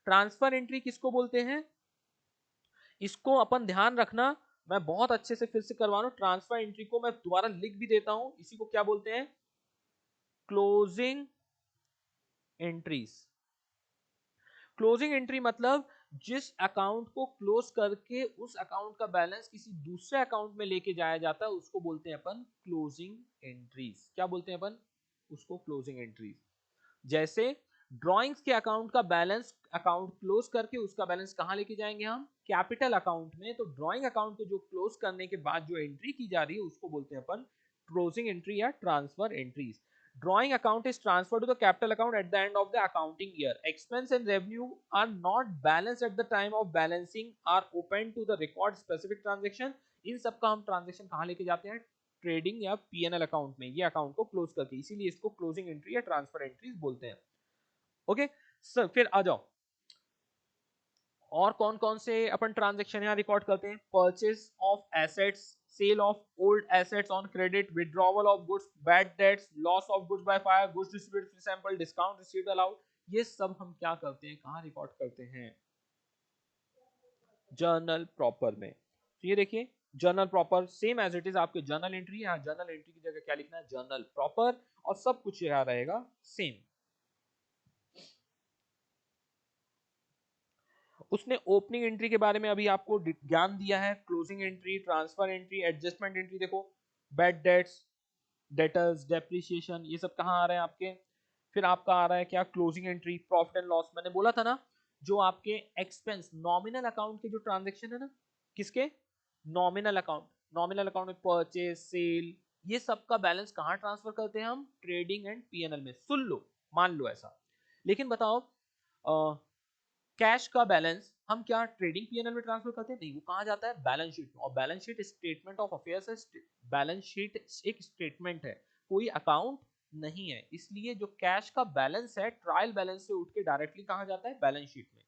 ट्रांसफर एंट्री किसको बोलते हैं, इसको अपन ध्यान रखना, मैं बहुत अच्छे से फिर से करवा रहा हूं। ट्रांसफर एंट्री को मैं दोबारा लिख भी देता हूं, इसी को क्या बोलते हैं, क्लोजिंग एंट्रीज। क्लोजिंग एंट्री मतलब जिस अकाउंट को क्लोज करके उस अकाउंट का बैलेंस किसी दूसरे अकाउंट में लेके जाया जाता है उसको बोलते हैं अपन क्लोजिंग एंट्रीज। क्या बोलते हैं अपन उसको, क्लोजिंग एंट्रीज। जैसे ड्रॉइंग्स के अकाउंट का बैलेंस अकाउंट क्लोज करके उसका बैलेंस कहां लेके जाएंगे हम, कैपिटल अकाउंट में। तो ड्रॉइंग अकाउंट को जो क्लोज करने के बाद जो एंट्री की जा रही है उसको बोलते हैं अपन क्लोजिंग एंट्री या transfer entries. Drawing account is transferred to the capital account at the end of the accounting year. Expense and revenue are not balanced at the time of balancing are open to the record specific transaction. इन सब का हम ट्रांजेक्शन कहां लेके जाते हैं, ट्रेडिंग या पीएनएल अकाउंट में, ये अकाउंट को क्लोज करके, इसीलिए इसको क्लोजिंग एंट्री या ट्रांसफर एंट्रीज बोलते हैं। ओके सर फिर आ जाओ, और कौन कौन से अपन ट्रांजेक्शन यहां रिकॉर्ड करते हैं, purchase of assets, sale of old assets on credit, withdrawal of goods, bad debts, loss of goods by fire, goods distributed free sample, discount received allowed, ये सब हम क्या करते हैं, कहां रिकॉर्ड करते हैं, जर्नल प्रॉपर में। तो ये देखिए journal proper same as it is आपके जर्नल एंट्री, यहाँ जर्नल एंट्री की जगह क्या लिखना है, जर्नल प्रॉपर, और सब कुछ यहाँ रहेगा सेम। उसने ओपनिंग एंट्री के बारे में अभी आपको ज्ञान दिया है, closing entry, transfer entry, adjustment entry. देखो बैड डेट्स, डेटर्स, डेप्रिसिएशन, ये सब कहाँ आ रहे हैं आपके। फिर आपका आ रहा है क्या, closing entry, profit and loss. मैंने बोला था ना जो आपके एक्सपेंस नॉमिनल अकाउंट के जो ट्रांजेक्शन है ना, किसके, नॉमिनल अकाउंट, नॉमिनल अकाउंट में परचेज, सेल, ये सब का बैलेंस कहाँ ट्रांसफर करते हैं हम, ट्रेडिंग एंड पीएनएल में। सुन लो, मान लो ऐसा। लेकिन बताओ कैश का बैलेंस हम क्या ट्रेडिंग पीएनएल में ट्रांसफर करते हैं? नहीं, वो कहाँ जाता है? बैलेंस शीट में। और balance sheet statement of affairs है, बैलेंस शीट एक स्टेटमेंट है, कोई अकाउंट नहीं है। इसलिए जो कैश का बैलेंस है ट्रायल बैलेंस से उठ के डायरेक्टली कहाँ जाता है? बैलेंस शीट में।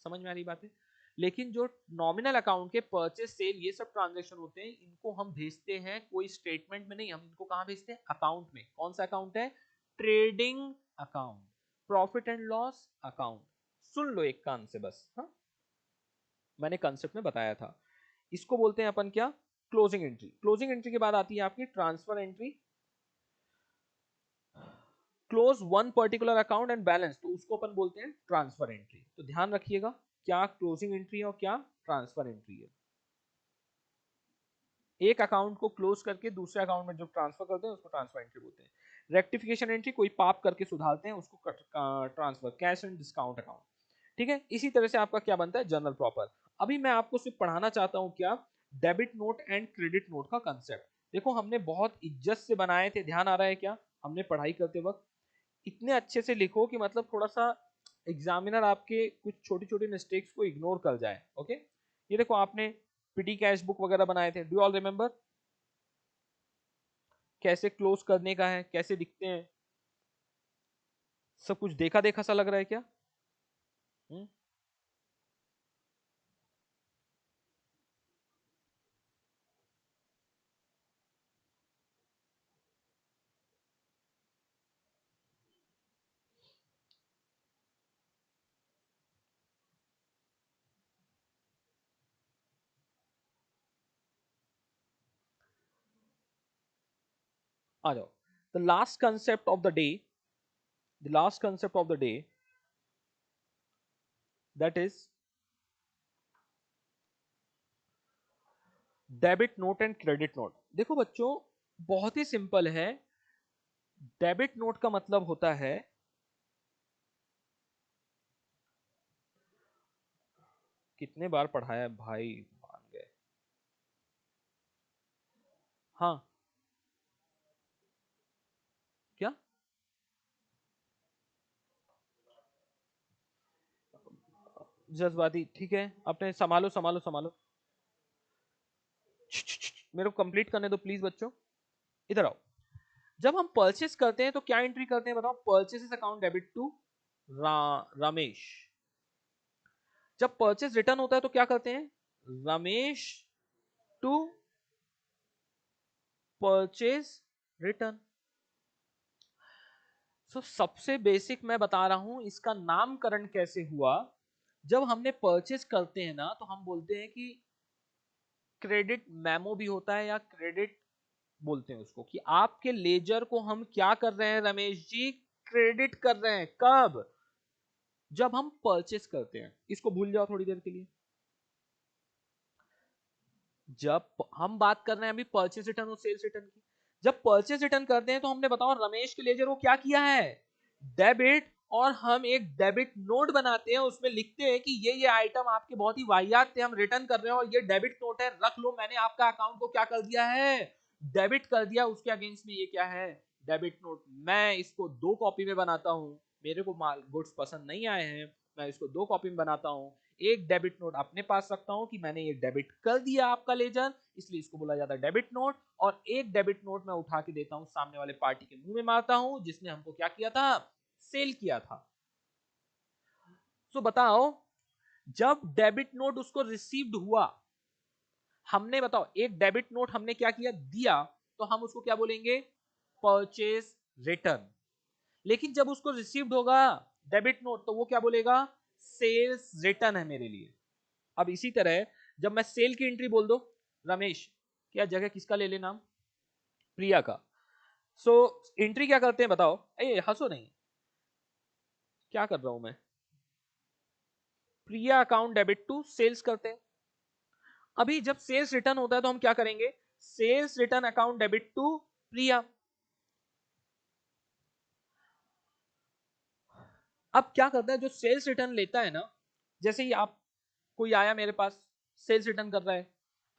समझ में आ रही बात है? लेकिन जो नॉमिनल अकाउंट के परचेस सेल ये सब ट्रांजेक्शन होते हैं, इनको हम भेजते हैं कोई स्टेटमेंट में नहीं, हम इनको कहाँ भेजते हैं? अकाउंट में। कौन सा अकाउंट है? Trading account, profit and loss account. सुन लो एक कान से बस, हाँ, मैंने कंसेप्ट में बताया था। इसको बोलते हैं अपन क्या? Closing entry. क्लोजिंग एंट्री के बाद आती है आपकी transfer entry. Close one particular account and balance, तो उसको अपन बोलते हैं ट्रांसफर एंट्री। तो ध्यान रखिएगा, क्या क्लोजिंग एंट्री है और क्या ट्रांसफर एंट्री है। एक अकाउंट को क्लोज करके दूसरे अकाउंट में जो ट्रांसफर करते हैं उसको ट्रांसफर एंट्री बोलते हैं। रेक्टिफिकेशन एंट्री, कोई पाप करके सुधारते हैं उसको transfer, cash and discount account. ठीक है, इसी तरह से आपका क्या बनता है? Journal proper. अभी मैं आपको सिर्फ पढ़ाना चाहता हूं क्या? Debit note and credit note का कंसेप्ट। देखो हमने बहुत इज्जत से बनाए थे, ध्यान आ रहा है क्या? हमने पढ़ाई करते वक्त इतने अच्छे से लिखो कि मतलब थोड़ा सा एग्जामिनर आपके कुछ छोटी छोटी मिस्टेक्स को इग्नोर कर जाए। ओके, ये देखो आपने पिटी कैश बुक वगैरह बनाए थे, डू ऑल रिमेंबर? कैसे क्लोज करने का है, कैसे दिखते हैं, सब कुछ देखा देखा सा लग रहा है क्या? हुँ? आ जाओ। The last concept of the day, the last concept of the day, that is debit note and credit note. देखो बच्चों, बहुत ही सिंपल है। डेबिट नोट का मतलब होता है, कितने बार पढ़ाया भाई, मान गए। हाँ, क्या? जज्बाती, ठीक है, अपने संभालो संभालो संभालो। मेरे को कंप्लीट करने दो प्लीज बच्चों, इधर आओ। जब हम परचेस करते हैं तो क्या एंट्री करते हैं बताओ? Purchases account debit to Ramesh. जब परचेस रिटर्न होता है तो क्या करते हैं? Ramesh to purchase return. So सबसे बेसिक मैं बता रहा हूं, इसका नामकरण कैसे हुआ। जब हमने परचेस करते हैं ना तो हम बोलते हैं कि क्रेडिट मेमो भी होता है या क्रेडिट बोलते हैं उसको, कि आपके लेजर को हम क्या कर रहे हैं रमेश जी? क्रेडिट कर रहे हैं। कब? जब हम परचेस करते हैं। इसको भूल जाओ थोड़ी देर के लिए। जब हम बात कर रहे हैं अभी परचेस रिटर्न और सेल्स रिटर्न की, जब परचेस रिटर्न करते हैं तो हमने बताओ रमेश के लेजर को क्या किया है? डेबिट। और हम एक डेबिट नोट बनाते हैं, उसमें लिखते हैं कि ये आइटम आपके बहुत ही वाहियात थे, हम रिटर्न कर रहे हैं और ये डेबिट नोट है, रख लो, मैंने आपका अकाउंट को क्या कर दिया है? डेबिट कर दिया। उसके अगेंस्ट में ये क्या है? Debit note. मैं इसको 2 कॉपी में बनाता हूं, मेरे को माल गुड्स पसंद नहीं आए हैं, मैं इसको 2 कॉपी में बनाता हूं। एक डेबिट नोट अपने पास रखता हूं कि मैंने ये डेबिट कर दिया आपका लेजर, इसलिए इसको बोला जाता है डेबिट नोट। और एक डेबिट नोट मैं उठा के देता हूं सामने वाले पार्टी के मुंह में, मारता हूं, जिसने हमको क्या किया था? सेल किया था। सो बताओ, जब डेबिट नोट उसको रिसीव्ड हुआ, हमने बताओ एक डेबिट नोट हमने क्या किया? दिया, तो हम उसको क्या बोलेंगे? Purchase return. लेकिन जब उसको रिसीव्ड होगा डेबिट नोट, तो वो क्या बोलेगा? सेल्स रिटर्न है मेरे लिए। अब इसी तरह जब मैं सेल की एंट्री बोल दो, रमेश, क्या जगह किसका ले लेना? प्रिया का। सो एंट्री क्या करते हैं बताओ? ए हंसो नहीं, क्या कर रहा हूं मैं? प्रिया अकाउंट डेबिट टू सेल्स करते हैं। अभी जब सेल्स रिटर्न होता है तो हम क्या करेंगे? Sales return account debit to Priya. अब क्या करता है जो सेल्स रिटर्न लेता है ना, जैसे ही आप, कोई आया मेरे पास, सेल्स रिटर्न कर रहा है,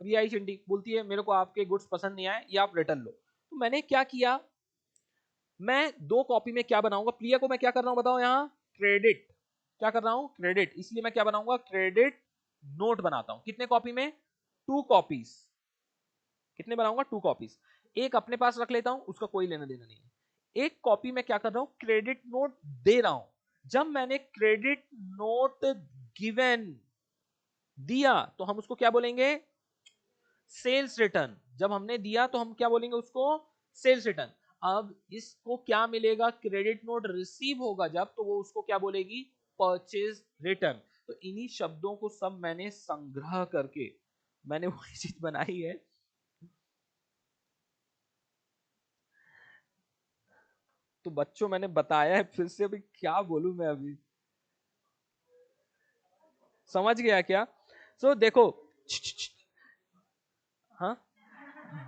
अभी आई चिंटी बोलती है मेरे को आपके गुड्स पसंद नहीं आए, ये आप रिटर्न लो। तो मैंने क्या किया? मैं 2 कॉपी में क्या बनाऊंगा? प्रिया को मैं क्या कर रहा हूं बताओ? यहां क्रेडिट, क्या कर रहा हूं, क्रेडिट, इसलिए मैं क्या बनाऊंगा, क्रेडिट नोट बनाता हूं। कितने कॉपी में, 2 कॉपीज। कितने बनाऊंगा, 2 कॉपीज। एक अपने पास रख लेता हूं, उसका कोई लेना देना नहीं है। एक कॉपी में क्या कर रहा हूं, क्रेडिट नोट दे रहा हूं। जब मैंने क्रेडिट नोट गिवन दिया तो हम उसको क्या बोलेंगे, सेल्स रिटर्न। जब हमने दिया तो हम क्या बोलेंगे उसको, सेल्स रिटर्न। अब इसको क्या मिलेगा, क्रेडिट नोट रिसीव होगा जब, तो वो उसको क्या बोलेगी, परचेज रिटर्न। तो इन्हीं शब्दों को सब मैंने संग्रह करके मैंने वही चीज बनाई है। तो बच्चों मैंने बताया है, फिर से अभी क्या बोलूं मैं अभी, समझ गया क्या। सो देखो, हाँ,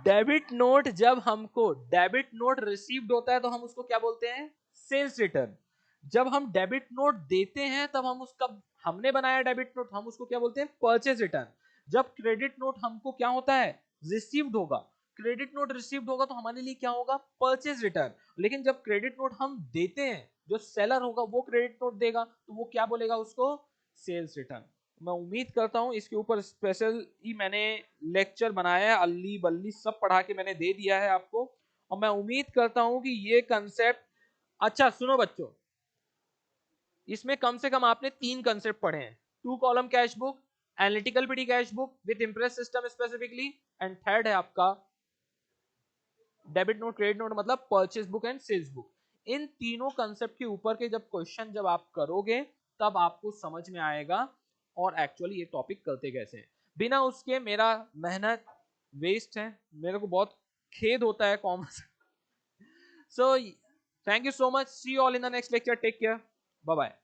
डेबिट नोट, जब हमको डेबिट नोट रिसीव्ड होता है तो हम उसको क्या बोलते हैं, सेल्स रिटर्न। जब हम डेबिट नोट देते हैं तब हम उसका, हमने बनाया डेबिट नोट, हम उसको क्या बोलते हैं, परचेज रिटर्न। जब क्रेडिट नोट हमको क्या होता है, रिसीव्ड होगा, क्रेडिट नोट रिसीव्ड होगा तो हमारे लिए क्या होगा, परचेज रिटर्न। लेकिन जब क्रेडिट नोट हम देते हैं, जो सेलर होगा वो क्रेडिट नोट देगा, तो वो क्या बोलेगा उसको, सेल्स रिटर्न। मैं उम्मीद करता हूं इसके ऊपर स्पेशल ही मैंने लेक्चर बनाया है, अल्ली बल्ली सब पढ़ा के मैंने दे दिया है आपको। और मैं उम्मीद करता हूं कि ये कंसेप्ट, अच्छा सुनो बच्चों, इसमें कम से कम आपने 3 कंसेप्ट पढ़े हैं, 2 column cash book, analytical petty cash book with imprest system specifically, and third है आपका डेबिट नोट क्रेडिट नोट, मतलब purchase book and sales book. इन तीनों कंसेप्ट के ऊपर के जब क्वेश्चन जब आप करोगे तब आपको समझ में आएगा और एक्चुअली ये टॉपिक करते कैसे हैं। बिना उसके मेरा मेहनत वेस्ट है, मेरे को बहुत खेद होता है commerce. So thank you so much, see you all in the next lecture, take care, bye bye.